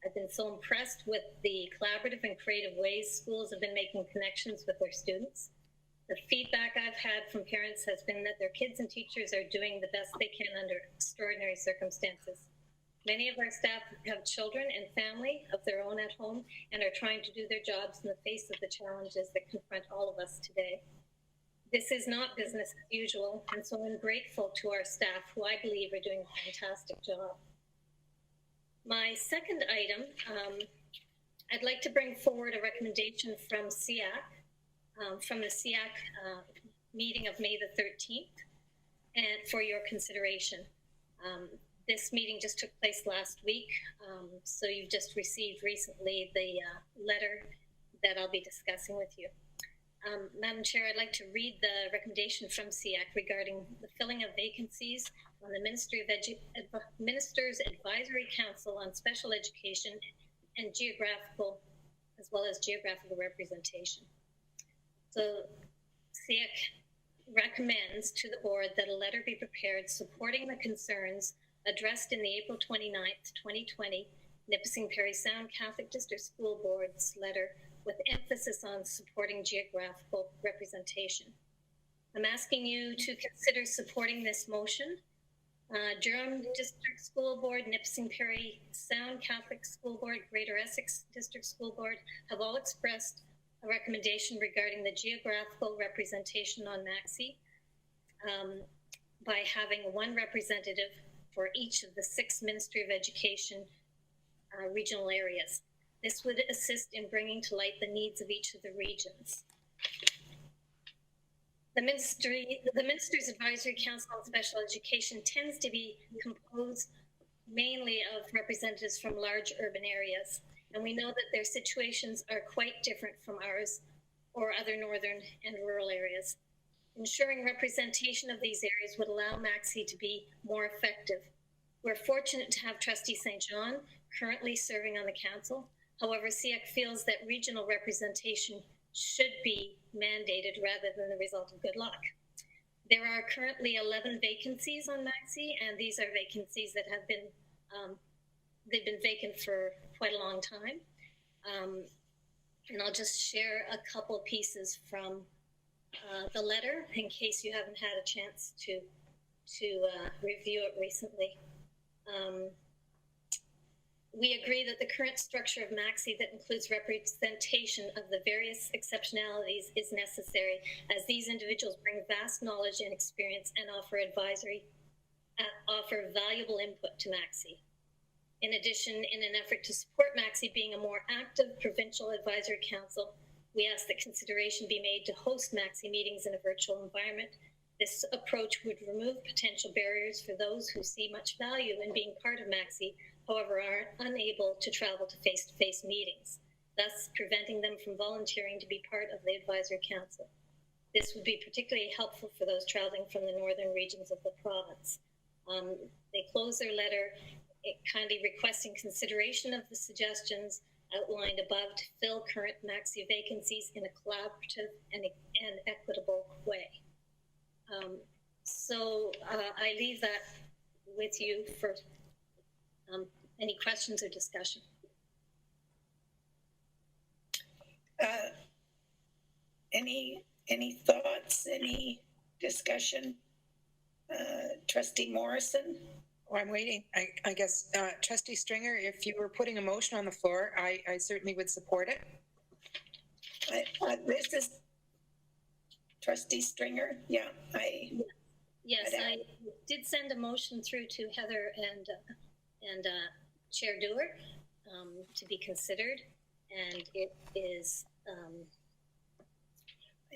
I've been so impressed with the collaborative and creative ways schools have been making connections with their students. The feedback I've had from parents has been that their kids and teachers are doing the best they can under extraordinary circumstances. Many of our staff have children and family of their own at home and are trying to do their jobs in the face of the challenges that confront all of us today. This is not business as usual, and so I'm grateful to our staff, who I believe are doing a fantastic job. My second item, I'd like to bring forward a recommendation from SEAC, from the SEAC meeting of May the 13th, and for your consideration. This meeting just took place last week, so you've just received recently the letter that I'll be discussing with you. Madam Chair, I'd like to read the recommendation from SEAC regarding the filling of vacancies on the Minister's Advisory Council on Special Education and geographical, as well as geographical representation. So SEAC recommends to the board that a letter be prepared supporting the concerns addressed in the April 29th, 2020 Nipissing Parry Sound Catholic District School Board's letter with emphasis on supporting geographical representation. I'm asking you to consider supporting this motion. Durham District School Board, Nipissing Parry Sound Catholic School Board, Greater Essex District School Board have all expressed a recommendation regarding the geographical representation on MAXI by having one representative for each of the 6 Ministry of Education regional areas. This would assist in bringing to light the needs of each of the regions. The Minister's Advisory Council on Special Education tends to be composed mainly of representatives from large urban areas, and we know that their situations are quite different from ours or other northern and rural areas. Ensuring representation of these areas would allow MAXI to be more effective. We're fortunate to have Trustee St. John currently serving on the council. However, SEAC feels that regional representation should be mandated rather than the result of good luck. There are currently 11 vacancies on MAXI, and these are vacancies that have been, they've been vacant for quite a long time. And I'll just share a couple pieces from the letter in case you haven't had a chance to review it recently. We agree that the current structure of MAXI that includes representation of the various exceptionalities is necessary, as these individuals bring vast knowledge and experience and offer valuable input to MAXI. In addition, in an effort to support MAXI being a more active provincial advisory council, we ask that consideration be made to host MAXI meetings in a virtual environment. This approach would remove potential barriers for those who see much value in being part of MAXI, however are unable to travel to face-to-face meetings, thus preventing them from volunteering to be part of the advisory council. This would be particularly helpful for those traveling from the northern regions of the province. They close their letter kindly requesting consideration of the suggestions outlined above to fill current MAXI vacancies in a collaborative and equitable way. So I leave that with you for any questions or discussion. Any thoughts, any discussion? Trustee Morrison? Oh, I'm waiting. I guess, Trustee Stringer, if you were putting a motion on the floor, I certainly would support it. This is Trustee Stringer. Yeah, Yes, I did send a motion through to Heather and Chair Dewar to be considered, and it is. I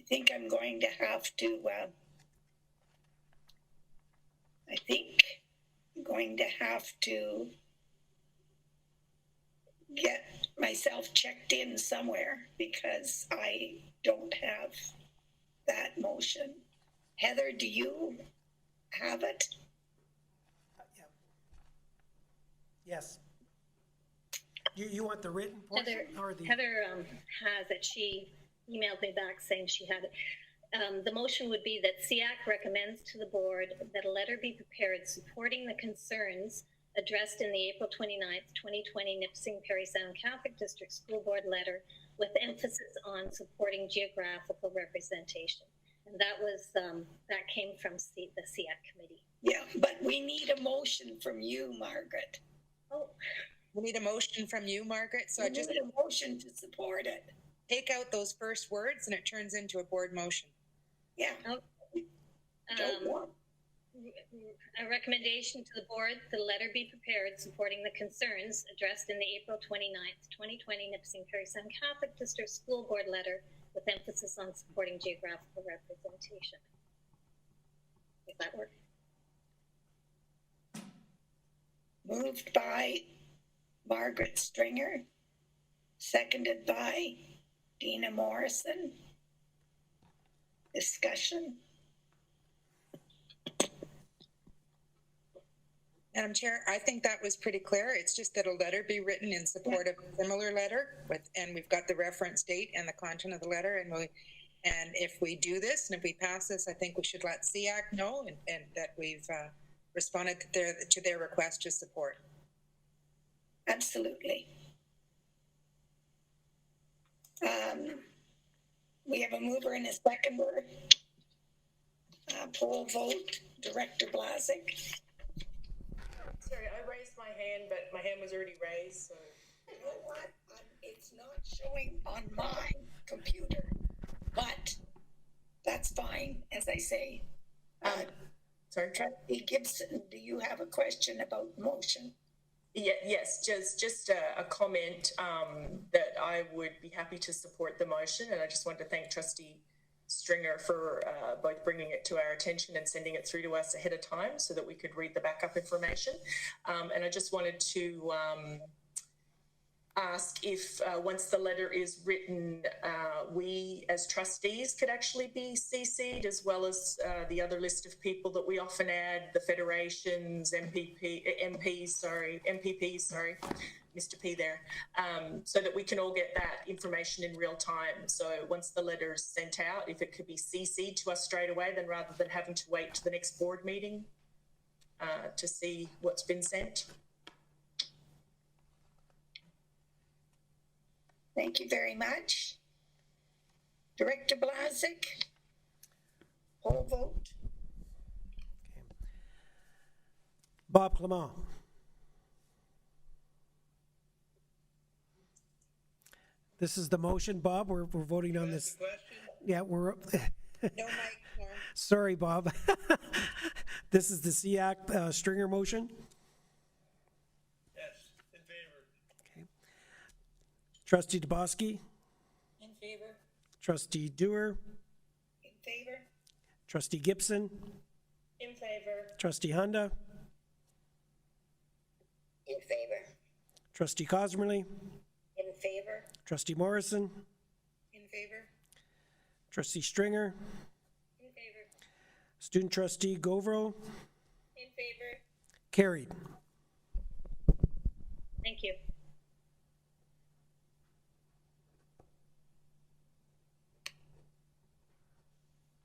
think I'm going to have to. I think I'm going to have to get myself checked in somewhere because I don't have that motion. Heather, do you have it? Yes. You want the written portion or the? Heather has it. She emailed me back saying she had it. The motion would be that SEAC recommends to the board that a letter be prepared supporting the concerns addressed in the April 29th, 2020 Nipissing Parry Sound Catholic District School Board letter with emphasis on supporting geographical representation. And that was, that came from the SEAC committee. Yeah, but we need a motion from you, Margaret. Oh. We need a motion from you, Margaret, so We I just need a motion to support it. take out those first words and it turns into a board motion. Yeah. A recommendation to the board, the letter be prepared supporting the concerns addressed in the April 29th, 2020 Nipissing Parry Sound Catholic District School Board letter with emphasis on supporting geographical representation. Does that work? Moved by Margaret Stringer, seconded by Dina Morrison. Discussion. Madam Chair, I think that was pretty clear. It's just that a letter be written in support of a similar letter and we've got the reference date and the content of the letter. And if we do this and if we pass this, I think we should let SEAC know and that we've responded to their request to support. Absolutely. We have a mover and a seconder. Poll vote, Director Blazik. Sorry, I raised my hand, but my hand was already raised, so. You know what? It's not showing on my computer, but that's fine, as I say. Sorry. Trustee Gibson, do you have a question about the motion? Yeah, yes, just a comment that I would be happy to support the motion, and I just want to thank Trustee Stringer for both bringing it to our attention and sending it through to us ahead of time so that we could read the backup information. And I just wanted to ask if once the letter is written, we as trustees could actually be CC'd as well as the other list of people that we often add, the federations, MPPs, Mr. P there, so that we can all get that information in real time. So once the letter is sent out, if it could be CC'd to us straight away, then rather than having to wait to the next board meeting to see what's been sent. Thank you very much. Director Blazik, poll vote. Bob Clement. This is the motion, Bob. We're voting on this. Yeah, we're. No, Mike. No. Sorry, Bob. This is the SEAC Stringer motion. Yes, in favor. Okay. Trustee Dubosky. In favor. Trustee Dewar. In favor. Trustee Gibson. In favor. Trustee Honda. In favor. Trustee Cosmerly. In favor. Trustee Morrison. In favor. Trustee Stringer. In favor. Student Trustee Govro. In favor. Carried. Thank you.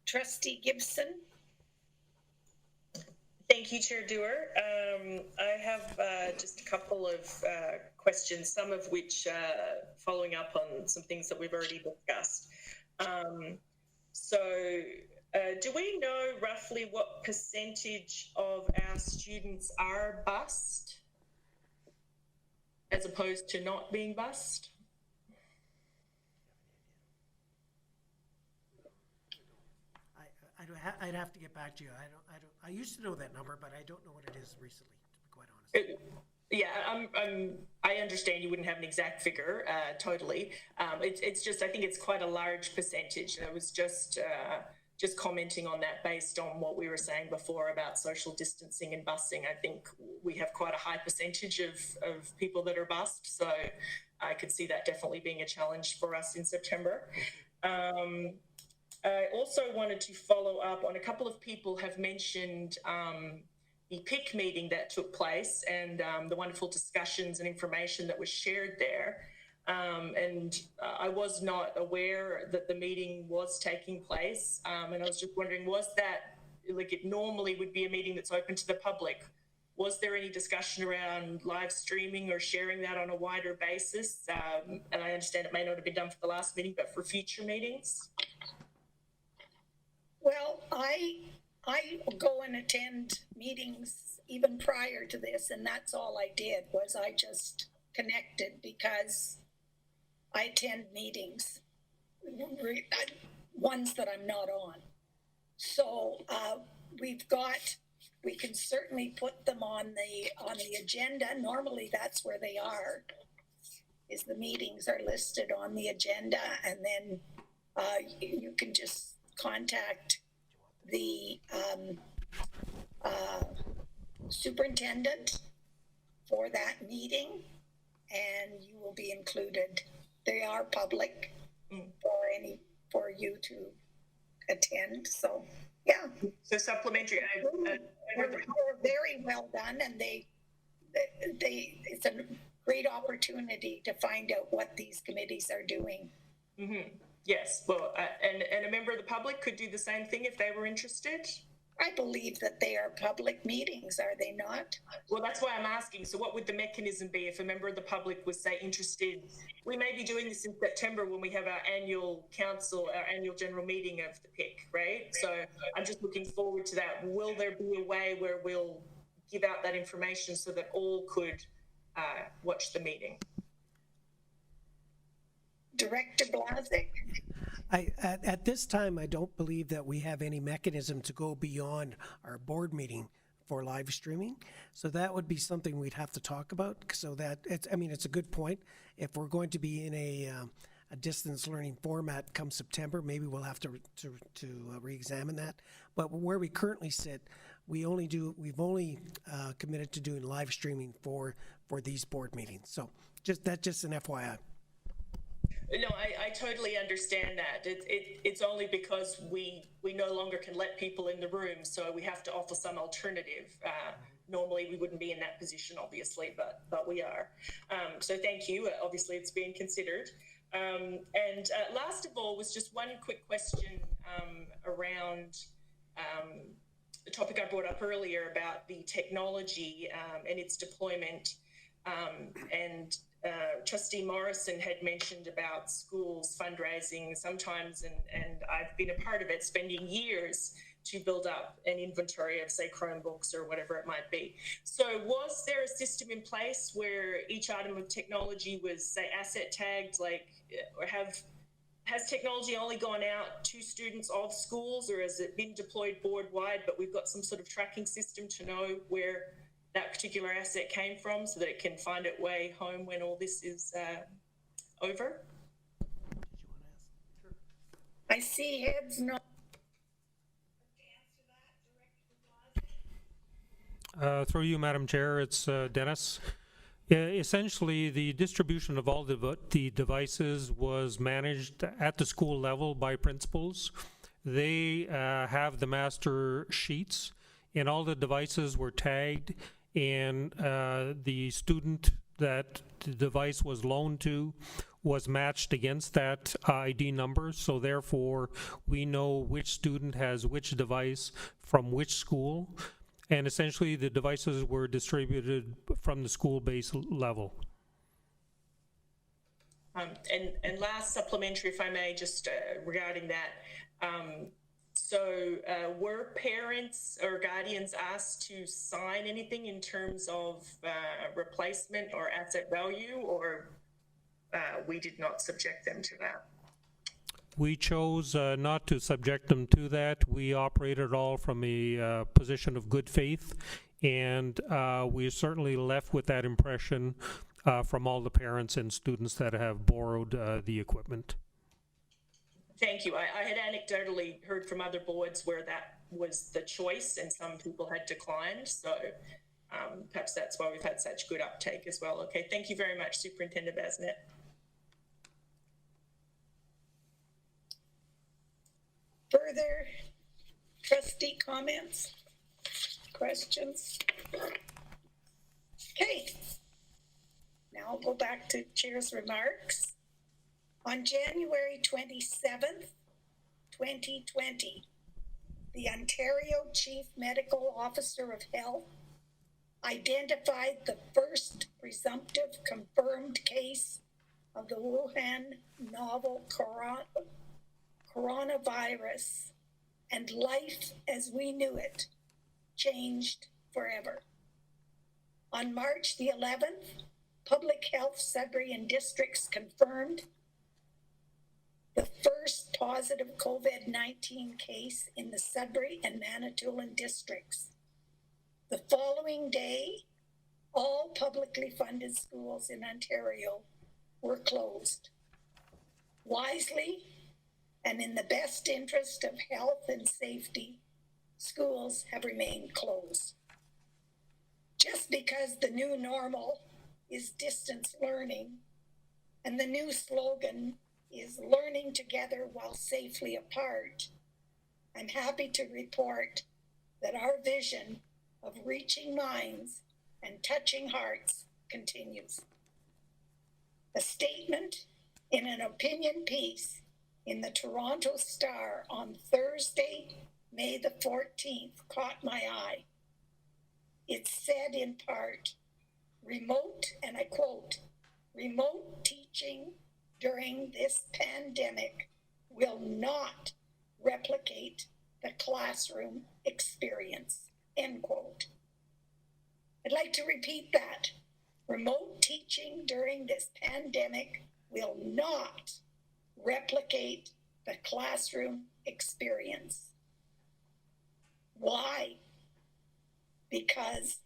Trustee Gibson. Thank you, Chair Dewar. I have just a couple of questions, some of which following up on some things that we've already discussed. So Do we know roughly what percentage of our students are bused as opposed to not being bused? I'd have to get back to you. I used to know that number, but I don't know what it is recently, to be quite honest. I understand you wouldn't have an exact figure, totally. It's just, I think it's quite a large percentage. And I was just commenting on that based on what we were saying before about social distancing and busing. I think we have quite a high percentage of people that are bused. So I could see that definitely being a challenge for us in September. I also wanted to follow up on a couple of people have mentioned the PIC meeting that took place and the wonderful discussions and information that was shared there. I was not aware that the meeting was taking place. And I was just wondering, was that, like it normally would be a meeting that's open to the public, was there any discussion around live streaming or sharing that on a wider basis? And I understand it may not have been done for the last meeting, but for future meetings? Well, I go and attend meetings even prior to this, and that's all I did was I just connected because I attend meetings, ones that I'm not on. So we can certainly put them on the agenda. Normally that's where they are, is the meetings are listed on the agenda, and then you can just contact the superintendent for that meeting, and you will be included. They are public for you to attend. So yeah. So supplementary. They're very well done, and it's a great opportunity to find out what these committees are doing. Mm-hmm. Yes, well, and a member of the public could do the same thing if they were interested? I believe that they are public meetings, are they not? Well, that's why I'm asking. So what would the mechanism be if a member of the public was, say, interested? We may be doing this in September when we have our annual general meeting of the PIC, right? So I'm just looking forward to that. Will there be a way where we'll give out that information so that all could watch the meeting? Director Blazik? At this time, I don't believe that we have any mechanism to go beyond our board meeting for live streaming. So that would be something we'd have to talk about. So that it's a good point. If we're going to be in a distance learning format come September, maybe we'll have to re-examine that. But where we currently sit, we've only committed to doing live streaming for these board meetings. So just an FYI. No, I totally understand that. It's only because we no longer can let people in the room, so we have to offer some alternative. Normally we wouldn't be in that position, obviously, but we are. So thank you. Obviously it's being considered. And last of all was just one quick question around the topic I brought up earlier about the technology and its deployment. Trustee Morrison had mentioned about schools fundraising sometimes, and I've been a part of it, spending years to build up an inventory of, say, Chromebooks or whatever it might be. So was there a system in place where each item of technology was, say, asset tagged, or has technology only gone out to students of schools, or has it been deployed board wide, but we've got some sort of tracking system to know where that particular asset came from so that it can find its way home when all this is over? I see heads no. Through you, Madam Chair, it's Dennis. Essentially, the distribution of all the devices was managed at the school level by principals. They have the master sheets, and all the devices were tagged, and the student that the device was loaned to was matched against that ID number, so therefore we know which student has which device from which school, and essentially the devices were distributed from the school-based level. And last supplementary, if I may, just regarding that, So were parents or guardians asked to sign anything in terms of replacement or asset value, or we did not subject them to that? We chose not to subject them to that. We operated all from a position of good faith, and we certainly left with that impression from all the parents and students that have borrowed the equipment. Thank you. I had anecdotally heard from other boards where that was the choice and some people had declined. So perhaps that's why we've had such good uptake as well. Okay, thank you very much, Superintendent Basnet. Further trustee comments, questions? Okay, now I'll go back to Chair's remarks. On January 27th, 2020, the Ontario Chief Medical Officer of Health identified the first presumptive confirmed case of the Wuhan novel coronavirus, and life as we knew it changed forever. On March the 11th, Public Health Sudbury and districts confirmed the first positive COVID-19 case in the Sudbury and Manitoulin districts. The following day, all publicly funded schools in Ontario were closed. Wisely, and in the best interest of health and safety, schools have remained closed. Just because the new normal is distance learning, and the new slogan is learning together while safely apart, I'm happy to report that our vision of reaching minds and touching hearts continues. A statement in an opinion piece in the Toronto Star on Thursday, May the 14th, caught my eye. It said in part, remote, and I quote, remote teaching during this pandemic will not replicate the classroom experience, end quote. I'd like to repeat that. Remote teaching during this pandemic will not replicate the classroom experience. Why? Because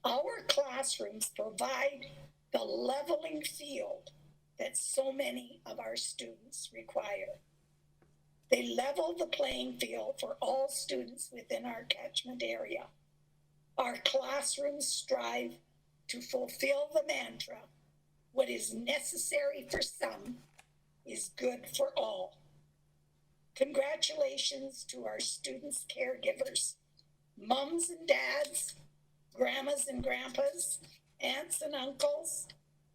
our classrooms provide the leveling field that so many of our students require. They level the playing field for all students within our catchment area. Our classrooms strive to fulfill the mantra, what is necessary for some is good for all. Congratulations to our students' caregivers, mums and dads, grandmas and grandpas, aunts and uncles,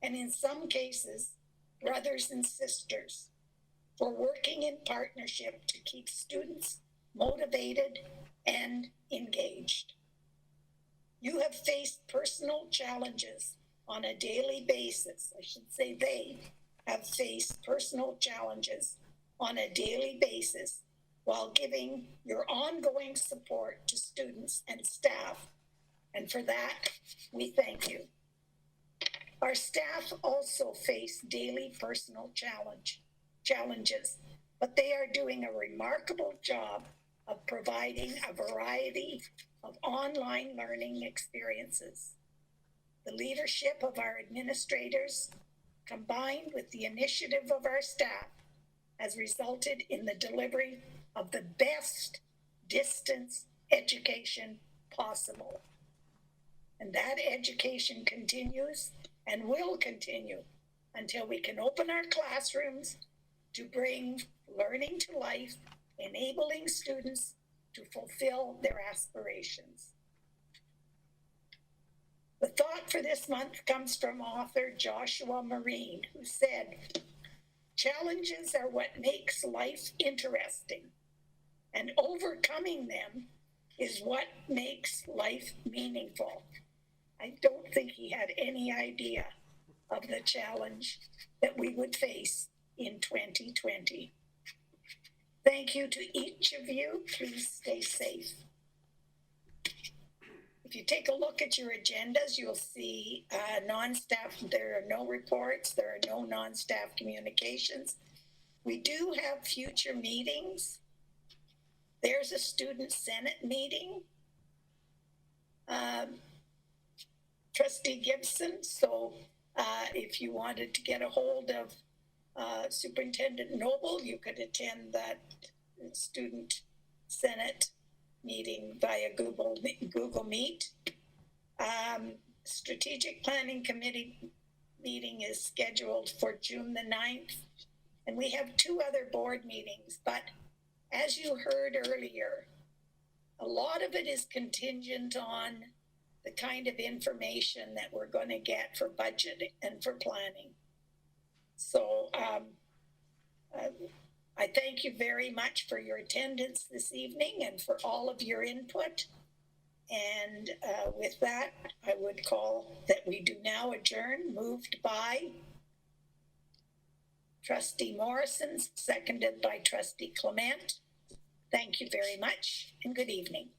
and in some cases, brothers and sisters, for working in partnership to keep students motivated and engaged. You have faced personal challenges on a daily basis. I should say they have faced personal challenges on a daily basis while giving your ongoing support to students and staff. And for that, we thank you. Our staff also face daily personal challenges, but they are doing a remarkable job of providing a variety of online learning experiences. The leadership of our administrators, combined with the initiative of our staff, has resulted in the delivery of the best distance education possible. And that education continues and will continue until we can open our classrooms to bring learning to life, enabling students to fulfill their aspirations. The thought for this month comes from author Joshua Marine, who said, challenges are what makes life interesting, and overcoming them is what makes life meaningful. I don't think he had any idea of the challenge that we would face in 2020. Thank you to each of you. Please stay safe. If you take a look at your agendas, you'll see non-staff, there are no reports, there are no non-staff communications. We do have future meetings. There's a student senate meeting. Trustee Gibson, so if you wanted to get a hold of Superintendent Noble, you could attend that student senate meeting via Google Meet. Strategic Planning Committee meeting is scheduled for June the 9th. And we have 2 other board meetings, but as you heard earlier, a lot of it is contingent on the kind of information that we're going to get for budget and for planning. So I thank you very much for your attendance this evening and for all of your input. And with that, I would call that we do now adjourn, moved by Trustee Morrison, seconded by Trustee Clement. Thank you very much and good evening.